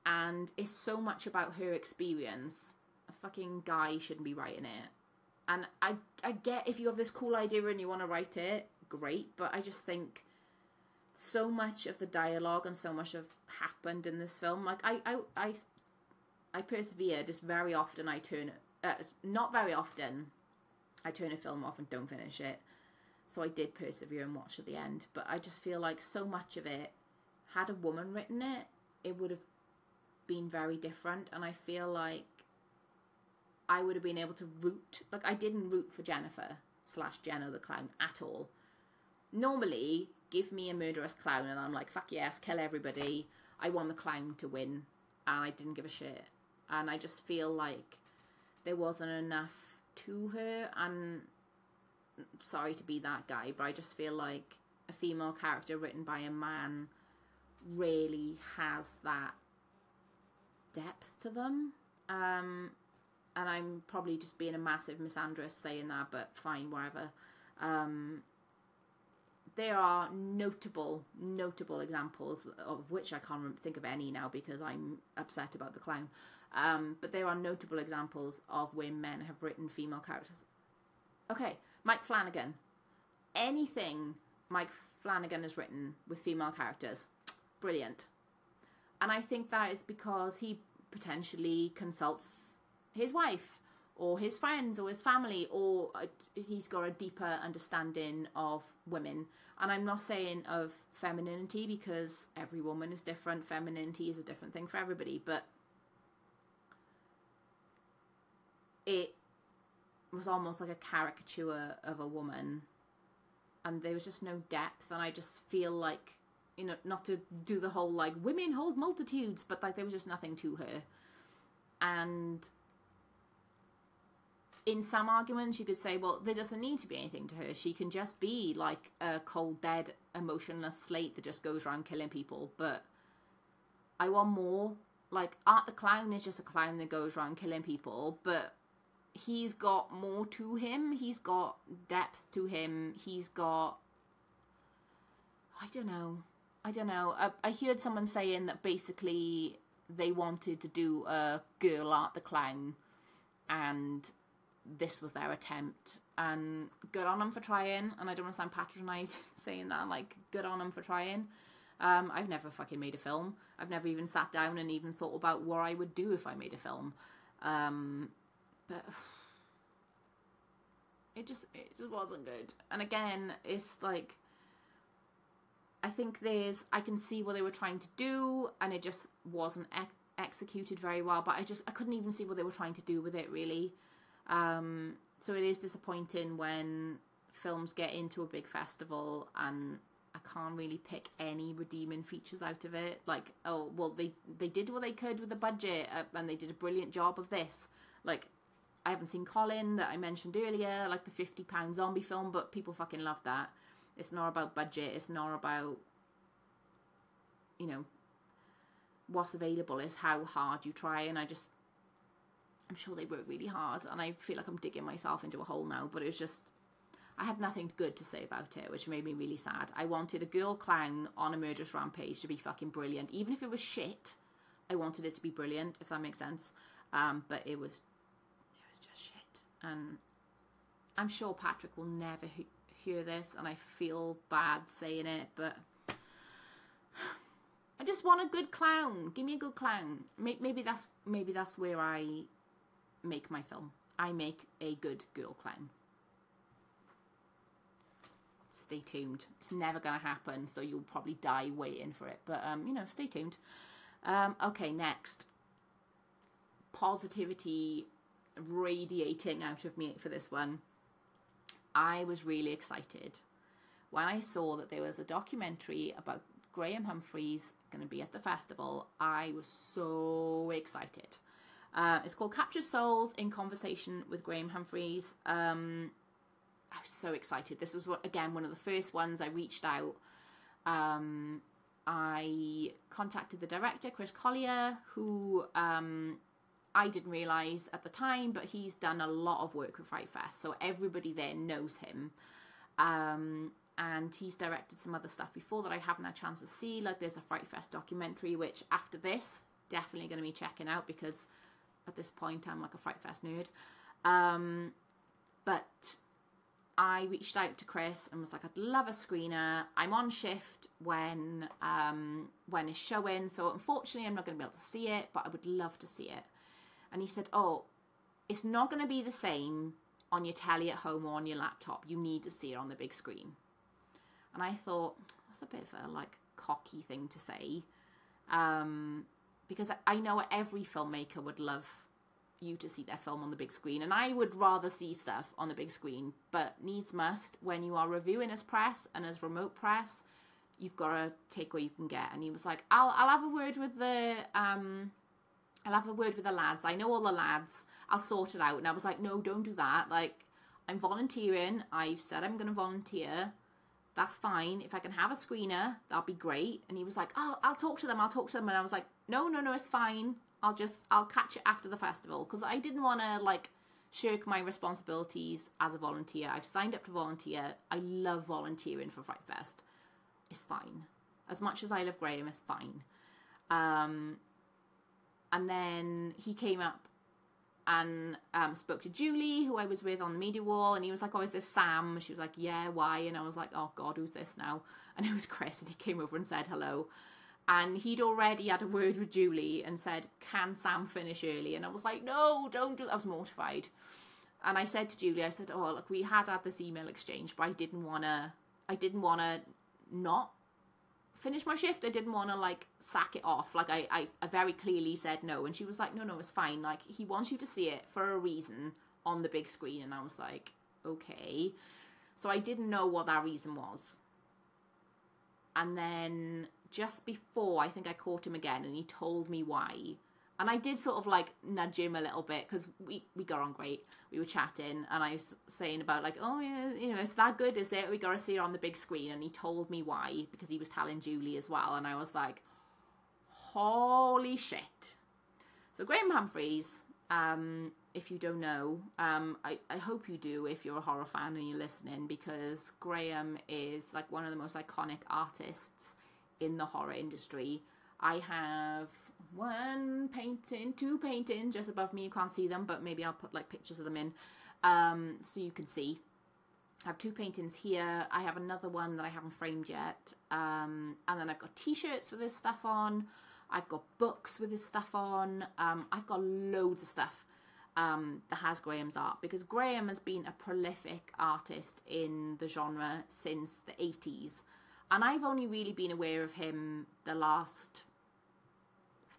and it's so much about her experience, a fucking guy shouldn't be writing it. And I get if you have this cool idea and you want to write it, great, but I just think so much of the dialogue and so much of happened in this film. Like, I persevere. Just very often I turn not very often I turn a film off and don't finish it. So I did persevere and watch at the end. But I just feel like so much of it, had a woman written it, it would have been very different. And I feel like I would have been able to root. Like, I didn't root for Jenna the clown at all. Normally, give me a murderous clown and I'm like, fuck yes, kill everybody. I want the clown to win. And I didn't give a shit. And I just feel like there wasn't enough to her. And sorry to be that guy, but I just feel like a female character written by a man really has that depth to them. And I'm probably just being a massive misandrist saying that, but fine, whatever. There are notable examples, of which I can't think of any now because I'm upset about the clown. But there are notable examples of where men have written female characters. Okay, Mike Flanagan. Anything Mike Flanagan has written with female characters, brilliant. And I think that is because he potentially consults his wife or his friends or his family, or he's got a deeper understanding of women. And I'm not saying of femininity, because every woman is different. Femininity is a different thing for everybody, but it was almost like a caricature of a woman, and there was just no depth. And I just feel like, you know, not to do the whole like women hold multitudes, but like there was just nothing to her. And in some arguments you could say, well, there doesn't need to be anything to her. She can just be like a cold, dead, emotionless slate that just goes around killing people. But I want more. Like, Art the Clown is just a clown that goes around killing people, but he's got more to him. He's got depth to him. He's got, I don't know. I heard someone saying that basically they wanted to do a girl Art the Clown, and this was their attempt. And good on them for trying. And I don't want to sound patronising saying that. Like, good on them for trying. I've never fucking made a film. I've never even sat down and even thought about what I would do if I made a film. But it just wasn't good. And again, it's like, I think I can see what they were trying to do, and it just wasn't executed very well. But I couldn't even see what they were trying to do with it, really. So it is disappointing when films get into a big festival and I can't really pick any redeeming features out of it. Like, oh, well, they did what they could with the budget, and they did a brilliant job of this. Like, I haven't seen Colin, that I mentioned earlier, like the £50 zombie film, but people fucking love that. It's not about budget. It's not about, you know, what's available. It's how hard you try. And I'm sure they work really hard, and I feel like I'm digging myself into a hole now, but it was just, I had nothing good to say about it, which made me really sad. I wanted a girl clown on a murderous rampage to be fucking brilliant. Even if it was shit, I wanted it to be brilliant, if that makes sense. But it was just shit. And I'm sure Patrick will never hear this, and I feel bad saying it, but I just want a good clown. Give me a good clown. Maybe that's where I make my film. I make a good girl clown. Stay tuned. It's never gonna happen, so you'll probably die waiting for it, but you know, stay tuned. Okay, next. Positivity radiating out of me for this one. I was really excited when I saw that there was a documentary about Graham Humphreys going to be at the festival. I was so excited. It's called Capture Souls in Conversation with Graham Humphreys. I was so excited. This was, again, one of the first ones I reached out. I contacted the director, Chris Collier, who I didn't realise at the time, but he's done a lot of work with FrightFest, so everybody there knows him. And he's directed some other stuff before that I haven't had a chance to see. Like, there's a FrightFest documentary, which after this, definitely going to be checking out, because at this point I'm like a FrightFest nerd. But I reached out to Chris and was like, I'd love a screener. I'm on shift when it's showing, so unfortunately I'm not going to be able to see it, but I would love to see it. And he said, oh, it's not going to be the same on your telly at home or on your laptop. You need to see it on the big screen. And I thought, that's a bit of a like cocky thing to say, because I know every filmmaker would love you to see their film on the big screen, and I would rather see stuff on the big screen, but needs must, when you are reviewing as press and as remote press, you've got to take what you can get. And he was like, I'll have a word with the lads. I know all the lads. I'll sort it out. And I was like, no, don't do that. Like, I'm volunteering. I've said I'm going to volunteer. That's fine. If I can have a screener, that'll be great. And he was like, oh, I'll talk to them. And I was like, no, it's fine. I'll catch it after the festival. Because I didn't want to, like, shirk my responsibilities as a volunteer. I've signed up to volunteer. I love volunteering for FrightFest. It's fine. As much as I love Graham, it's fine. And then he came up and spoke to Julie, who I was with on the media wall, and he was like, oh, is this Sam? She was like, yeah, why? And I was like, oh God, who's this now? And it was Chris, and he came over and said hello. And he'd already had a word with Julie and said, can Sam finish early? And I was like, no, don't do that. I was mortified. And I said to Julie, I said, oh, look, we had this email exchange, but I didn't want to not finish my shift. I didn't want to like sack it off. Like I very clearly said no. And she was like, no, it's fine. Like, he wants you to see it for a reason on the big screen. And I was like, okay. So I didn't know what that reason was. And then just before, I think I caught him again, and he told me why. And I did sort of like nudge him a little bit, because we got on great. We were chatting, and I was saying about like, oh yeah, you know, it's that good, is it? We got to see it on the big screen. And he told me why, because he was telling Julie as well. And I was like, holy shit. So Graham Humphreys, if you don't know, I hope you do if you're a horror fan and you're listening, because Graham is like one of the most iconic artists in the horror industry. I have two paintings just above me. You can't see them, but maybe I'll put like pictures of them in so you can see. I have two paintings here. I have another one that I haven't framed yet, and then I've got t-shirts with his stuff on. I've got books with his stuff on. I've got loads of stuff that has Graham's art, because Graham has been a prolific artist in the genre since the 80s. And I've only really been aware of him the last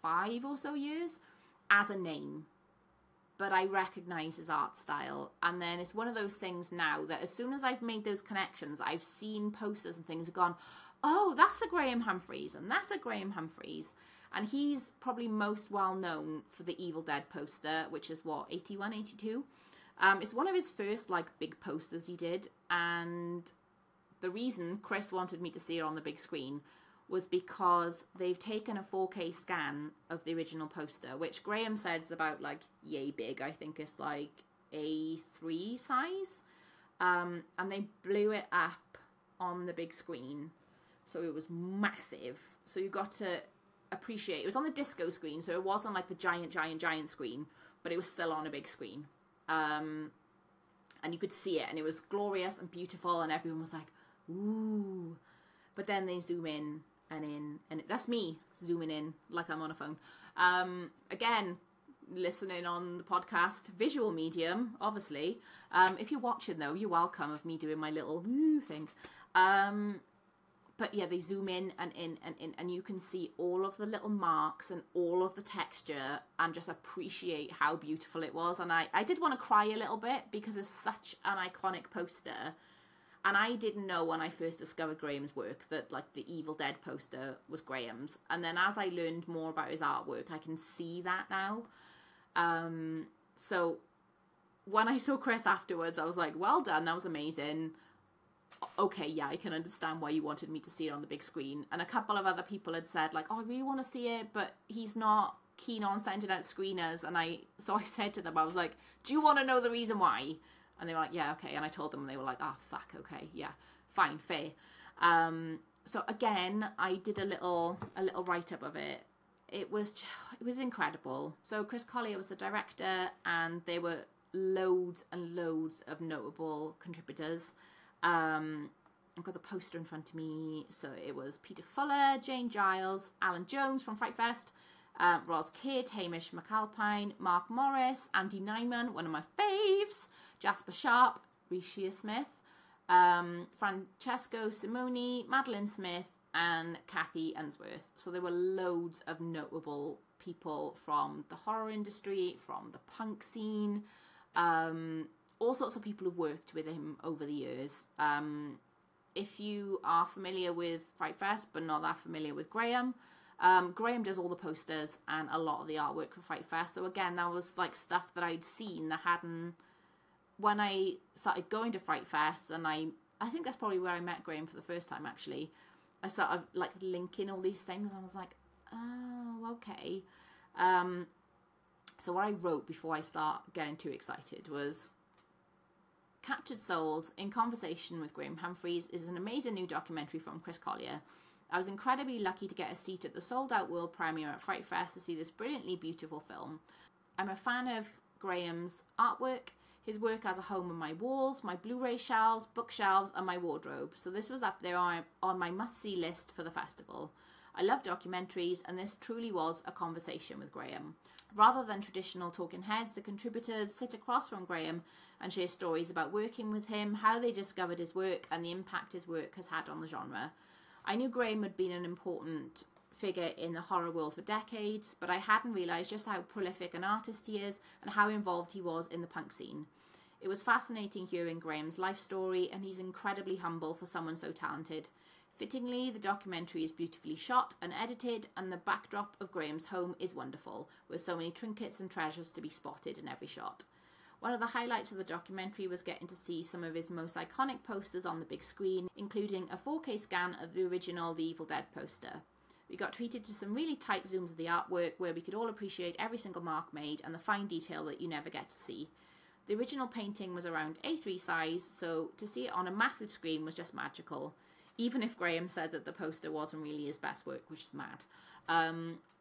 5 or so years as a name. but I recognise his art style. And then it's one of those things now that as soon as I've made those connections, I've seen posters and things have gone, oh, that's a Graham Humphreys, and that's a Graham Humphreys. And he's probably most well known for the Evil Dead poster, which is what, 81, 82? It's one of his first like big posters he did, and the reason Chris wanted me to see it on the big screen was because they've taken a 4K scan of the original poster, which Graham said is about like yay big. I think it's like A3 size, and they blew it up on the big screen, so it was massive. So you got to appreciate, it was on the disco screen, so it wasn't like the giant screen, but it was still on a big screen. And you could see it, and it was glorious and beautiful, and everyone was like, ooh. But then they zoom in, and that's me zooming in like I'm on a phone. Again, listening on the podcast, visual medium, obviously. If you're watching, though, you're welcome of me doing my little woo things. But yeah, they zoom in, and you can see all of the little marks and all of the texture, and just appreciate how beautiful it was. And I did want to cry a little bit because it's such an iconic poster. And I didn't know when I first discovered Graham's work that like the Evil Dead poster was Graham's. And then as I learned more about his artwork, I can see that now. So when I saw Chris afterwards, I was like, well done, that was amazing. Okay, yeah, I can understand why you wanted me to see it on the big screen. And a couple of other people had said like, oh, I really want to see it, but he's not keen on sending out screeners. And so I said to them, I was like, do you want to know the reason why? And they were like, yeah, okay. And I told them, and they were like, oh, fuck, okay, yeah, fine, fair. So again, I did a little write-up of it. It was incredible. So Chris Collier was the director, and there were loads and loads of notable contributors. I've got the poster in front of me. So it was Peter Fuller, Jane Giles, Alan Jones from FrightFest, Roz Kidd, Hamish McAlpine, Mark Morris, Andy Nyman, one of my faves, Jasper Sharp, Risha Smith, Francesco Simoni, Madeline Smith, and Kathy Unsworth. So there were loads of notable people from the horror industry, from the punk scene, all sorts of people who've worked with him over the years. If you are familiar with FrightFest but not that familiar with Graham, Graham does all the posters and a lot of the artwork for FrightFest. So again, that was like stuff that I'd seen that hadn't, when I started going to FrightFest, and I think that's probably where I met Graham for the first time actually. I started like linking all these things, and I was like, oh, okay. So what I wrote before I start getting too excited was, Captured Souls, in conversation with Graham Humphreys, is an amazing new documentary from Chris Collier. I was incredibly lucky to get a seat at the sold-out world premiere at FrightFest to see this brilliantly beautiful film. I'm a fan of Graham's artwork, his work as a home on my walls, my Blu-ray shelves, bookshelves, and my wardrobe, so this was up there on my must-see list for the festival. I love documentaries, and this truly was a conversation with Graham. Rather than traditional talking heads, the contributors sit across from Graham and share stories about working with him, how they discovered his work, and the impact his work has had on the genre. I knew Graham had been an important figure in the horror world for decades, but I hadn't realised just how prolific an artist he is and how involved he was in the punk scene. It was fascinating hearing Graham's life story, and he's incredibly humble for someone so talented. Fittingly, the documentary is beautifully shot and edited, and the backdrop of Graham's home is wonderful, with so many trinkets and treasures to be spotted in every shot. One of the highlights of the documentary was getting to see some of his most iconic posters on the big screen, including a 4K scan of the original The Evil Dead poster. We got treated to some really tight zooms of the artwork where we could all appreciate every single mark made and the fine detail that you never get to see. The original painting was around A3 size, so to see it on a massive screen was just magical. Even if Graham said that the poster wasn't really his best work, which is mad.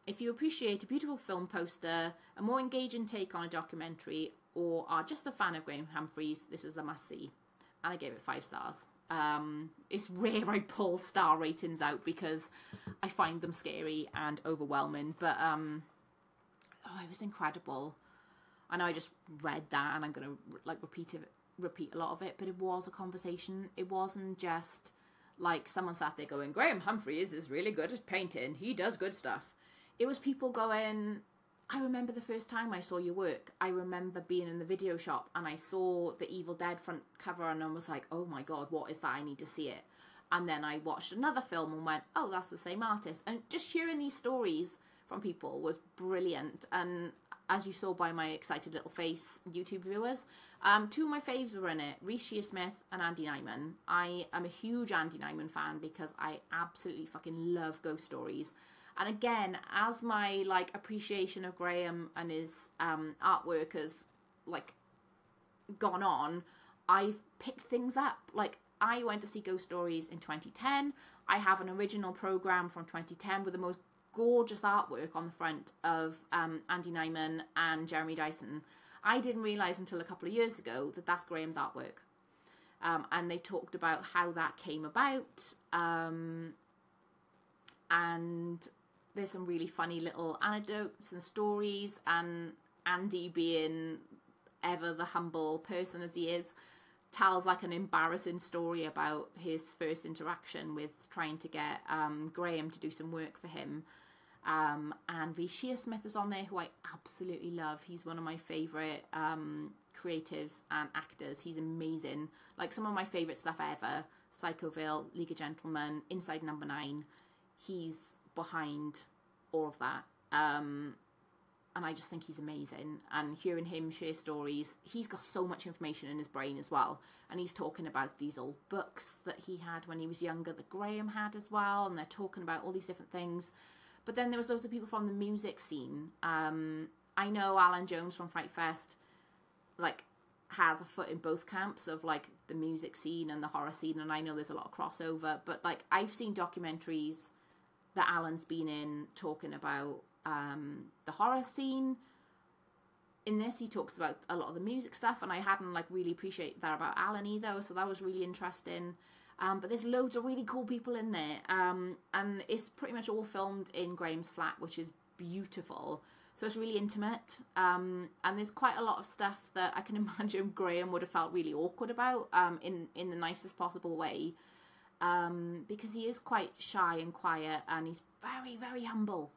If you appreciate a beautiful film poster, a more engaging take on a documentary, or are just a fan of Graham Humphreys, this is a must-see. And I gave it 5 stars. It's rare I pull star ratings out because I find them scary and overwhelming, but it was incredible. I know I just read that and I'm going to repeat a lot of it, but it was a conversation. It wasn't just like someone sat there going, Graham Humphreys is really good at painting, he does good stuff. It was people going, I remember the first time I saw your work. I remember being in the video shop and I saw the Evil Dead front cover and I was like, oh my God, what is that? I need to see it. And then I watched another film and went, oh, that's the same artist. And just hearing these stories from people was brilliant. And as you saw by my excited little face, YouTube viewers, two of my faves were in it, Reece Shearsmith and Andy Nyman. I am a huge Andy Nyman fan because I absolutely fucking love ghost stories. And again, as my like appreciation of Graham and his artwork has like gone on, I've picked things up. Like, I went to see Ghost Stories in 2010. I have an original program from 2010 with the most gorgeous artwork on the front of Andy Nyman and Jeremy Dyson. I didn't realise until a couple of years ago that that's Graham's artwork. And they talked about how that came about. And there's some really funny little anecdotes and stories. And Andy, being ever the humble person as he is, tells like an embarrassing story about his first interaction with trying to get Graham to do some work for him. And Reece Shearsmith is on there, who I absolutely love. He's one of my favourite creatives and actors. He's amazing. Like, some of my favourite stuff ever, Psychoville, League of Gentlemen, Inside Number 9. He's behind all of that. And I just think he's amazing. And hearing him share stories, he's got so much information in his brain as well. And he's talking about these old books that he had when he was younger that Graham had as well. And they're talking about all these different things. But then there was loads of people from the music scene. I know Alan Jones from FrightFest, like, has a foot in both camps of, like, the music scene and the horror scene. And I know there's a lot of crossover. But, like, I've seen documentaries that Alan's been in talking about the horror scene. In this, he talks about a lot of the music stuff, and I hadn't like really appreciated that about Alan either, so that was really interesting. But there's loads of really cool people in there, and it's pretty much all filmed in Graham's flat, which is beautiful. So it's really intimate, and there's quite a lot of stuff that I can imagine Graham would have felt really awkward about, in the nicest possible way, because he is quite shy and quiet, and he's very, very humble.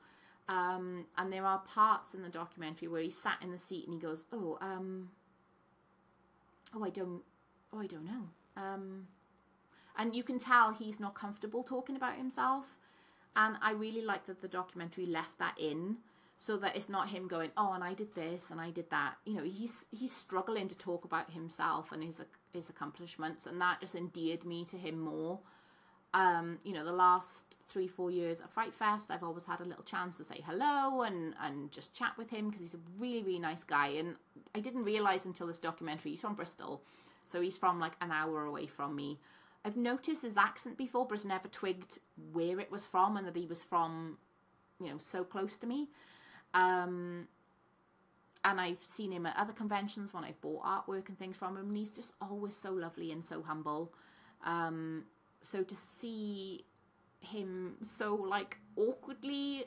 And there are parts in the documentary where he sat in the seat and he goes, I don't know. And you can tell he's not comfortable talking about himself. And I really like that the documentary left that in, so that it's not him going, oh, and I did this and I did that. You know, he's struggling to talk about himself and his accomplishments, and that just endeared me to him more. You know, the last 3-4 years at FrightFest, I've always had a little chance to say hello and just chat with him, because he's a really, really nice guy. And I didn't realise until this documentary, he's from Bristol, so he's from like an hour away from me. I've noticed his accent before, but I've never twigged where it was from and that he was from, you know, so close to me. And I've seen him at other conventions when I've bought artwork and things from him, and he's just always so lovely and so humble. So to see him so, like, awkwardly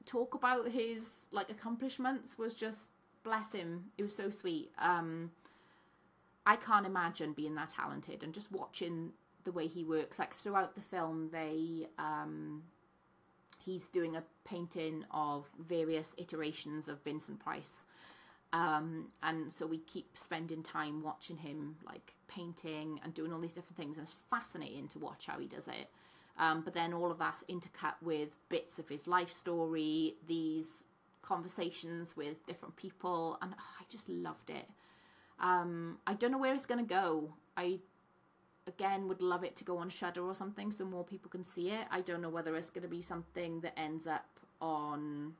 talk about his, like, accomplishments was just, bless him, it was so sweet. I can't imagine being that talented, and just watching the way he works. Like, throughout the film, he's doing a painting of various iterations of Vincent Price. And so we keep spending time watching him, like, painting and doing all these different things, and it's fascinating to watch how he does it. But then all of that's intercut with bits of his life story, these conversations with different people, and I just loved it. I don't know where it's going to go. I, again, would love it to go on Shudder or something so more people can see it. I don't know whether it's going to be something that ends up on,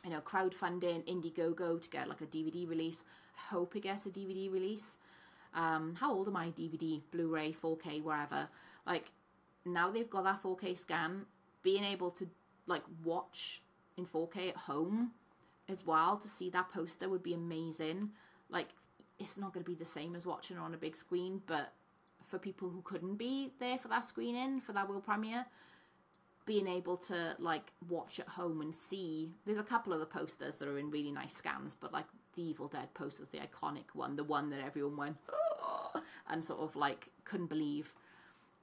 you know, crowdfunding, Indiegogo to get like a DVD release. I hope it gets a DVD release. How old am I? DVD, Blu-ray, 4K, wherever. Like, now they've got that 4K scan, being able to like watch in 4K at home as well, to see that poster would be amazing. Like, it's not going to be the same as watching it on a big screen, but for people who couldn't be there for that screening, for that world premiere, being able to like watch at home and see, there's a couple of the posters that are in really nice scans, but like the Evil Dead poster, the iconic one, the one that everyone went, oh, and sort of like couldn't believe.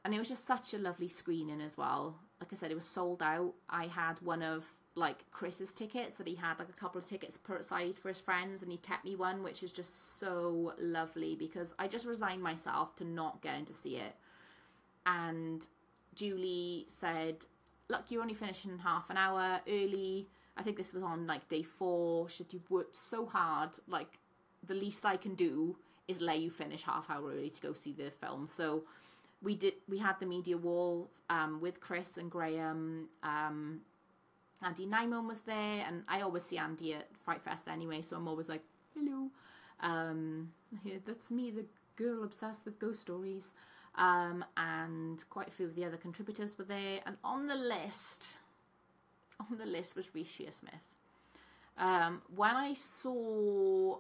And it was just such a lovely screening as well. Like I said, it was sold out. I had one of like Chris's tickets that he had, like a couple of tickets put aside for his friends, and he kept me one, which is just so lovely because I just resigned myself to not getting to see it. And Julie said, look, you're only finishing half an hour early. I think this was on like day 4. Should you worked so hard, like the least I can do is let you finish half hour early to go see the film. So we had the media wall with Chris and Graham. Andy Nyman was there, and I always see Andy at FrightFest anyway, so I'm always like, hello. Here, that's me, the girl obsessed with ghost stories. And quite a few of the other contributors were there, and on the list was Reece Shearsmith. When I saw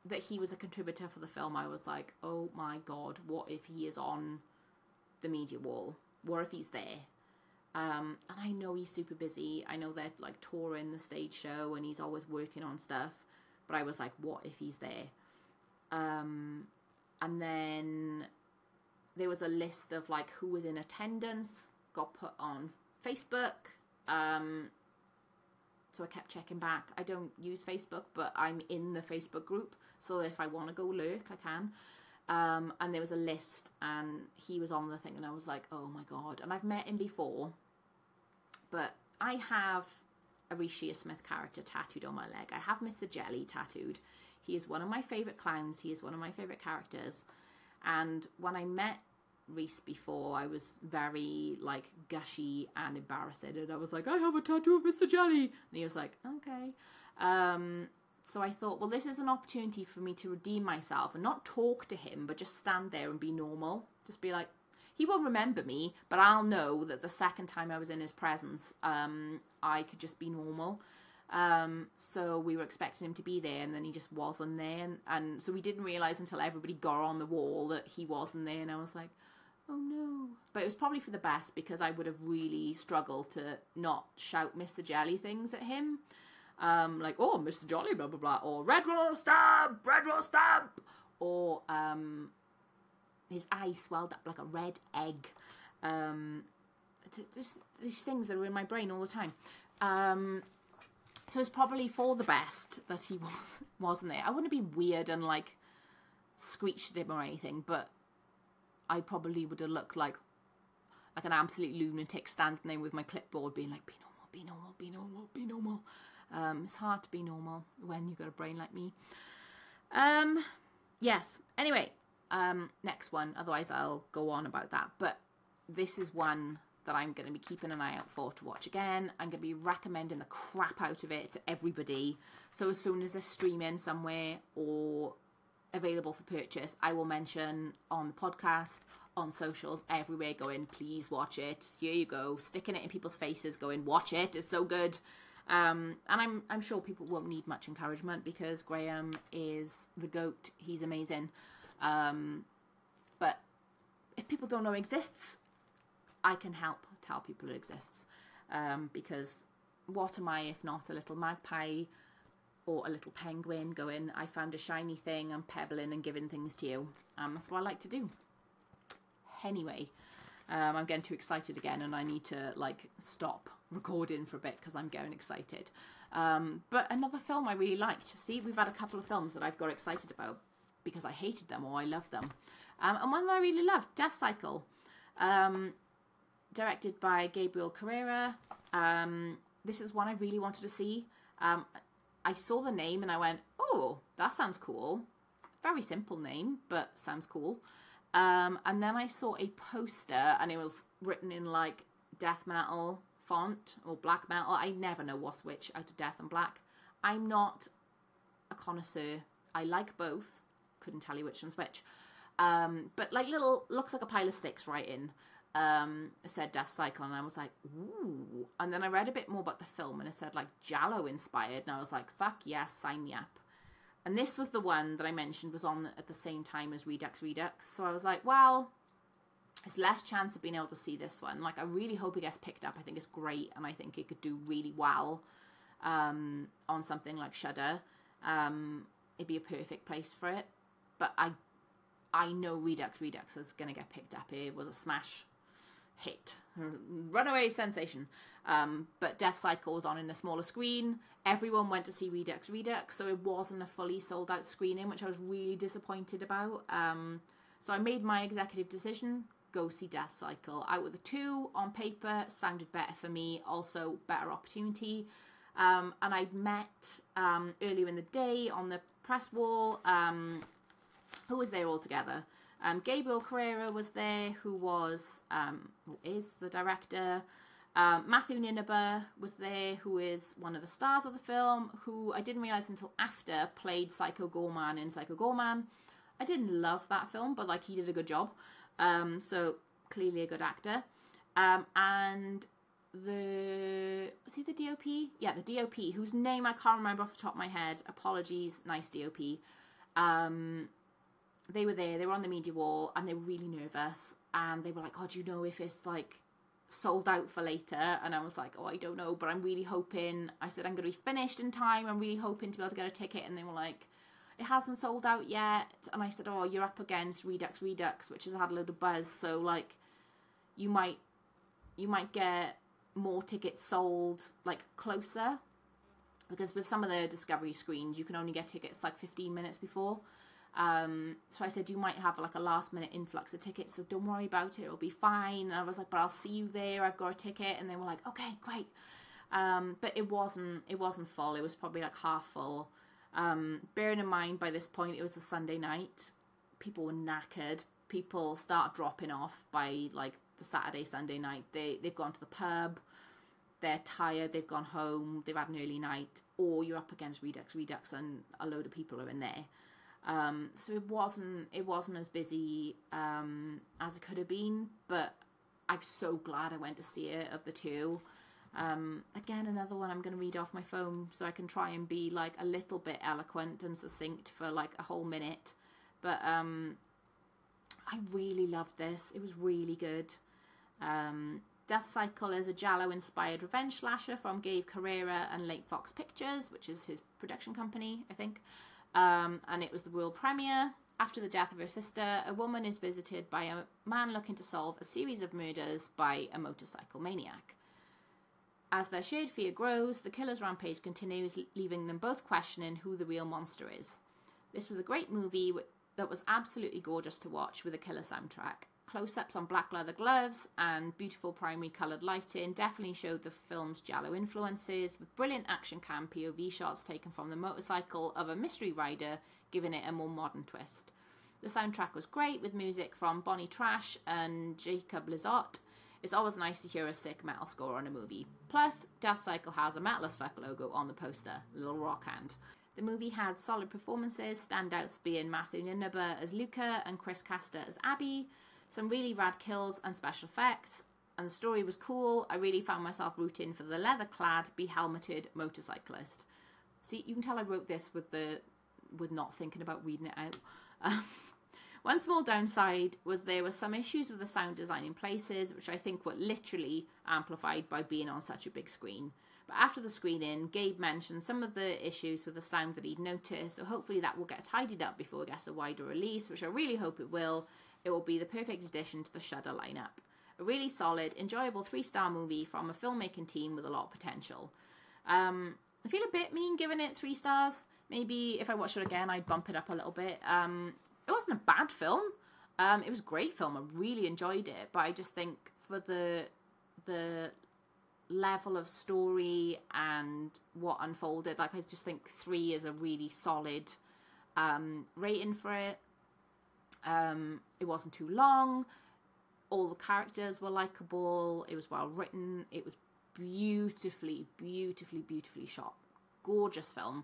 that he was a contributor for the film, I was like, oh my god, what if he is on the media wall? What if he's there? And I know he's super busy. I know they're like touring the stage show and he's always working on stuff, but I was like, what if he's there? And then there was a list of like who was in attendance, got put on Facebook. So I kept checking back. I don't use Facebook, but I'm in the Facebook group, so if I want to go lurk, I can. And there was a list, and he was on the thing, and I was like, oh my god. And I've met him before, but I have a Reece Shearsmith character tattooed on my leg. I have Mr. Jelly tattooed. He is one of my favourite clowns. He is one of my favourite characters. And when I met Reece before, I was very like gushy and embarrassed, and I was like, I have a tattoo of Mr. Jelly, and he was like, okay. So I thought, well, this is an opportunity for me to redeem myself and not talk to him, but just stand there and be normal. Just be like, he won't remember me, but I'll know that the second time I was in his presence, I could just be normal. So we were expecting him to be there, and then he just wasn't there, and so we didn't realise until everybody got on the wall that he wasn't there, and I was like, oh no. But it was probably for the best, because I would have really struggled to not shout Mr. Jelly things at him. Like, oh, Mr. Jolly, blah, blah, blah, or red roll stamp, or his eyes swelled up like a red egg. Just these things that are in my brain all the time. So it's probably for the best that he wasn't there. I wouldn't be weird and like screeched at him or anything, but I probably would have looked like an absolute lunatic standing there with my clipboard being like, be normal, be normal, be normal, be normal. It's hard to be normal when you've got a brain like me. Yes. Anyway, next one. Otherwise I'll go on about that. But this is one that I'm going to be keeping an eye out for to watch again. I'm going to be recommending the crap out of it to everybody. So as soon as it's streaming somewhere or available for purchase, I will mention on the podcast, on socials, everywhere, going, please watch it. Here you go. Sticking it in people's faces, going, watch it. It's so good. And I'm sure people won't need much encouragement because Graham is the GOAT. He's amazing. But if people don't know it exists, I can help tell people it exists. Because what am I if not a little magpie or a little penguin going, I found a shiny thing, I'm pebbling and giving things to you. That's what I like to do. Anyway, I'm getting too excited again, and I need to like stop recording for a bit because I'm getting excited. But another film I really liked. See, we've had a couple of films that I've got excited about because I hated them or I loved them. And one that I really loved, Death Cycle, directed by Gabriel Carrera. This is one I really wanted to see. I saw the name and I went, oh, that sounds cool. Very simple name, but sounds cool. And then I saw a poster and it was written in like death metal font or black metal. I never know what's which out of death and black. I'm not a connoisseur. I like both. Couldn't tell you which one's which. But like little, looks like a pile of sticks right in. It said Death Cycle, and I was like, ooh. And then I read a bit more about the film, and it said like Jallo inspired, and I was like, fuck yes, sign me up. And this was the one that I mentioned was on at the same time as Redux. So I was like, well, there's less chance of being able to see this one. Like, I really hope it gets picked up. I think it's great, and I think it could do really well on something like Shudder. It'd be a perfect place for it. But I know Redux is going to get picked up. It was a smash hit, runaway sensation. But Death Cycle was on in a smaller screen. Everyone went to see Redux, so it wasn't a fully sold out screening, which I was really disappointed about. So I made my executive decision, go see Death Cycle. Out of the two, on paper, sounded better for me, also better opportunity. And I'd met earlier in the day on the press wall, who was there all together? Gabriel Carrera was there, who is the director. Matthew Nineba was there, who is one of the stars of the film, who I didn't realise until after played Psycho Gorman in Psycho Gorman. I didn't love that film, but like he did a good job. So clearly a good actor. And was he the DOP? Yeah, the DOP, whose name I can't remember off the top of my head. Apologies, nice DOP. They were there, they were on the media wall, and they were really nervous. And they were like, oh, do you know if it's like sold out for later? And I was like, oh, I don't know, but I'm really hoping. I said, I'm going to be finished in time. I'm really hoping to be able to get a ticket. And they were like, it hasn't sold out yet. And I said, oh, you're up against Redux, which has had a load of buzz. So like, you might get more tickets sold like closer, because with some of the Discovery screens, you can only get tickets like 15 minutes before. So I said, you might have like a last minute influx of tickets, so don't worry about it, it'll be fine. And I was like, but I'll see you there, I've got a ticket. And they were like, okay, great. But it wasn't full, it was probably like half full. Bearing in mind, by this point, it was a Sunday night. People were knackered. People start dropping off by like the Saturday, Sunday night. They've gone to the pub. They're tired. They've gone home. They've had an early night. Or you're up against Redux, and a load of people are in there. So it wasn't as busy as it could have been. But I'm so glad I went to see it, of the two. Again, another one I'm going to read off my phone so I can try and be like a little bit eloquent and succinct for like a whole minute. But I really loved this. It was really good. Death Cycle is a Giallo-inspired revenge slasher from Gabe Carrera and Late Fox Pictures, which is his production company, I think. And it was the world premiere. After the death of her sister, a woman is visited by a man looking to solve a series of murders by a motorcycle maniac. As their shared fear grows, the killer's rampage continues, leaving them both questioning who the real monster is. This was a great movie that was absolutely gorgeous to watch, with a killer soundtrack. Close-ups on black leather gloves and beautiful primary coloured lighting definitely showed the film's Giallo influences, with brilliant action cam POV shots taken from the motorcycle of a mystery rider, giving it a more modern twist. The soundtrack was great, with music from Bonnie Trash and Jacob Lizotte. It's always nice to hear a sick metal score on a movie. Plus, Death Cycle has a Metal as Fuck logo on the poster, little rock hand. The movie had solid performances, standouts being Matthew Nineba as Luca and Chris Castor as Abby, some really rad kills and special effects, and the story was cool. I really found myself rooting for the leather-clad, be-helmeted motorcyclist. See, you can tell I wrote this with not thinking about reading it out. One small downside was there were some issues with the sound design in places, which I think were literally amplified by being on such a big screen. But after the screening, Gabe mentioned some of the issues with the sound that he'd noticed, so hopefully that will get tidied up before it gets a wider release, which I really hope it will. It will be the perfect addition to the Shudder lineup. A really solid, enjoyable 3-star movie from a filmmaking team with a lot of potential. I feel a bit mean giving it 3 stars. Maybe if I watch it again, I'd bump it up a little bit. It wasn't a bad film. It was a great film. I really enjoyed it. But I just think for the level of story and what unfolded, like, I just think 3 is a really solid rating for it. It wasn't too long. All the characters were likable. It was well written. It was beautifully shot. Gorgeous film.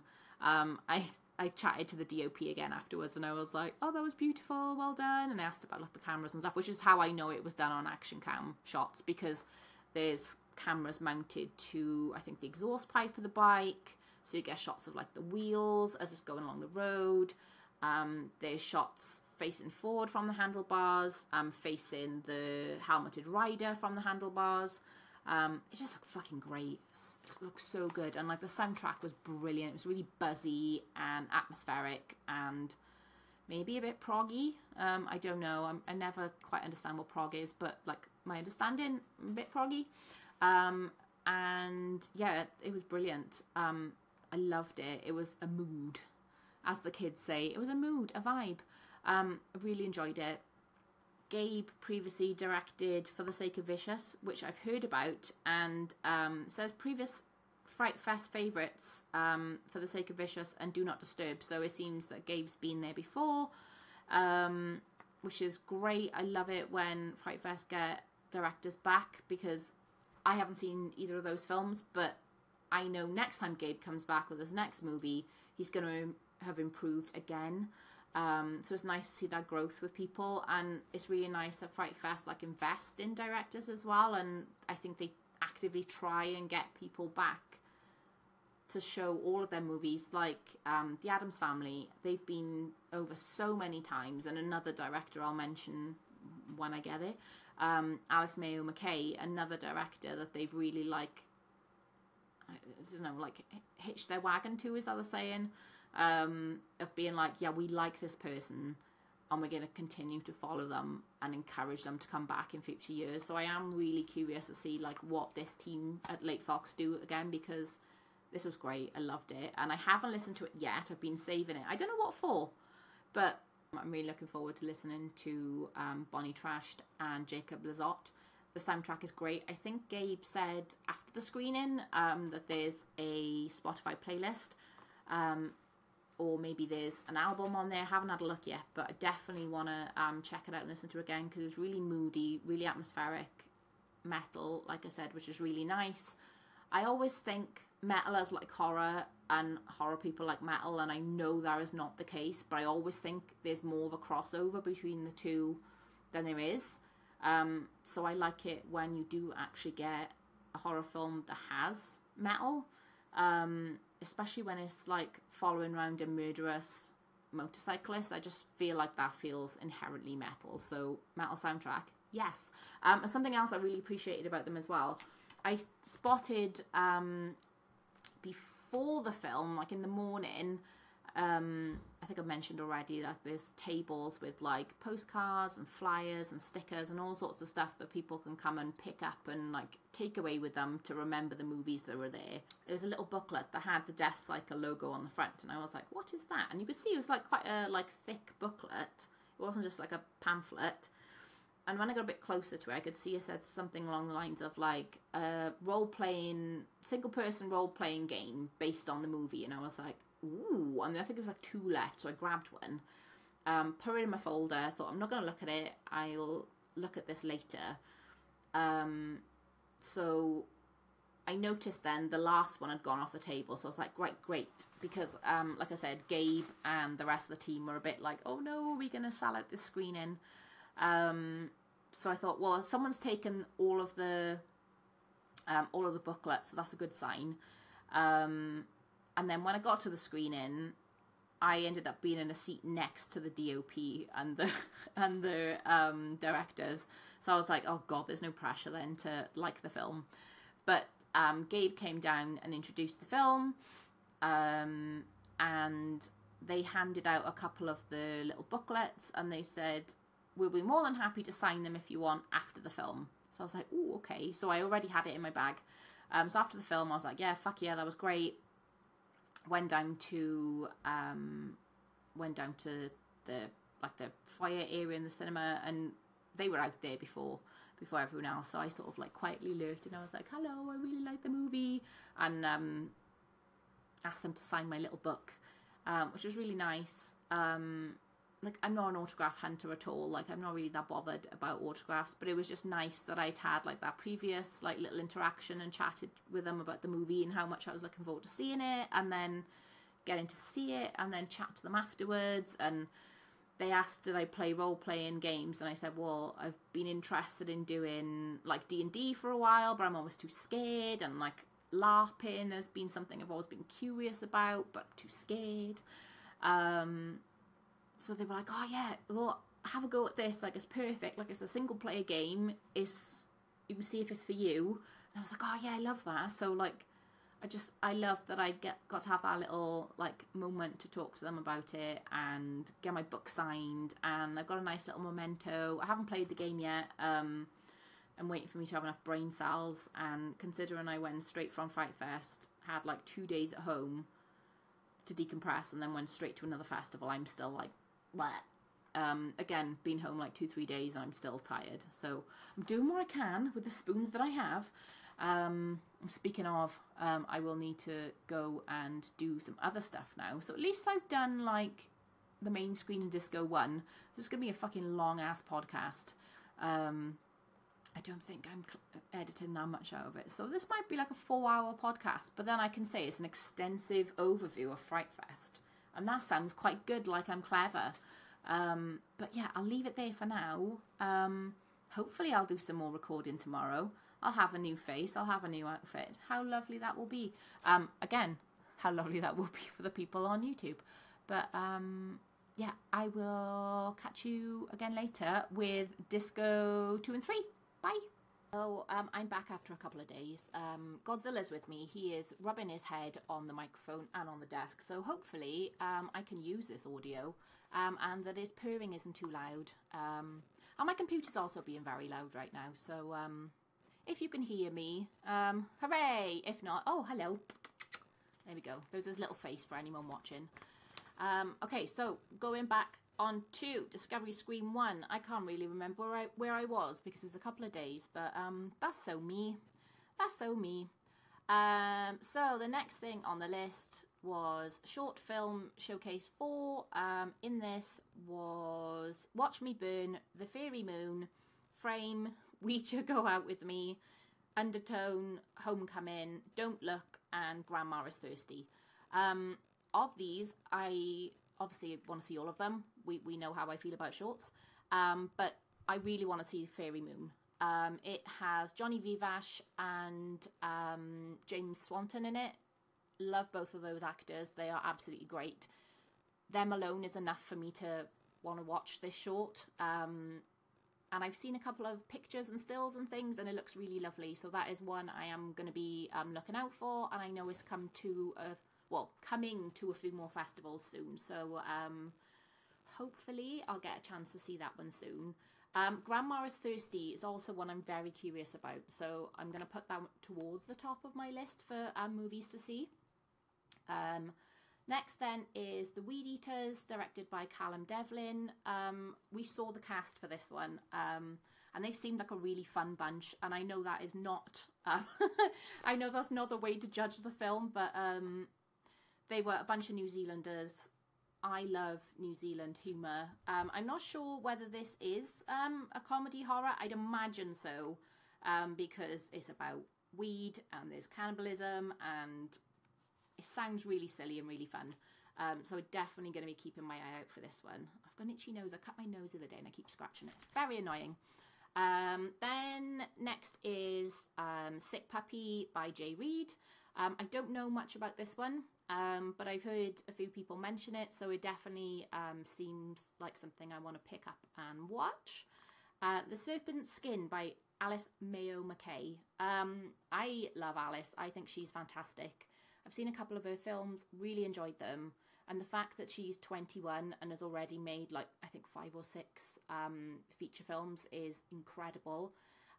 I chatted to the DOP again afterwards, and I was like, oh, that was beautiful, well done. And I asked about like the cameras and stuff, which is how I know it was done on action cam shots, because there's cameras mounted to, I think, the exhaust pipe of the bike, so you get shots of like the wheels as it's going along the road. There's shots facing forward from the handlebars, facing the helmeted rider from the handlebars. It just looked fucking great. It looked so good, and like the soundtrack was brilliant. It was really buzzy and atmospheric and maybe a bit proggy. I don't know. I never quite understand what prog is, but like my understanding, a bit proggy. And yeah, it was brilliant. I loved it. It was a mood, as the kids say. It was a mood, a vibe. I really enjoyed it. Gabe previously directed For the Sake of Vicious, which I've heard about, and says previous FrightFest favourites, For the Sake of Vicious and Do Not Disturb. So it seems that Gabe's been there before, which is great. I love it when FrightFest get directors back, because I haven't seen either of those films, but I know next time Gabe comes back with his next movie, he's going to have improved again. So it's nice to see that growth with people, and it's really nice that FrightFest like invest in directors as well, and I think they actively try and get people back to show all of their movies. Like The Addams Family, they've been over so many times, and another director I'll mention when I get it, Alice Mayo McKay, another director that they've really like, I don't know, like hitched their wagon to, is that the saying? Of being like, yeah, we like this person and we're going to continue to follow them and encourage them to come back in future years. So I am really curious to see like what this team at Late Fox do again, because this was great. I loved it, and I haven't listened to it yet. I've been saving it. I don't know what for, but I'm really looking forward to listening to Bonnie Trashed and Jacob Lizotte. The soundtrack is great. I think Gabe said after the screening that there's a Spotify playlist, or maybe there's an album on there. I haven't had a look yet, but I definitely want to check it out and listen to it again, because it was really moody, really atmospheric metal, like I said, which is really nice. I always think metal as like horror, and horror people like metal, and I know that is not the case, but I always think there's more of a crossover between the two than there is. So I like it when you do actually get a horror film that has metal, especially when it's like following around a murderous motorcyclist. I just feel like that feels inherently metal. So metal soundtrack, yes. And something else I really appreciated about them as well, I spotted before the film, like in the morning, I think I mentioned already that there's tables with like postcards and flyers and stickers and all sorts of stuff that people can come and pick up and like take away with them to remember the movies that were there. There was a little booklet that had the Death Cycle logo on the front, and I was like, what is that? And you could see it was like quite a like thick booklet. It wasn't just like a pamphlet. And when I got a bit closer to it, I could see it said something along the lines of like a role-playing, single-person role-playing game based on the movie. And I was like, ooh. And I think it was like 2 left, so I grabbed one, put it in my folder. I thought, I'm not going to look at it. I'll look at this later. So I noticed then the last one had gone off the table. So I was like, great. Because, like I said, Gabe and the rest of the team were a bit like, oh no, are we going to sell out this screening? So I thought, well, someone's taken all of the booklets, so that's a good sign. And then when I got to the screening, I ended up being in a seat next to the DOP and the directors. So I was like, oh god, there's no pressure then to like the film. But Gabe came down and introduced the film, and they handed out a couple of the little booklets, and they said, we'll be more than happy to sign them if you want after the film. So I was like, oh, okay. So I already had it in my bag. So after the film, I was like, yeah, fuck yeah, that was great. Went down to the foyer area in the cinema, and they were out there before everyone else. So I sort of like quietly lurked, and I was like, hello, I really like the movie, and asked them to sign my little book, which was really nice. Like, I'm not an autograph hunter at all. Like, I'm not really that bothered about autographs, but it was just nice that I'd had like that previous like little interaction and chatted with them about the movie and how much I was looking forward to seeing it, and then getting to see it and then chat to them afterwards. And they asked, did I play role-playing games? And I said, well, I've been interested in doing like D&D for a while, but I'm always too scared, and like LARPing has been something I've always been curious about, but I'm too scared. So they were like, oh yeah, well, have a go at this. Like, it's perfect. Like, it's a single player game. You can see if it's for you. And I was like, oh yeah, I love that. So like, I love that I got to have that little like moment to talk to them about it and get my book signed. And I've got a nice little memento. I haven't played the game yet. and waiting for me to have enough brain cells. And considering I went straight from FrightFest, had like 2 days at home to decompress, and then went straight to another festival, I'm still like, bleh. Again, been home like 2-3 days and I'm still tired. So I'm doing what I can with the spoons that I have. Speaking of, I will need to go and do some other stuff now. So at least I've done like the main screen and disco one. This is going to be a fucking long ass podcast. I don't think I'm editing that much out of it. So this might be like a 4-hour podcast, but then I can say it's an extensive overview of FrightFest. And that sounds quite good, like I'm clever. But yeah, I'll leave it there for now. Hopefully I'll do some more recording tomorrow. I'll have a new face. I'll have a new outfit. How lovely that will be. Again, how lovely that will be for the people on YouTube. But yeah, I will catch you again later with Disco 2 and 3. Bye. So I'm back after a couple of days. Godzilla's with me. He is rubbing his head on the microphone and on the desk. So hopefully I can use this audio and that his purring isn't too loud. And my computer's also being very loud right now. So if you can hear me, hooray! If not, oh, hello. There we go. There's his little face for anyone watching. Okay, so going back on to Discovery Screen 1. I can't really remember where I was because it was a couple of days, but that's so me. That's so me. So the next thing on the list was Short Film Showcase 4. In this was Watch Me Burn, The Fairy Moon, Frame, Ouija Go Out With Me, Undertone, Homecoming, Don't Look, and Grandma is Thirsty. Of these, I obviously want to see all of them. We know how I feel about shorts. But I really want to see Fairy Moon. It has Johnny Vivash and James Swanton in it. Love both of those actors. They are absolutely great. Them alone is enough for me to want to watch this short. And I've seen a couple of pictures and stills and things, and it looks really lovely. So that is one I am going to be looking out for. And I know it's coming to a few more festivals soon. So hopefully I'll get a chance to see that one soon. Grandma is Thirsty is also one I'm very curious about. So I'm going to put that towards the top of my list for movies to see. Next then is The Weed Eaters, directed by Callum Devlin. We saw the cast for this one, and they seemed like a really fun bunch. And I know that is not, I know that's not the way to judge the film, but they were a bunch of New Zealanders. I love New Zealand humour. I'm not sure whether this is a comedy horror. I'd imagine so, because it's about weed and there's cannibalism and it sounds really silly and really fun. So I'm definitely going to be keeping my eye out for this one. I've got an itchy nose. I cut my nose the other day and I keep scratching it. It's very annoying. Then next is Sick Puppy by Jay Reid. I don't know much about this one, but I've heard a few people mention it, so it definitely seems like something I want to pick up and watch. The Serpent's Skin by Alice Mayo McKay. I love Alice. I think she's fantastic. I've seen a couple of her films, really enjoyed them. And the fact that she's 21 and has already made like, I think 5 or 6 feature films is incredible.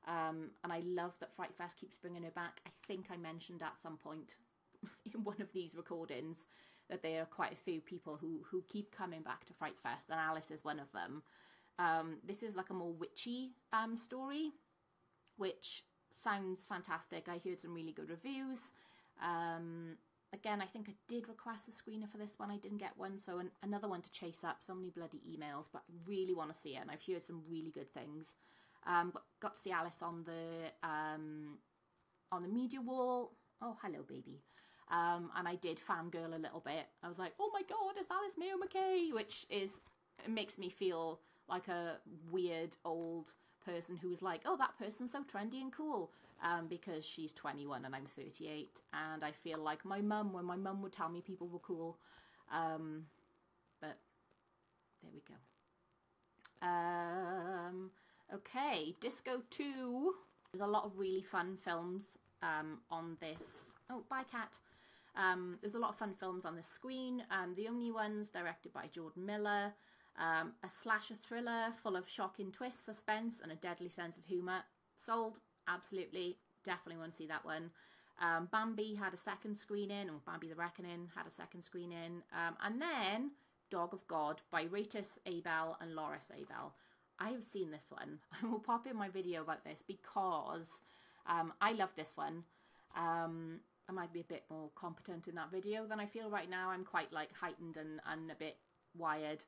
And I love that FrightFest keeps bringing her back. I think I mentioned at some point in one of these recordings that there are quite a few people who keep coming back to FrightFest, and Alice is one of them. This is like a more witchy story, which sounds fantastic. I heard some really good reviews. Again, I think I did request a screener for this one. I didn't get one, so another one to chase up. So many bloody emails, but I really want to see it, and I've heard some really good things. Got to see Alice on the media wall. Oh, hello, baby. And I did fangirl a little bit. I was like, oh my god, it's Alice Mayo McKay, which it makes me feel like a weird old person who is like, oh, that person's so trendy and cool, because she's 21 and I'm 38, and I feel like my mum when my mum would tell me people were cool. But there we go. Okay, Disco 2. There's a lot of really fun films on this. Oh, bye, cat. There's a lot of fun films on this screen. The only ones directed by Jordan Miller. A slasher thriller full of shocking twists, suspense, and a deadly sense of humour. Sold, absolutely, definitely want to see that one. Bambi had a second screening, or Bambi the Reckoning had a second screening. And then Dog of God by Ratis Abel and Loris Abel. I have seen this one. I will pop in my video about this because I love this one. I might be a bit more competent in that video than I feel right now. I'm quite like heightened and a bit wired.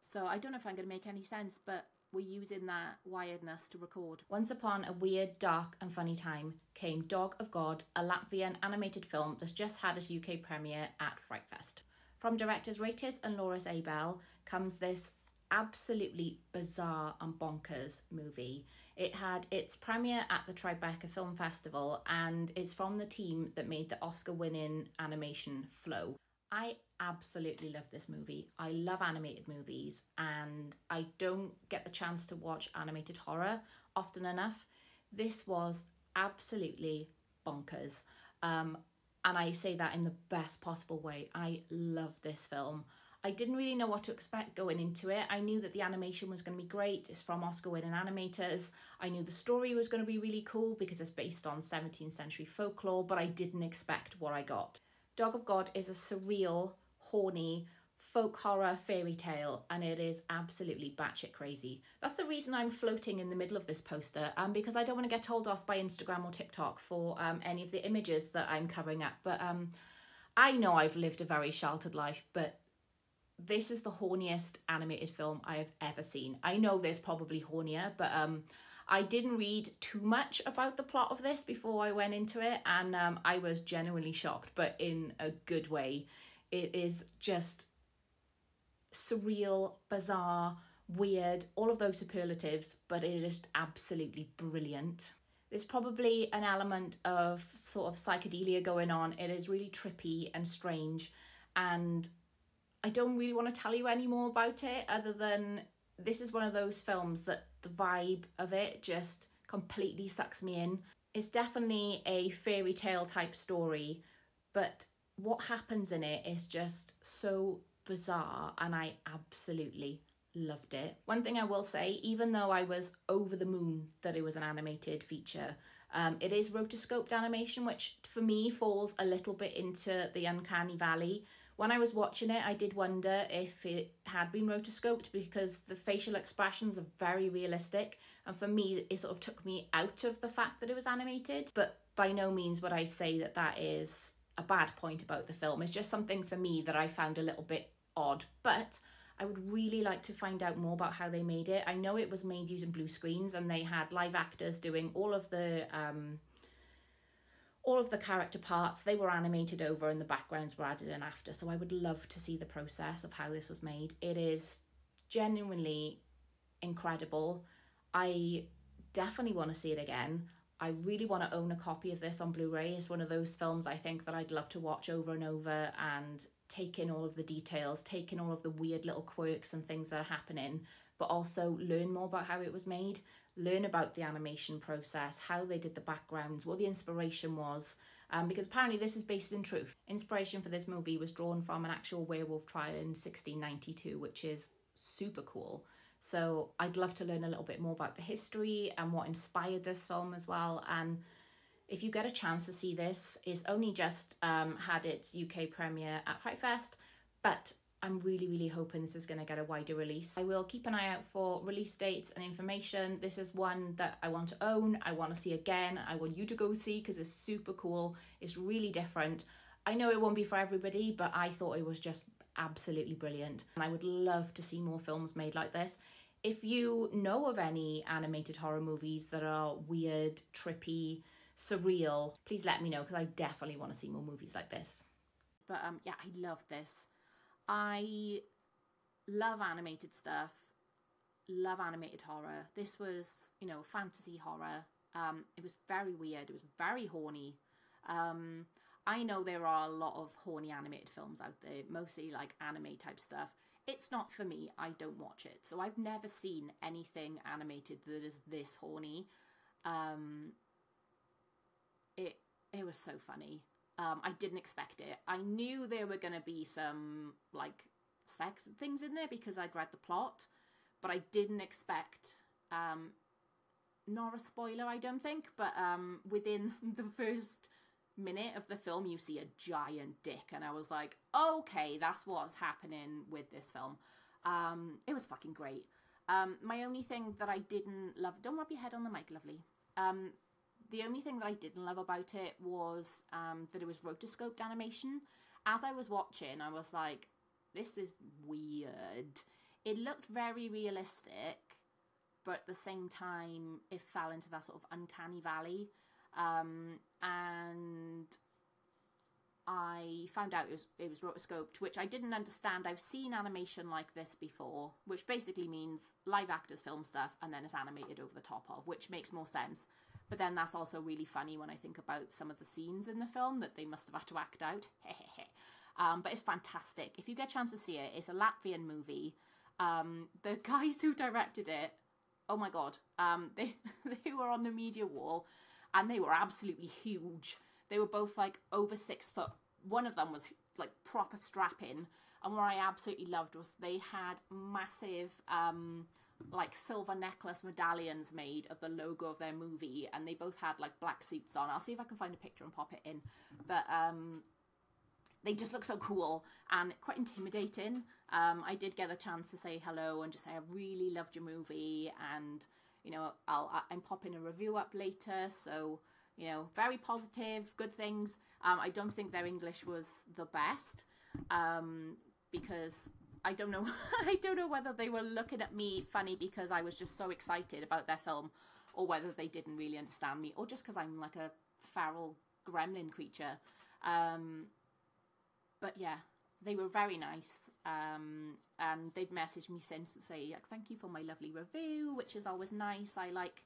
So I don't know if I'm going to make any sense, but we're using that wiredness to record. Once upon a weird, dark and funny time came Dog of God, a Latvian animated film that's just had its UK premiere at FrightFest. From directors Ratis and Loris Abel comes this absolutely bizarre and bonkers movie. It had its premiere at the Tribeca Film Festival and is from the team that made the Oscar-winning animation Flow. I absolutely love this movie. I love animated movies and I don't get the chance to watch animated horror often enough. This was absolutely bonkers. And I say that in the best possible way. I love this film. I didn't really know what to expect going into it. I knew that the animation was going to be great. It's from Oscar-winning animators. I knew the story was going to be really cool because it's based on 17th century folklore, but I didn't expect what I got. Dog of God is a surreal, horny, folk horror fairy tale, and it is absolutely batshit crazy. That's the reason I'm floating in the middle of this poster, because I don't want to get told off by Instagram or TikTok for any of the images that I'm covering up. But I know I've lived a very sheltered life, but this is the horniest animated film I have ever seen. I know there's probably hornier, but I didn't read too much about the plot of this before I went into it, and I was genuinely shocked, but in a good way. It is just surreal, bizarre, weird, all of those superlatives, but it is absolutely brilliant. There's probably an element of sort of psychedelia going on. It is really trippy and strange, and I don't really want to tell you any more about it other than this is one of those films that the vibe of it just completely sucks me in. It's definitely a fairy tale type story, but what happens in it is just so bizarre and I absolutely loved it. One thing I will say, even though I was over the moon that it was an animated feature, it is rotoscoped animation, which for me falls a little bit into the uncanny valley. When I was watching it, I did wonder if it had been rotoscoped because the facial expressions are very realistic. And for me, it sort of took me out of the fact that it was animated. But by no means would I say that that is a bad point about the film. It's just something for me that I found a little bit odd. But I would really like to find out more about how they made it. I know it was made using blue screens and they had live actors doing all of the character parts. They were animated over and the backgrounds were added in after. So I would love to see the process of how this was made. It is genuinely incredible. I definitely want to see it again. I really want to own a copy of this on Blu-ray. It's one of those films I think that I'd love to watch over and over and take in all of the details, take in all of the weird little quirks and things that are happening, but also learn more about how it was made, learn about the animation process, how they did the backgrounds, what the inspiration was, because apparently this is based in truth. Inspiration for this movie was drawn from an actual werewolf trial in 1692, which is super cool. So I'd love to learn a little bit more about the history and what inspired this film as well. And if you get a chance to see this, it's only just had its UK premiere at FrightFest, but I'm really, really hoping this is going to get a wider release. I will keep an eye out for release dates and information. This is one that I want to own, I want to see again, I want you to go see because it's super cool, it's really different. I know it won't be for everybody, but I thought it was just absolutely brilliant. And I would love to see more films made like this. If you know of any animated horror movies that are weird, trippy, surreal, please let me know because I definitely want to see more movies like this. But yeah, I love this. I love animated stuff, love animated horror. This was, you know, fantasy horror. It was very weird, it was very horny. I know there are a lot of horny animated films out there, mostly like anime type stuff. It's not for me, I don't watch it. So I've never seen anything animated that is this horny. It was so funny. I didn't expect it. I knew there were going to be some like sex things in there because I'd read the plot, but I didn't expect not a spoiler, I don't think, but within the first minute of the film, you see a giant dick, and I was like, okay, that's what's happening with this film. It was fucking great. My only thing that I didn't love, don't rub your head on the mic, lovely. The only thing that I didn't love about it was that it was rotoscoped animation. As I was watching, I was like, this is weird. It looked very realistic, but at the same time, it fell into that sort of uncanny valley. And I found out it was rotoscoped, which I didn't understand. I've seen animation like this before, which basically means live actors film stuff and then it's animated over the top of, which makes more sense. But then that's also really funny when I think about some of the scenes in the film that they must have had to act out. But it's fantastic. If you get a chance to see it, it's a Latvian movie. The guys who directed it, oh my god, they were on the media wall and they were absolutely huge. They were both like over 6 foot. One of them was like proper strapping. And what I absolutely loved was they had massive like silver necklace medallions made of the logo of their movie. And they both had like black suits on. I'll see if I can find a picture and pop it in. But they just look so cool and quite intimidating. I did get a chance to say hello and just say I really loved your movie. And, you know, I'm popping a review up later. So, you know, very positive, good things. I don't think their English was the best because I don't know. I don't know whether they were looking at me funny because I was just so excited about their film, or whether they didn't really understand me, or just because I'm like a feral gremlin creature. But yeah, they were very nice, and they've messaged me since to say like, thank you for my lovely review, which is always nice. I like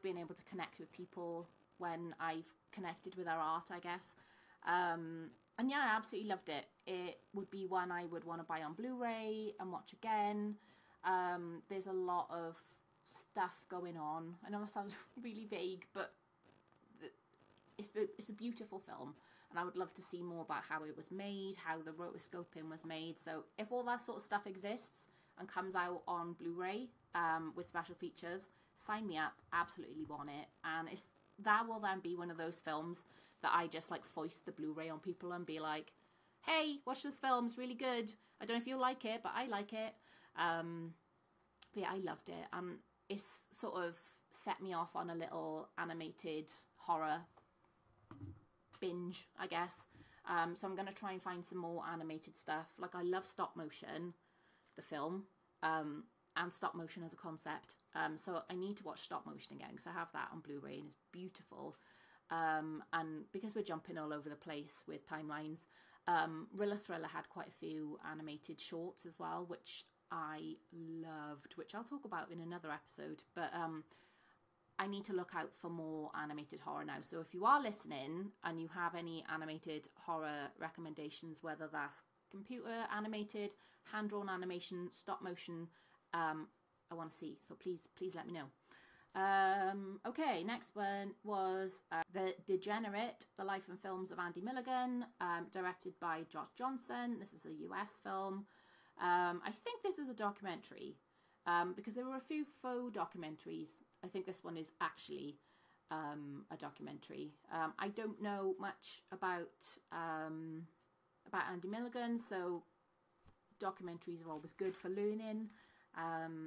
being able to connect with people when I've connected with their art, I guess. And yeah, I absolutely loved it. It would be one I would want to buy on Blu-ray and watch again. There's a lot of stuff going on. I know that sounds really vague, but it's a beautiful film. And I would love to see more about how it was made, how the rotoscoping was made. So if all that sort of stuff exists and comes out on Blu-ray with special features, sign me up. Absolutely want it. And that will then be one of those films that I just like foist the Blu-ray on people and be like, hey, watch this film, it's really good. I don't know if you'll like it, but I like it. But yeah, I loved it. And it's sort of set me off on a little animated horror binge, I guess. So I'm going to try and find some more animated stuff. Like, I love stop motion, the film, and stop motion as a concept. So I need to watch stop motion again because I have that on Blu-ray and it's beautiful. And because we're jumping all over the place with timelines, Rilla Thriller had quite a few animated shorts as well, which I loved, which I'll talk about in another episode. But I need to look out for more animated horror now. So if you are listening and you have any animated horror recommendations, whether that's computer animated, hand-drawn animation, stop motion, I want to see. So please let me know. Okay, next one was The Degenerate, The Life and Films of Andy Milligan, directed by Josh Johnson. This is a US film. I think this is a documentary, because there were a few faux documentaries. I think this one is actually a documentary. I don't know much about Andy Milligan, so documentaries are always good for learning.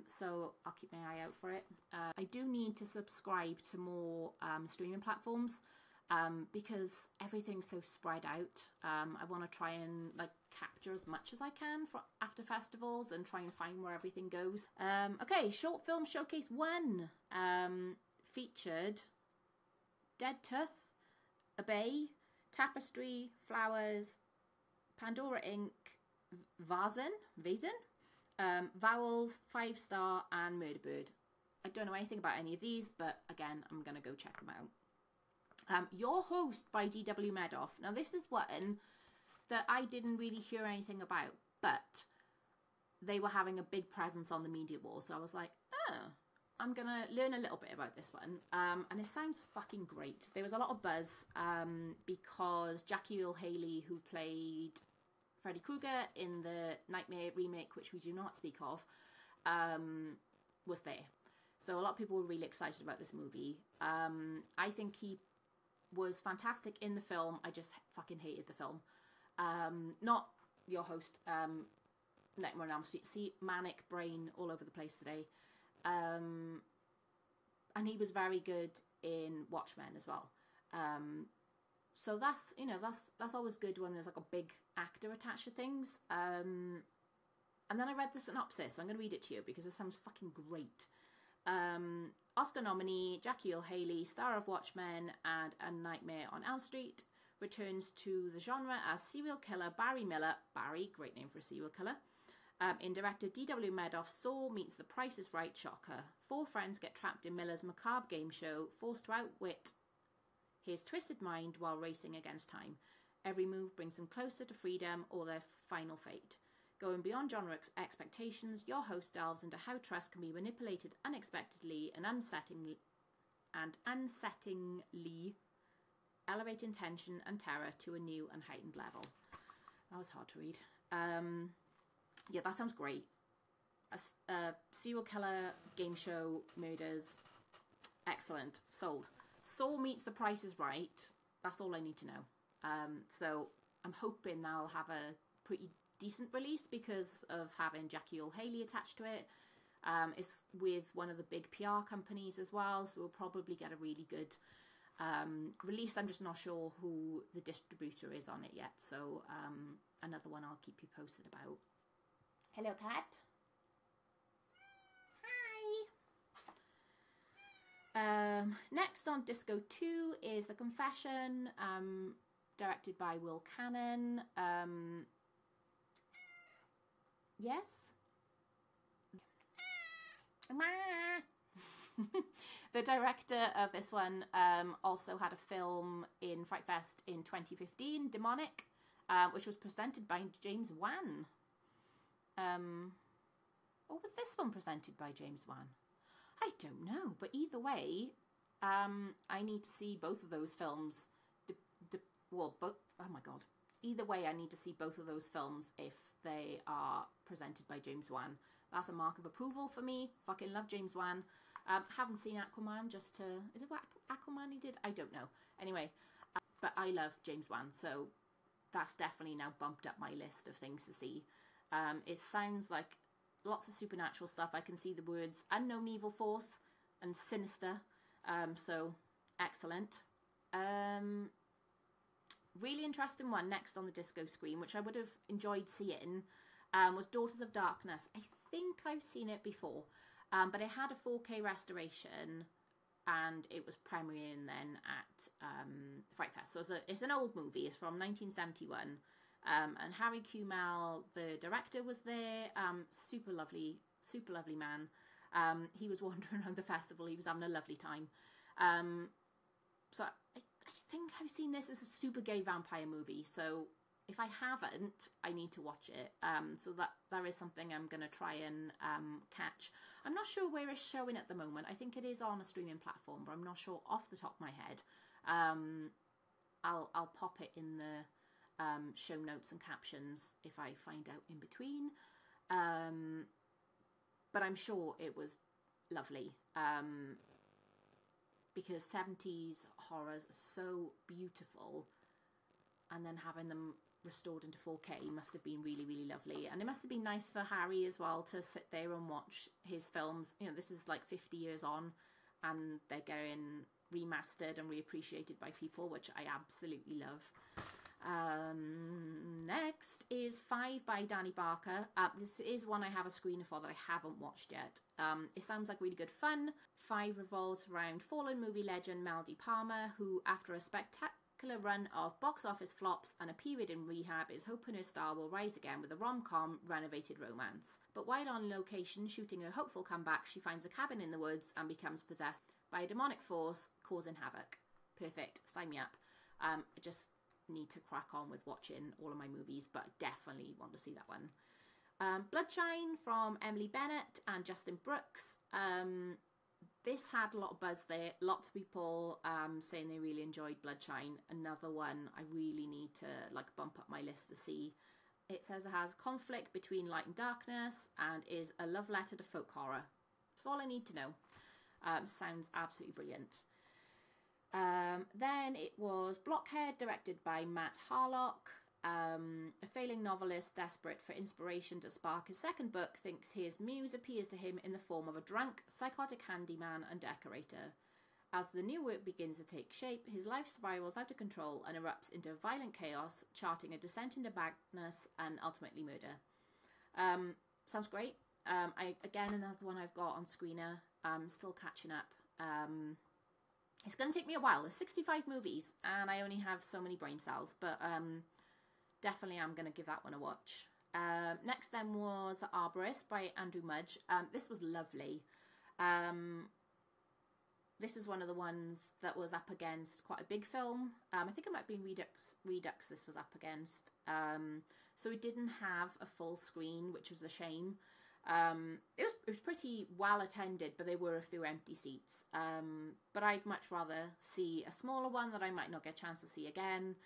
So I'll keep my eye out for it. I do need to subscribe to more streaming platforms because everything's so spread out. I want to try and like capture as much as I can for after festivals and try and find where everything goes. Okay, Short Film Showcase 1 featured Dead Tooth, A Bay, Tapestry, Flowers, Pandora Inc., Vazen, Vowels, 5 Star, and Murder Bird. I don't know anything about any of these, but again, I'm going to go check them out. Your Host by D.W. Medoff. Now, this is one that I didn't really hear anything about, but they were having a big presence on the media wall, so I was like, oh, I'm going to learn a little bit about this one. And it sounds fucking great. There was a lot of buzz because Jackie Earle Haley, who played Freddy Krueger in the Nightmare remake, which we do not speak of, was there. So a lot of people were really excited about this movie. I think he was fantastic in the film. I just fucking hated the film. Not your host, Nightmare on Elm Street. See, manic brain all over the place today. And he was very good in Watchmen as well. So that's, you know, that's always good when there's like a big actor attached to things. And then I read the synopsis, so I'm going to read it to you because it sounds fucking great. Oscar nominee Jackie Earle Haley, star of Watchmen and A Nightmare on Elm Street, returns to the genre as serial killer Barry Miller. Barry, great name for a serial killer. In director D.W. Madoff's Saw meets The Price is Right shocker. 4 friends get trapped in Miller's macabre game show, forced to outwit his twisted mind while racing against time. Every move brings them closer to freedom or their final fate. Going beyond genre expectations, your host delves into how trust can be manipulated unexpectedly and unsettlingly, elevating tension and terror to a new and heightened level. That was hard to read. Yeah, that sounds great. A serial killer, game show, murders. Excellent. Sold. Saw meets The Price is Right. That's all I need to know. So I'm hoping that'll have a pretty decent release because of having Jackie Earle Haley attached to it. It's with one of the big PR companies as well, so we'll probably get a really good release. I'm just not sure who the distributor is on it yet, so another one I'll keep you posted about. Hello, cat. Hi. Next on Disco 2 is The Confession, directed by Will Cannon. Yes? The director of this one also had a film in FrightFest in 2015, Demonic, which was presented by James Wan. Or was this one presented by James Wan? I don't know, but either way, I need to see both of those films. Oh my god. Either way, I need to see both of those films if they are presented by James Wan. That's a mark of approval for me. Fucking love James Wan. Haven't seen Aquaman just to... Is it what Aquaman he did? I don't know. Anyway, but I love James Wan, so that's definitely now bumped up my list of things to see. It sounds like lots of supernatural stuff. I can see the words unknown evil force and sinister. So, excellent. Really interesting one next on the disco screen, which I would have enjoyed seeing, was Daughters of Darkness. I think I've seen it before, but it had a 4K restoration and it was premiering then at FrightFest. So it's an old movie. It's from 1971. And Harry Kumel, the director, was there. Super lovely man. He was wandering around the festival. He was having a lovely time. So I think I've seen this as a super gay vampire movie. So if I haven't, I need to watch it. So that is something I'm going to try and catch. I'm not sure where it's showing at the moment. I think it is on a streaming platform, but I'm not sure off the top of my head. I'll pop it in the show notes and captions if I find out in between. But I'm sure it was lovely. Because 70s horrors are so beautiful, and then having them restored into 4K must have been really, really lovely. And it must have been nice for Harry as well to sit there and watch his films. You know, this is like 50 years on, and they're getting remastered and reappreciated by people, which I absolutely love. Next is 5 by Danny Barker. This is one I have a screener for that I haven't watched yet. It sounds like really good fun. 5 revolves around fallen movie legend Melody Palmer, who after a spectacular run of box office flops and a period in rehab is hoping her star will rise again with a rom-com renovated romance. But while on location shooting her hopeful comeback, she finds a cabin in the woods and becomes possessed by a demonic force causing havoc. Perfect, sign me up. I just need to crack on with watching all of my movies, but I definitely want to see that one. Bloodshine from Emily Bennett and Justin Brooks. This had a lot of buzz there. Lots of people saying they really enjoyed Bloodshine. Another one I really need to like bump up my list to see. It says it has conflict between light and darkness and is a love letter to folk horror. That's all I need to know. Sounds absolutely brilliant. Then it was Blockhead, directed by Matt Harlock. A failing novelist desperate for inspiration to spark his second book thinks his muse appears to him in the form of a drunk, psychotic handyman and decorator. As the new work begins to take shape, his life spirals out of control and erupts into violent chaos, charting a descent into madness and ultimately murder. Sounds great. Again, another one I've got on Screener. I'm still catching up. It's going to take me a while. There's 65 movies and I only have so many brain cells, but definitely I'm going to give that one a watch. Next then was The Arborist by Andrew Mudge. This was lovely. This is one of the ones that was up against quite a big film. I think it might be Redux this was up against. So it didn't have a full screen, which was a shame. It was pretty well attended, but there were a few empty seats. But I'd much rather see a smaller one that I might not get a chance to see again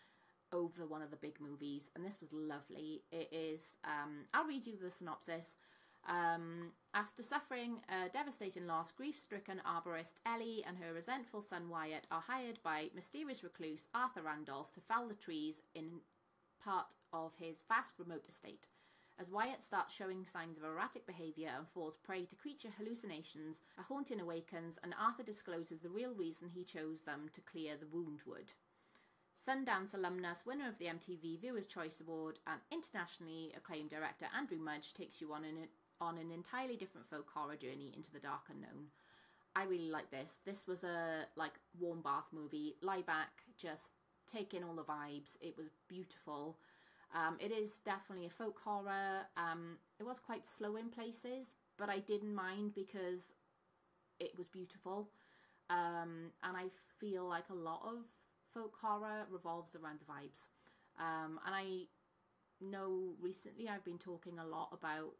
over one of the big movies, and this was lovely. It is, I'll read you the synopsis. After suffering a devastating loss, grief-stricken arborist Ellie and her resentful son Wyatt are hired by mysterious recluse Arthur Randolph to fell the trees in part of his vast remote estate. As Wyatt starts showing signs of erratic behaviour and falls prey to creature hallucinations, a haunting awakens and Arthur discloses the real reason he chose them to clear the wound-wood. Sundance alumnus, winner of the MTV Viewers' Choice Award, and internationally acclaimed director Andrew Mudge takes you on an entirely different folk horror journey into the dark unknown. I really like this. This was a warm bath movie. Lie back, just take in all the vibes. It was beautiful. It is definitely a folk horror. It was quite slow in places, but I didn't mind because it was beautiful. And I feel like a lot of folk horror revolves around the vibes. And I know recently I've been talking a lot about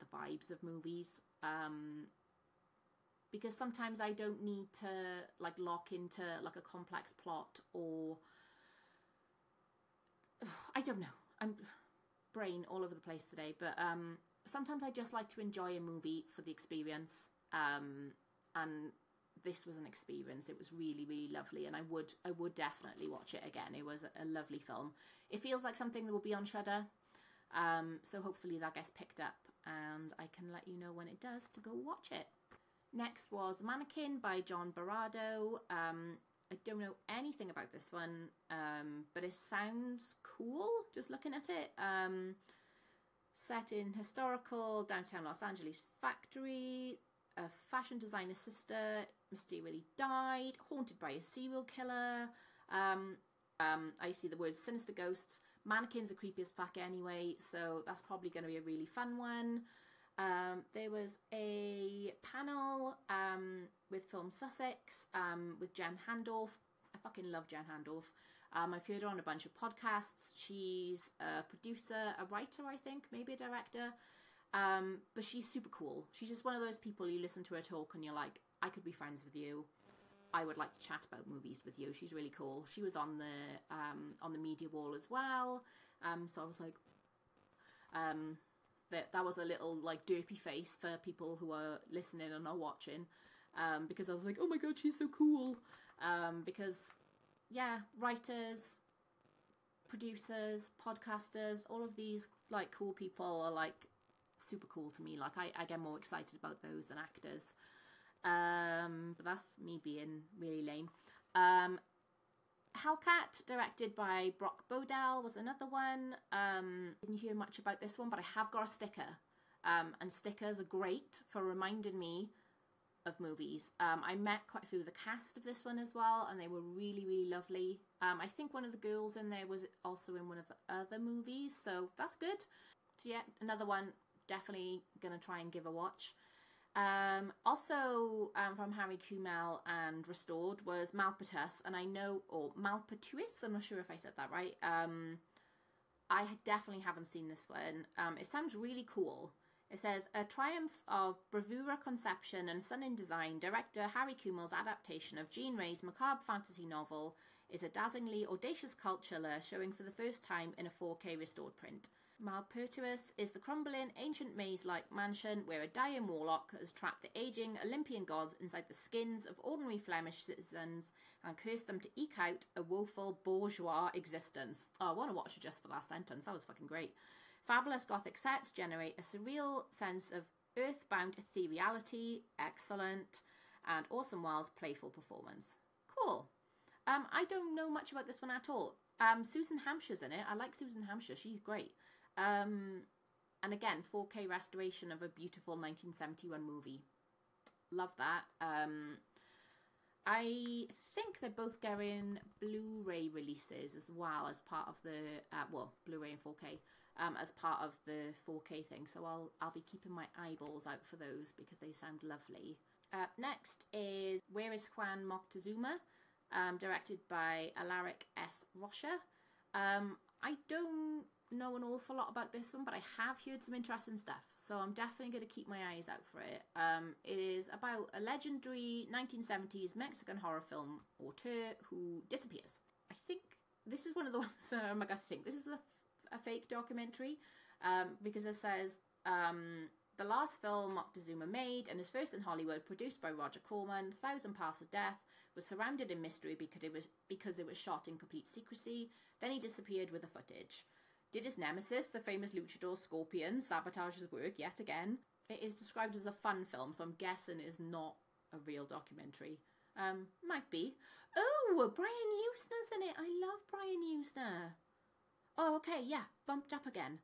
the vibes of movies. Because sometimes I don't need to lock into a complex plot, or I don't know. I'm brain all over the place today, but sometimes I just like to enjoy a movie for the experience. And this was an experience. It was really, really lovely, and I would definitely watch it again. It was a lovely film. It feels like something that will be on Shudder, so hopefully that gets picked up, and I can let you know when it does to go watch it. Next was The Mannequin by John Barrado. I don't know anything about this one, but it sounds cool just looking at it. Set in historical downtown Los Angeles factory, a fashion designer's sister mysteriously died, haunted by a serial killer. I see the words sinister ghosts. Mannequins are creepy as fuck anyway, so that's probably going to be a really fun one. There was a panel with Film Sussex with Jen Handorf. I fucking love Jen Handorf. I've heard her on a bunch of podcasts. She's a producer, a writer, I think, maybe a director. But she's super cool. She's just one of those people you listen to her talk and you're like, I could be friends with you. I would like to chat about movies with you. She's really cool. She was on the media wall as well. So I was like, that was a little derpy face for people who are listening and not watching, because I was like, oh my god, she's so cool. Because yeah, writers, producers, podcasters, all of these cool people are super cool to me. I get more excited about those than actors. But that's me being really lame. Hellcat, directed by Brock Bodell, was another one. Didn't hear much about this one, but I have got a sticker. And stickers are great for reminding me of movies. I met quite a few of the cast of this one as well, and they were really, really lovely. I think one of the girls in there was also in one of the other movies, so that's good. So yeah, another one, definitely gonna try and give a watch. Also from Harry Kumel and Restored was Malpetous, and I know, or Malpetous, I'm not sure if I said that right. I definitely haven't seen this one. It sounds really cool. It says, a triumph of bravura conception and stunning design, director Harry Kumel's adaptation of Jean Ray's macabre fantasy novel is a dazzlingly audacious cult chiller showing for the first time in a 4K restored print. Malpertuis is the crumbling, ancient maze-like mansion where a dying warlock has trapped the aging Olympian gods inside the skins of ordinary Flemish citizens and cursed them to eke out a woeful bourgeois existence. Oh, I want to watch it just for that sentence. That was fucking great. Fabulous gothic sets generate a surreal sense of earthbound ethereality, excellent, and Orson Welles' playful performance. Cool. I don't know much about this one at all. Susan Hampshire's in it. I like Susan Hampshire. She's great. And again, 4K restoration of a beautiful 1971 movie. Love that. I think they're both getting Blu-ray releases as well as part of the, well, Blu-ray and 4K, as part of the 4K thing. So I'll be keeping my eyeballs out for those because they sound lovely. Next is Where is Juan Moctezuma? Directed by Alaric S. Rocha. I don't know an awful lot about this one, but I have heard some interesting stuff, so I'm definitely going to keep my eyes out for it. It is about a legendary 1970s Mexican horror film auteur who disappears. I think this is one of the ones that I'm like, I think this is a fake documentary, because it says the last film Moctezuma made, and his first in Hollywood, produced by Roger Corman, 1,000 Paths of Death, was surrounded in mystery because it was shot in complete secrecy. Then he disappeared with the footage. Did his nemesis, the famous luchador Scorpion, sabotage his work yet again? It is described as a fun film, so I'm guessing it is not a real documentary. Might be. Oh, Brian Usner's in it. I love Brian Usner. Oh, okay, yeah, bumped up again.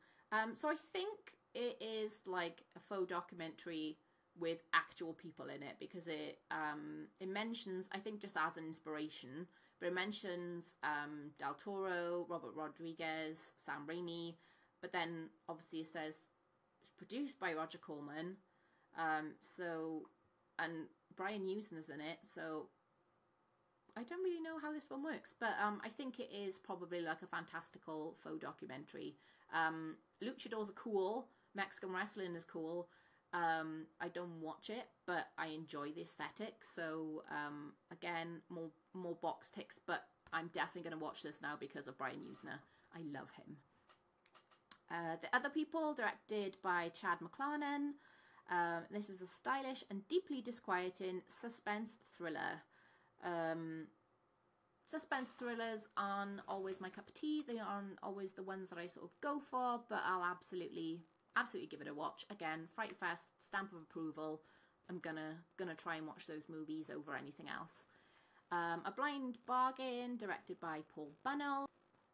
So I think it is like a faux documentary with actual people in it, because it mentions, I think just as an inspiration, but it mentions Del Toro, Robert Rodriguez, Sam Raimi, but then obviously it says it's produced by Roger Corman, and Brian Usner's in it, so I don't really know how this one works, but I think it is probably like a fantastical faux documentary. Luchadors are cool, Mexican wrestling is cool. I don't watch it, but I enjoy the aesthetic, so again, more box ticks, but I'm definitely going to watch this now because of Brian Usner. I love him. The Other People, directed by Chad McClarnon. This is a stylish and deeply disquieting suspense thriller. Suspense thrillers aren't always my cup of tea. They aren't always the ones that I sort of go for, but I'll absolutely give it a watch. Again, FrightFest, stamp of approval. I'm gonna try and watch those movies over anything else. A Blind Bargain, directed by Paul Bunnell.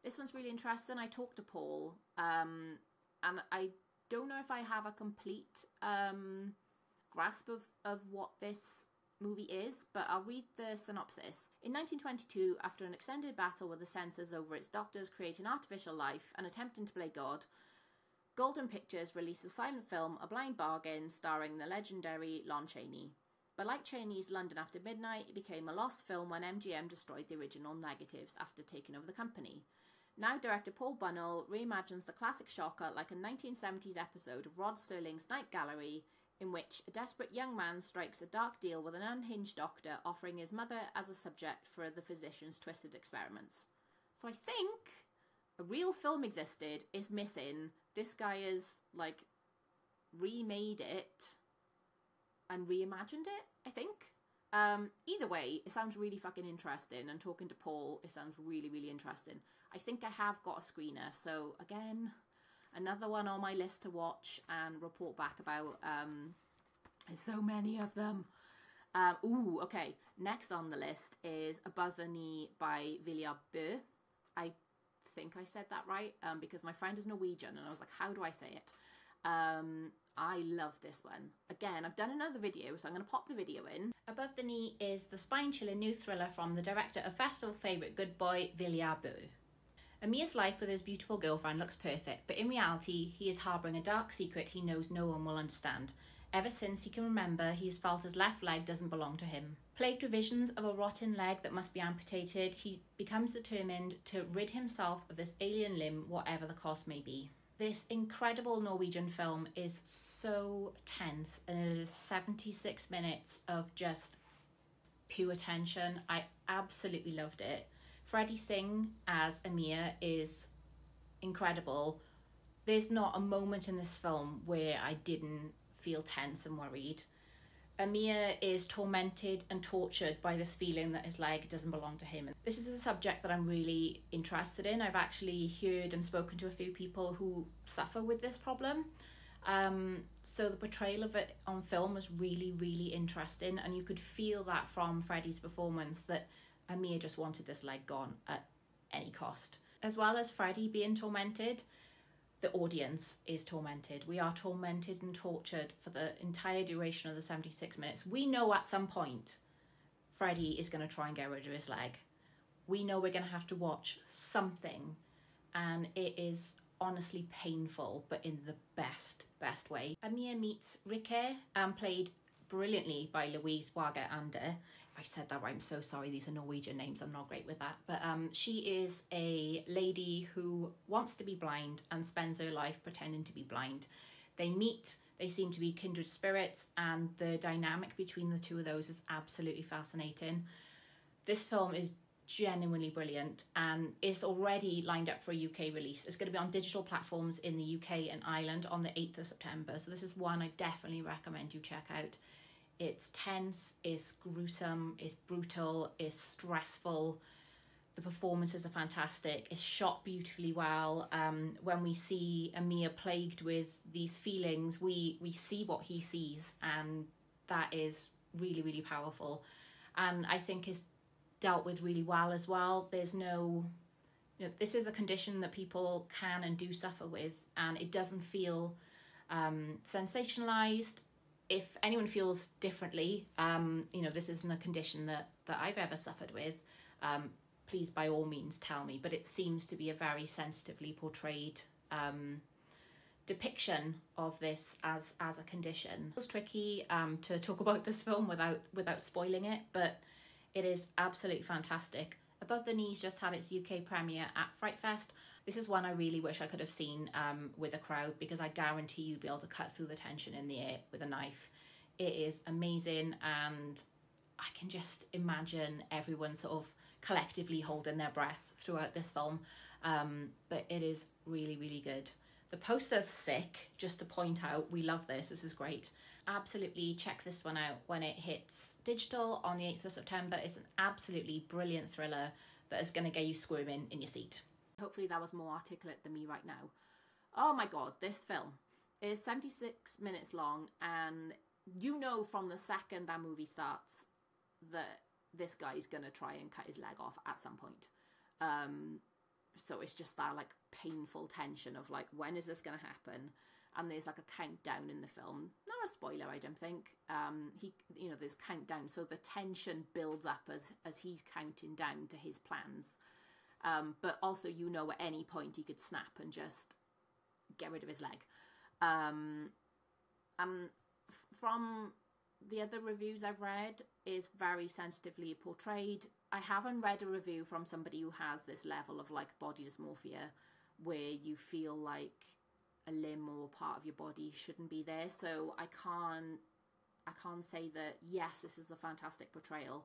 This one's really interesting. I talked to Paul, and I don't know if I have a complete grasp of what this movie is, but I'll read the synopsis. In 1922, after an extended battle with the censors over its doctors creating artificial life and attempting to play God, Golden Pictures released the silent film A Blind Bargain, starring the legendary Lon Chaney. But like Chaney's London After Midnight, it became a lost film when MGM destroyed the original negatives after taking over the company. Now director Paul Bunnell reimagines the classic shocker like a 1970s episode of Rod Serling's Night Gallery, in which a desperate young man strikes a dark deal with an unhinged doctor offering his mother as a subject for the physician's twisted experiments. So I think a real film existed, is missing. This guy has, like, remade it and reimagined it, I think. Either way, it sounds really fucking interesting, and talking to Paul, it sounds really, really interesting. I think I have got a screener, so again, another one on my list to watch and report back about. There's so many of them. Ooh, okay. Next on the list is Above the Knee by Vilja Bø. I think I said that right, because my friend is Norwegian, and I was like, how do I say it? I love this one. Again, I've done another video, so I'm going to pop the video in. Above the Knee is the spine-chilling new thriller from the director of festival favourite Good Boy, Vilja Bø. Amir's life with his beautiful girlfriend looks perfect, but in reality, he is harbouring a dark secret he knows no one will understand. Ever since he can remember, he has felt his left leg doesn't belong to him. Plagued with visions of a rotten leg that must be amputated, he becomes determined to rid himself of this alien limb, whatever the cost may be. This incredible Norwegian film is so tense, and it is 76 minutes of just pure tension. I absolutely loved it. Freddie Singh as Amir is incredible. There's not a moment in this film where I didn't feel tense and worried. Amir is tormented and tortured by this feeling that his leg doesn't belong to him. This is a subject that I'm really interested in. I've actually heard and spoken to a few people who suffer with this problem. So the portrayal of it on film was really, really interesting, and you could feel that from Freddie's performance, that Amir just wanted this leg gone at any cost. As well as Freddie being tormented, the audience is tormented. We are tormented and tortured for the entire duration of the 76 minutes. We know at some point Freddie is going to try and get rid of his leg. We know we're going to have to watch something, and it is honestly painful, but in the best way. Amir meets Rikke, played brilliantly by Louise Wager-Ander. If I said that right, I'm so sorry. These are Norwegian names. I'm not great with that. But she is a lady who wants to be blind and spends her life pretending to be blind. They meet, they seem to be kindred spirits, and the dynamic between the two of those is absolutely fascinating. This film is genuinely brilliant, and it's already lined up for a UK release. It's going to be on digital platforms in the UK and Ireland on the 8th of September. So this is one I definitely recommend you check out. It's tense, it's gruesome, it's brutal, it's stressful. The performances are fantastic. It's shot beautifully well. When we see Amir plagued with these feelings, we see what he sees, and that is really, really powerful. And I think it's dealt with really well as well. There's no, this is a condition that people can and do suffer with, and it doesn't feel sensationalized. If anyone feels differently, this isn't a condition that I've ever suffered with, please by all means tell me, but it seems to be a very sensitively portrayed depiction of this as a condition. It's tricky to talk about this film without spoiling it, but it is absolutely fantastic. Above the Knees just had its UK premiere at FrightFest. This is one I really wish I could have seen with a crowd, because I guarantee you'd be able to cut through the tension in the air with a knife. It is amazing, and I can just imagine everyone sort of collectively holding their breath throughout this film. But it is really, really good. The poster's sick, just to point out. We love this. This is great. Absolutely check this one out when it hits digital on the 8th of September. It's an absolutely brilliant thriller that is going to get you squirming in your seat. Hopefully that was more articulate than me right now. Oh my god, this film is 76 minutes long, and you know from the second that movie starts that this guy's going to try and cut his leg off at some point. So it's just that like painful tension of like, when is this going to happen? And there's like a countdown in the film. Not a spoiler, I don't think. There's countdown, so the tension builds up as he's counting down to his plans. But also, at any point he could snap and just get rid of his leg. And from the other reviews I've read, is very sensitively portrayed. I haven't read a review from somebody who has this level of like body dysmorphia, where you feel like a limb or part of your body shouldn't be there. So I can't say that yes, this is the fantastic portrayal,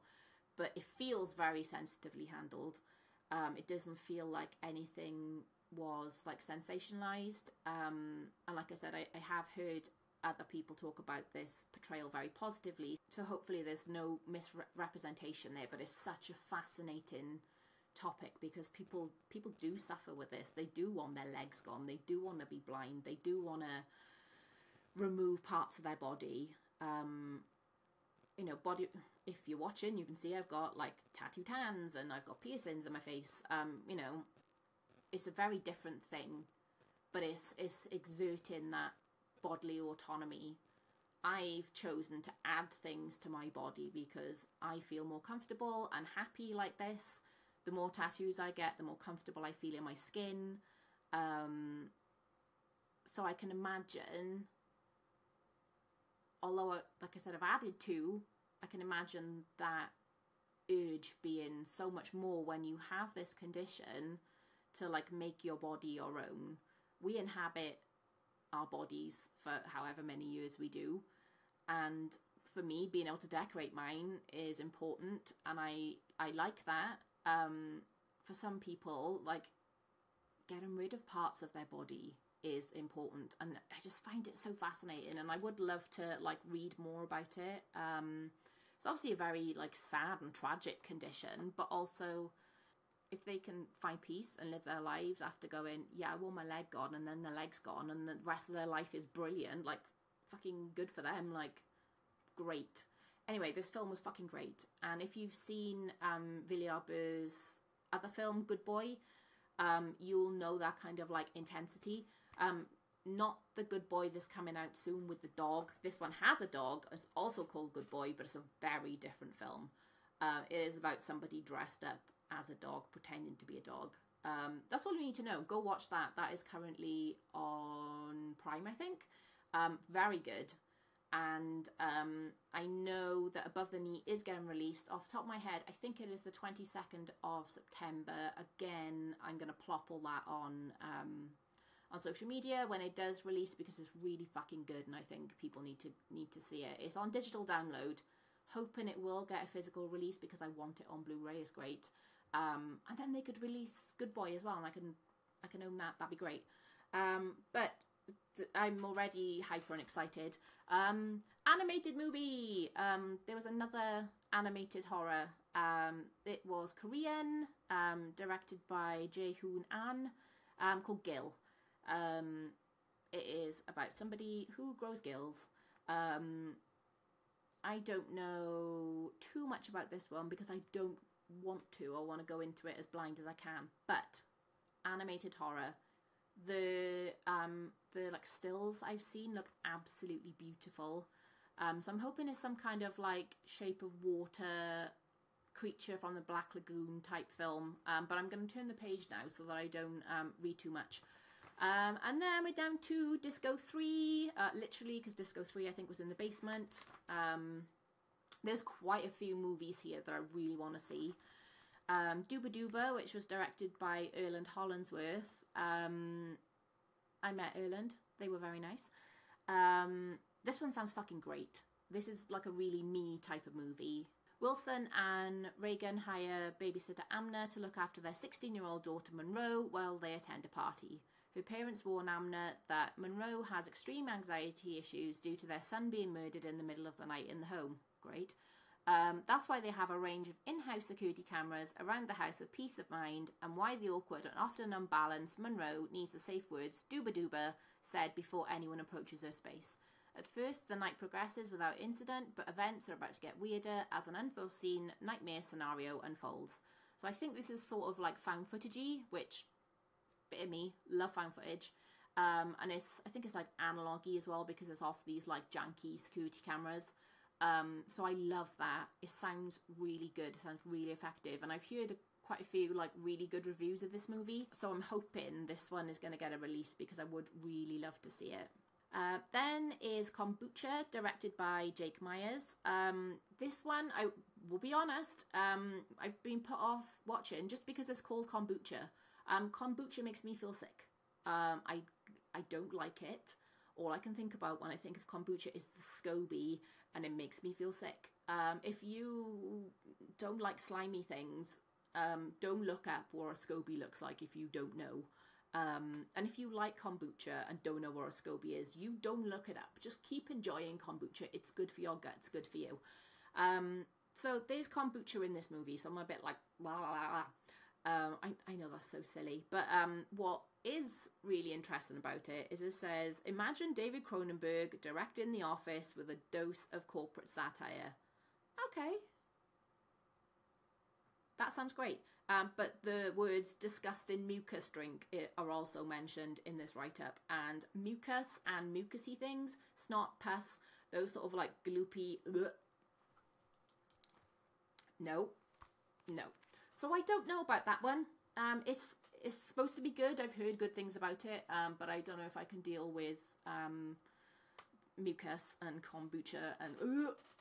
but it feels very sensitively handled. It doesn't feel like anything was like sensationalized. And like I said, I have heard other people talk about this portrayal very positively. So hopefully there's no misrepresentation there, but it's such a fascinating topic, because people do suffer with this. They do want their legs gone. They do want to be blind. They do want to remove parts of their body. Body. If you're watching, you can see I've got like tattooed hands and I've got piercings in my face. It's a very different thing, but it's exerting that bodily autonomy. I've chosen to add things to my body because I feel more comfortable and happy like this. The more tattoos I get, the more comfortable I feel in my skin. So I can imagine, although, like I said, I've added two, I can imagine that urge being so much more when you have this condition to like make your body your own. We inhabit our bodies for however many years we do, and for me, being able to decorate mine is important, and I like that. For some people, like getting rid of parts of their body is important, and I just find it so fascinating, and I would love to like read more about it. It's obviously a very like sad and tragic condition, but also if they can find peace and live their lives after going, yeah, I want my leg gone, and then their leg's gone, and the rest of their life is brilliant, like fucking good for them, like great. Anyway, this film was fucking great, and if you've seen Villiers' other film, Good Boy, you'll know that kind of like intensity. Not the Good Boy that's coming out soon with the dog. This one has a dog. It's also called Good Boy, but it's a very different film. It is about somebody dressed up as a dog, pretending to be a dog. That's all you need to know. Go watch that. That is currently on Prime, I think. Very good. And I know that Above the Knee is getting released. Off the top of my head, I think it is the 22nd of September. Again, I'm going to plop all that on social media when it does release, because it's really fucking good, and I think people need to see it. It's on digital download. Hoping it will get a physical release because I want it on Blu-ray is great. And then they could release Good Boy as well, and I can own that. That'd be great. But I'm already hyper and excited. Animated movie. There was another animated horror. It was Korean, directed by Jae-hoon An, called Gil. It is about somebody who grows gills. I don't know too much about this one because I don't want to. I want to go into it as blind as I can. But animated horror. The like stills I've seen look absolutely beautiful. So I'm hoping it's some kind of like Shape of Water, Creature from the Black Lagoon type film. But I'm going to turn the page now so that I don't read too much. And then we're down to Disco 3, literally, because Disco 3 I think was in the basement. There's quite a few movies here that I really want to see. Dooba Dooba, which was directed by Erland Hollandsworth. I met Erland. They were very nice. This one sounds fucking great. This is like a really me type of movie. Wilson and Reagan hire babysitter Amna to look after their 16-year-old daughter Monroe while they attend a party. Her parents warn Amna that Monroe has extreme anxiety issues due to their son being murdered in the middle of the night in the home. Great. That's why they have a range of in-house security cameras around the house for peace of mind, and why the awkward and often unbalanced Monroe needs the safe words "dooba dooba" said before anyone approaches her space. At first, the night progresses without incident, but events are about to get weirder as an unforeseen nightmare scenario unfolds. So I think this is sort of like found footage-y, which, bit of me, love found footage. And I think it's like analogy as well, because it's off these like janky security cameras. So I love that. It sounds really good. It sounds really effective. And I've heard quite a few like really good reviews of this movie. So I'm hoping this one is going to get a release because I would really love to see it. Then is Kombucha, directed by Jake Myers. This one, I will be honest, I've been put off watching just because it's called kombucha. Kombucha makes me feel sick. I don't like it. All I can think about when I think of kombucha is the SCOBY, and it makes me feel sick. If you don't like slimy things, don't look up what a SCOBY looks like if you don't know. And if you like kombucha and don't know what a SCOBY is, you don't look it up. Just keep enjoying kombucha. It's good for your gut. It's good for you. So there's kombucha in this movie, so I'm a bit like, blah, blah, blah. I know that's so silly, but what is really interesting about it is it says, imagine David Cronenberg directing The Office with a dose of corporate satire. Okay. That sounds great. But the words disgusting mucus drink are also mentioned in this write-up. And mucus and mucusy things, snot, pus, those sort of like gloopy... Ugh. No. No. So I don't know about that one. It's supposed to be good. I've heard good things about it. But I don't know if I can deal with mucus and kombucha and...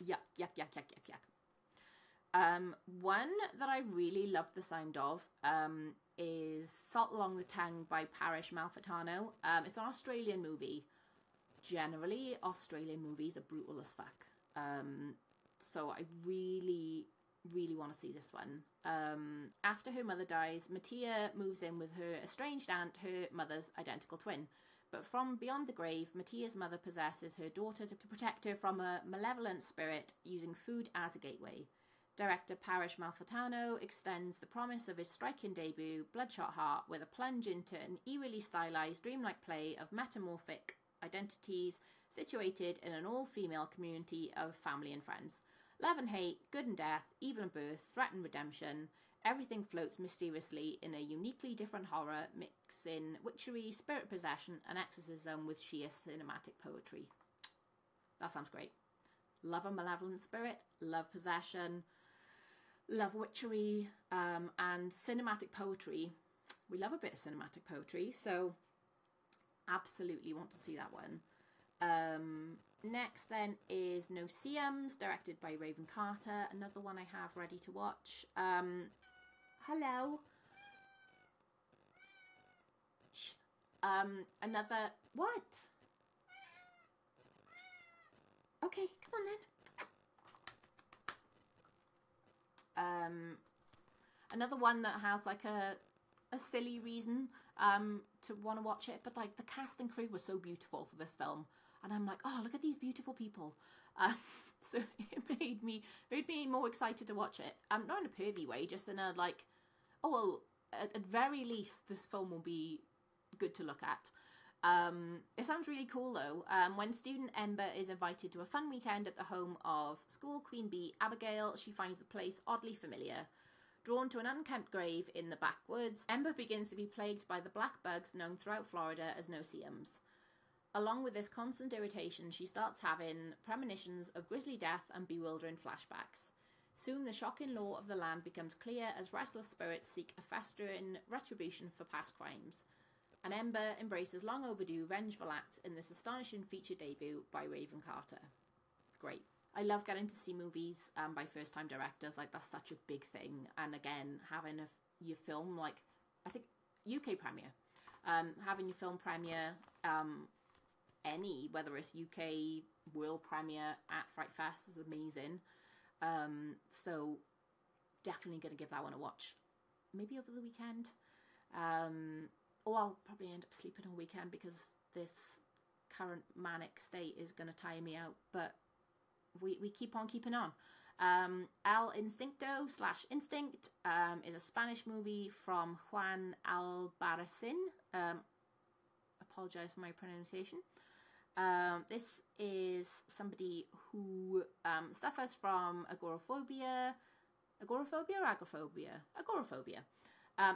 Yuck, yuck, yuck, yuck, yuck, yuck. One that I really love the sound of is Salt Along the Tongue by Parish Malfitano. It's an Australian movie. Generally, Australian movies are brutal as fuck. So I really, really want to see this one. After her mother dies, Mattia moves in with her estranged aunt, her mother's identical twin. But from beyond the grave, Mattia's mother possesses her daughter to protect her from a malevolent spirit, using food as a gateway. Director Parish Malfitano extends the promise of his striking debut, Bloodshot Heart, with a plunge into an eerily stylized, dreamlike play of metamorphic identities situated in an all-female community of family and friends. Love and hate, good and death, evil and birth, threat and redemption. Everything floats mysteriously in a uniquely different horror, mixing witchery, spirit possession, and exorcism with sheer cinematic poetry. That sounds great. Love a malevolent spirit, love possession, love witchery, and cinematic poetry. We love a bit of cinematic poetry, so absolutely want to see that one. Next then is No Seams, directed by Raven Carter, another one I have ready to watch. Hello. Shh. Another, what? Okay, come on then. Another one that has like a silly reason to want to watch it, but like the cast and crew was so beautiful for this film, and I'm like, oh, look at these beautiful people. So it made me more excited to watch it. Not in a pervy way, just in a like, oh well, at very least this film will be good to look at. It sounds really cool though. When student Ember is invited to a fun weekend at the home of school queen bee Abigail, she finds the place oddly familiar. Drawn to an unkempt grave in the backwoods, Ember begins to be plagued by the black bugs known throughout Florida as no-see-ums. Along with this constant irritation, she starts having premonitions of grisly death and bewildering flashbacks. Soon the shocking law of the land becomes clear as restless spirits seek a festering retribution for past crimes. And Ember embraces long overdue vengeful acts in this astonishing feature debut by Raven Carter. Great. I love getting to see movies by first-time directors. Like, that's such a big thing. And again, having your film, like, I think UK premiere. Having your film premiere, whether it's UK world premiere at FrightFest is amazing. So definitely going to give that one a watch. Maybe over the weekend. Or I'll probably end up sleeping all weekend because this current manic state is going to tire me out. But we keep on keeping on. El Instinto / Instinct is a Spanish movie from Juan Albarracin. Apologise for my pronunciation. This is somebody who suffers from agoraphobia. Agoraphobia or agoraphobia? Agoraphobia.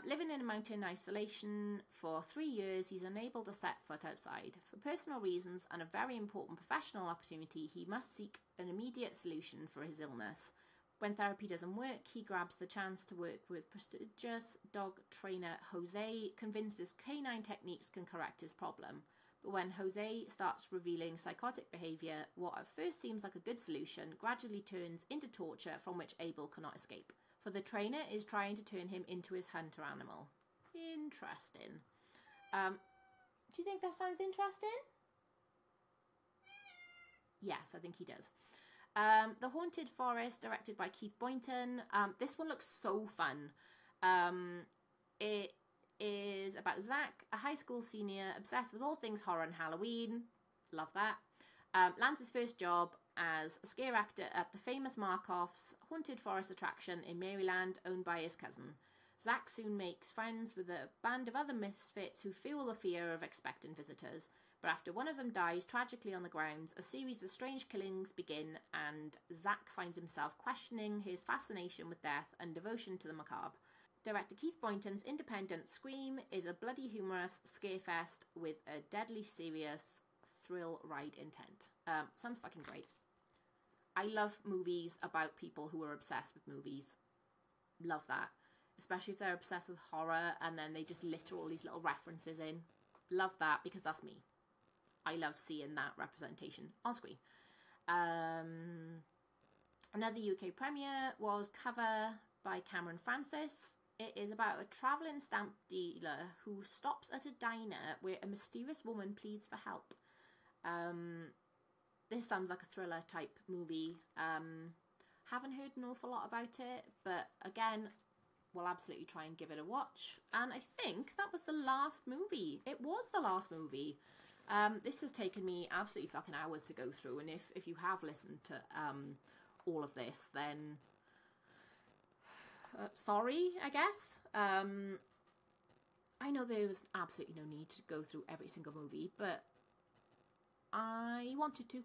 Living in a mountain isolation for 3 years, he's unable to set foot outside. For personal reasons and a very important professional opportunity, he must seek an immediate solution for his illness. When therapy doesn't work, he grabs the chance to work with prestigious dog trainer Jose, convinced his canine techniques can correct his problem. But when Jose starts revealing psychotic behaviour, what at first seems like a good solution gradually turns into torture from which Abel cannot escape. For the trainer is trying to turn him into his hunter animal. Interesting. Do you think that sounds interesting? Yes, I think he does. The Haunted Forest, directed by Keith Boynton. This one looks so fun. It is about Zach, a high school senior obsessed with all things horror and Halloween. Love that. Lands his first job as a scare actor at the famous Markoff's Haunted Forest attraction in Maryland, owned by his cousin. Zach soon makes friends with a band of other misfits who feel the fear of expectant visitors. But after one of them dies tragically on the grounds, a series of strange killings begin, and Zach finds himself questioning his fascination with death and devotion to the macabre. Director Keith Boynton's independent Scream is a bloody humorous scarefest with a deadly serious thrill ride intent. Sounds fucking great. I love movies about people who are obsessed with movies. Love that. Especially if they're obsessed with horror and then they just litter all these little references in. Love that because that's me. I love seeing that representation on screen. Another UK premiere was Cover by Cameron Francis. It is about a travelling stamp dealer who stops at a diner where a mysterious woman pleads for help. This sounds like a thriller type movie. Haven't heard an awful lot about it, but again, we'll absolutely try and give it a watch. And I think that was the last movie. It was the last movie. This has taken me absolutely fucking hours to go through, and if you have listened to all of this, then sorry, I guess. I know there was absolutely no need to go through every single movie, but I wanted to.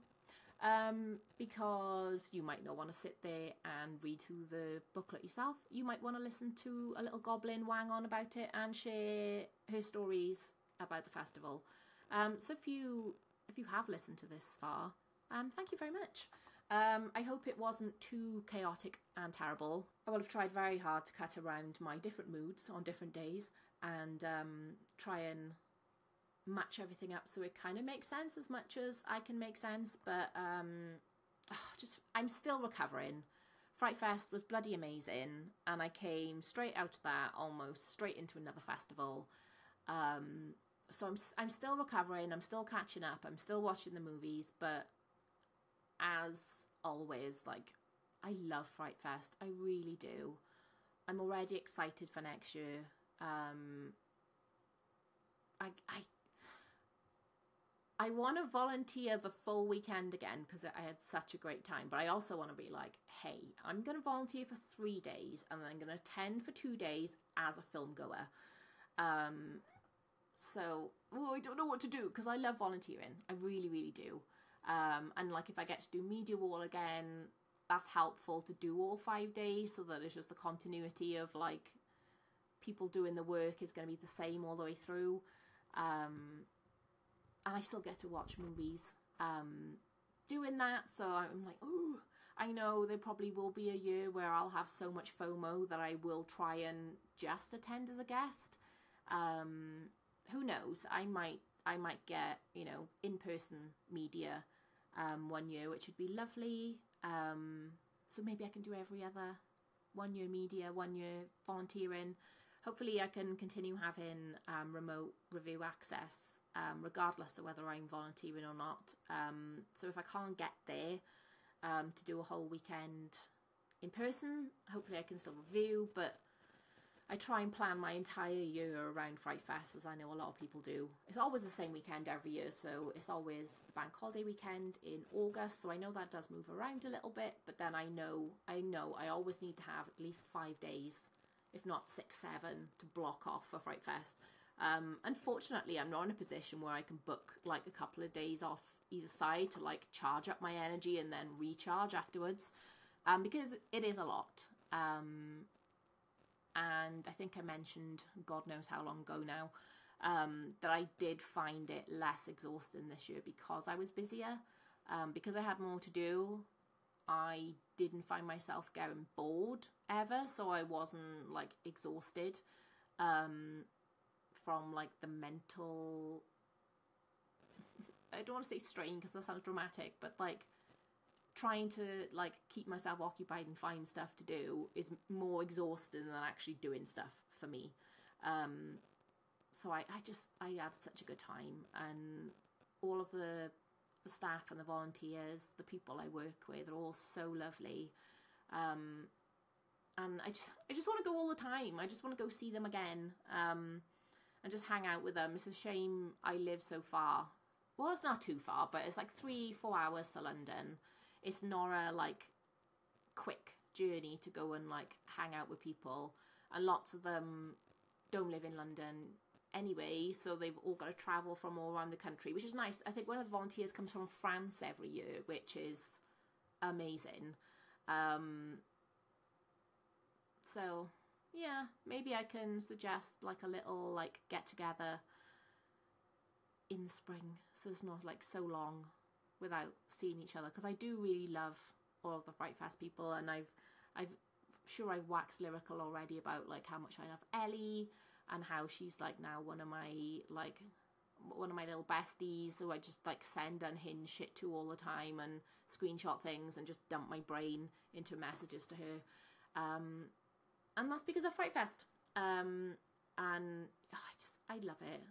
Because you might not want to sit there and read through the booklet yourself. You might want to listen to a little goblin wang on about it and share her stories about the festival. So if you have listened to this far, thank you very much. I hope it wasn't too chaotic and terrible. I will have tried very hard to cut around my different moods on different days and try and match everything up so it kind of makes sense as much as I can make sense, but I'm still recovering. FrightFest was bloody amazing, and I came straight out of that almost straight into another festival. So I'm still recovering, I'm still catching up, I'm still watching the movies, but as always, like, I love FrightFest, I really do. I'm already excited for next year. I want to volunteer the full weekend again because I had such a great time. But I also want to be like, hey, I'm going to volunteer for 3 days and then I'm going to attend for 2 days as a film goer. So I don't know what to do because I love volunteering. I really, really do. And like if I get to do Media Wall again, that's helpful to do all 5 days so that it's just the continuity of like people doing the work is going to be the same all the way through. And I still get to watch movies doing that, so I'm like, oh, I know there probably will be a year where I'll have so much FOMO that I will try and just attend as a guest. Who knows? I might get, you know, in-person media one year, which would be lovely. So maybe I can do every other 1 year media, 1 year volunteering. Hopefully I can continue having remote review access regardless of whether I'm volunteering or not. So if I can't get there to do a whole weekend in person, hopefully I can still review, but I try and plan my entire year around FrightFest, as I know a lot of people do. It's always the same weekend every year, so it's always the bank holiday weekend in August, so I know that does move around a little bit, but then I know I always need to have at least 5 days, if not 6, 7, to block off for FrightFest. Unfortunately, I'm not in a position where I can book like a couple of days off either side to like charge up my energy and then recharge afterwards, because it is a lot. And I think I mentioned, God knows how long ago now, that I did find it less exhausting this year because I was busier, because I had more to do. I didn't find myself getting bored ever, so I wasn't like exhausted from like the mental, I don't want to say strain because that sounds dramatic, but like trying to like keep myself occupied and find stuff to do is more exhausting than actually doing stuff for me. So I had such a good time, and all of the staff and the volunteers, the people I work with, are all so lovely. And I just want to go all the time. I just want to go see them again, and just hang out with them. It's a shame I live so far. Well, it's not too far, but it's like 3-4 hours to London. It's not a like quick journey to go and like hang out with people, and lots of them don't live in London anyway, so they've all got to travel from all around the country, which is nice. I think one of the volunteers comes from France every year, which is amazing. So yeah, maybe I can suggest like a little like get together in the spring, so it's not like so long without seeing each other, because I do really love all of the FrightFest people, and I've sure I've waxed lyrical already about like how much I love Ellie and how she's like now one of my little besties who I just like send unhinged shit to all the time and screenshot things and just dump my brain into messages to her, and that's because of FrightFest. And I love it,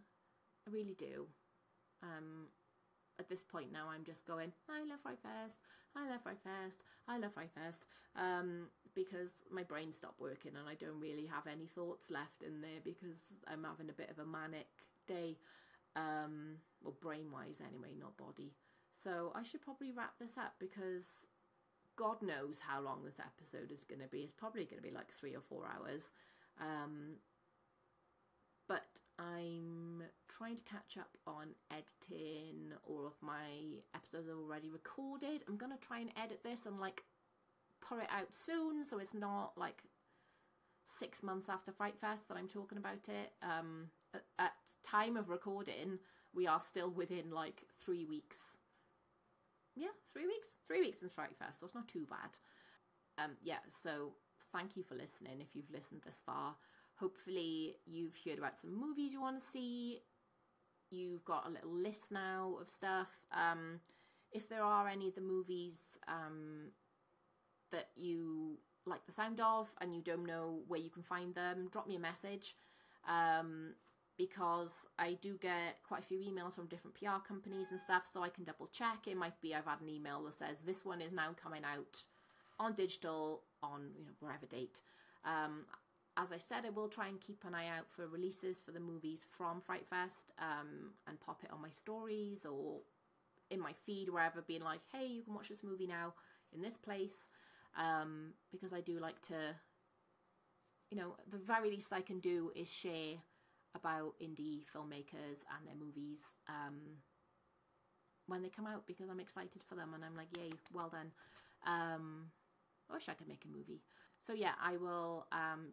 I really do. At this point now, I'm just going, I love FrightFest, I love FrightFest, I love FrightFest, because my brain stopped working and I don't really have any thoughts left in there because I'm having a bit of a manic day. well, brain-wise anyway, not body. So I should probably wrap this up, because God knows how long this episode is going to be. It's probably going to be like 3 or 4 hours. But I'm trying to catch up on editing. All of my episodes are already recorded. I'm going to try and edit this and like put it out soon, so it's not like 6 months after FrightFest that I'm talking about it. At time of recording, we are still within like 3 weeks. Yeah, 3 weeks? 3 weeks since FrightFest, so it's not too bad. Yeah, so thank you for listening if you've listened this far. Hopefully you've heard about some movies you want to see. You've got a little list now of stuff. If there are any of the movies that you like the sound of and you don't know where you can find them, drop me a message. Because I do get quite a few emails from different PR companies and stuff, so I can double check. It might be I've had an email that says this one is now coming out on digital on, you know, whatever date. As I said, I will try and keep an eye out for releases for the movies from FrightFest, and pop it on my stories or in my feed, wherever, being like, hey, you can watch this movie now in this place, because I do like to, you know, the very least I can do is share about indie filmmakers and their movies when they come out, because I'm excited for them and I'm like, yay, well done. I wish I could make a movie. So yeah, I will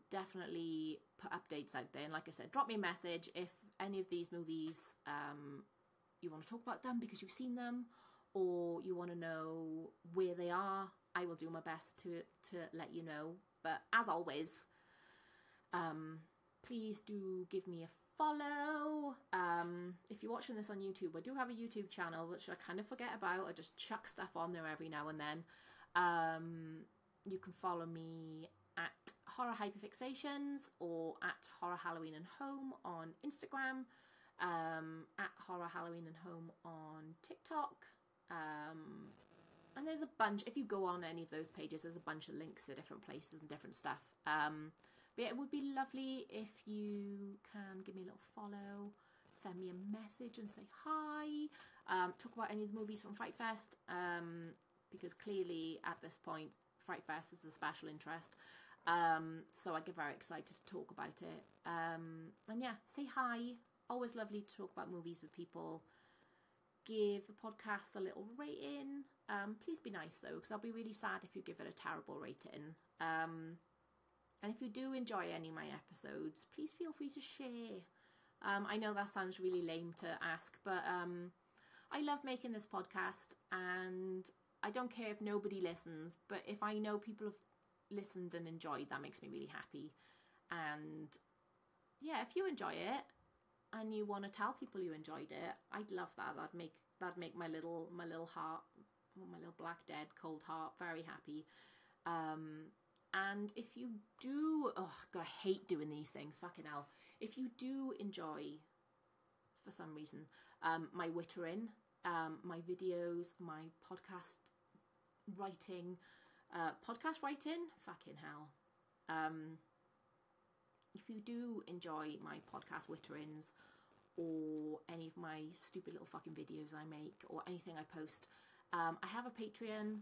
definitely put updates out there, and like I said, drop me a message if any of these movies you want to talk about them because you've seen them, or you want to know where they are. I will do my best to let you know. But as always, please do give me a follow. If you're watching this on YouTube, I do have a YouTube channel, which I kind of forget about. I just chuck stuff on there every now and then. You can follow me at Horror Hyperfixations or at Horror Halloween and Home on Instagram, at Horror Halloween and Home on TikTok. And there's a bunch, if you go on any of those pages, there's a bunch of links to different places and different stuff. But yeah, it would be lovely if you can give me a little follow, send me a message and say hi, talk about any of the movies from FrightFest, because clearly at this point, FrightFest is a special interest. So I get very excited to talk about it. And yeah, say hi. Always lovely to talk about movies with people. Give the podcast a little rating. Please be nice though, because I'll be really sad if you give it a terrible rating. And if you do enjoy any of my episodes, please feel free to share. I know that sounds really lame to ask, but I love making this podcast, and I don't care if nobody listens, but if I know people have listened and enjoyed, that makes me really happy. And yeah, if you enjoy it and you want to tell people you enjoyed it, I'd love that. That'd make my little heart, my little black dead cold heart, very happy. And if you do, oh god, I hate doing these things, fucking hell. If you do enjoy, for some reason, my wittering, my videos, my podcast writing, fucking hell. If you do enjoy my podcast witterings, or any of my stupid little fucking videos I make, or anything I post, I have a Patreon.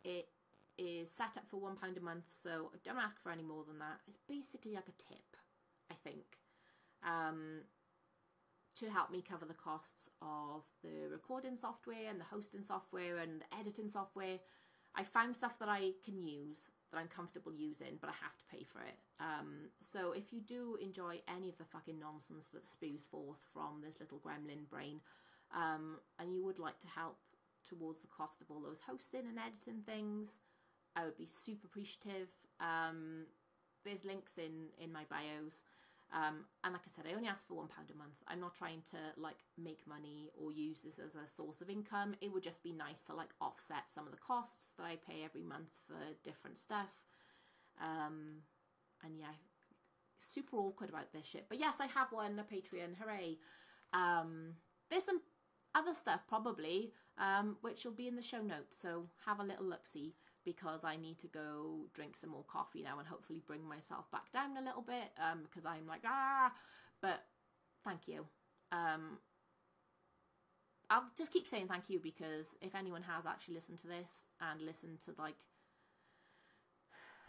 It is set up for £1 a month, so don't ask for any more than that. It's basically like a tip, I think, to help me cover the costs of the recording software and the hosting software and the editing software. I found stuff that I can use, that I'm comfortable using, but I have to pay for it. So if you do enjoy any of the fucking nonsense that spews forth from this little gremlin brain, and you would like to help towards the cost of all those hosting and editing things, I would be super appreciative. There's links in my bios. And like I said, I only ask for £1 a month. I'm not trying to like make money or use this as a source of income. It would just be nice to like offset some of the costs that I pay every month for different stuff. And yeah, super awkward about this shit. But yes, I have one, a Patreon, hooray. There's some other stuff probably, which will be in the show notes. So have a little look-see, because I need to go drink some more coffee now and hopefully bring myself back down a little bit, because I'm like, but thank you. I'll just keep saying thank you, because if anyone has actually listened to this and listened to like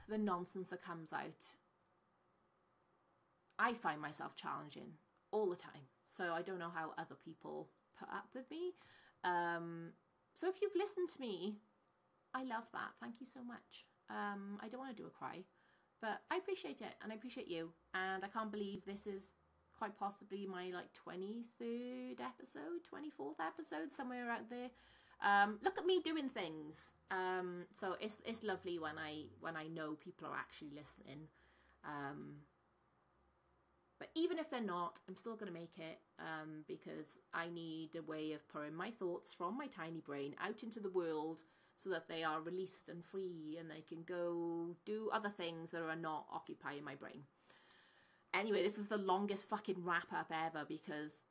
the nonsense that comes out, I find myself challenging all the time. So I don't know how other people put up with me. So if you've listened to me, I love that. Thank you so much. I don't want to do a cry, but I appreciate it, and I appreciate you. And I can't believe this is quite possibly my like 23rd episode, 24th episode, somewhere out there. Look at me doing things. So it's lovely when I know people are actually listening. But even if they're not, I'm still going to make it, because I need a way of putting my thoughts from my tiny brain out into the world, so that they are released and free, and they can go do other things that are not occupying my brain. Anyway, this is the longest fucking wrap up ever, because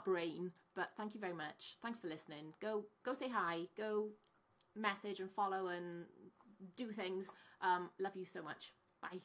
brain. But thank you very much. Thanks for listening. Go say hi. Go message and follow and do things. Love you so much. Bye.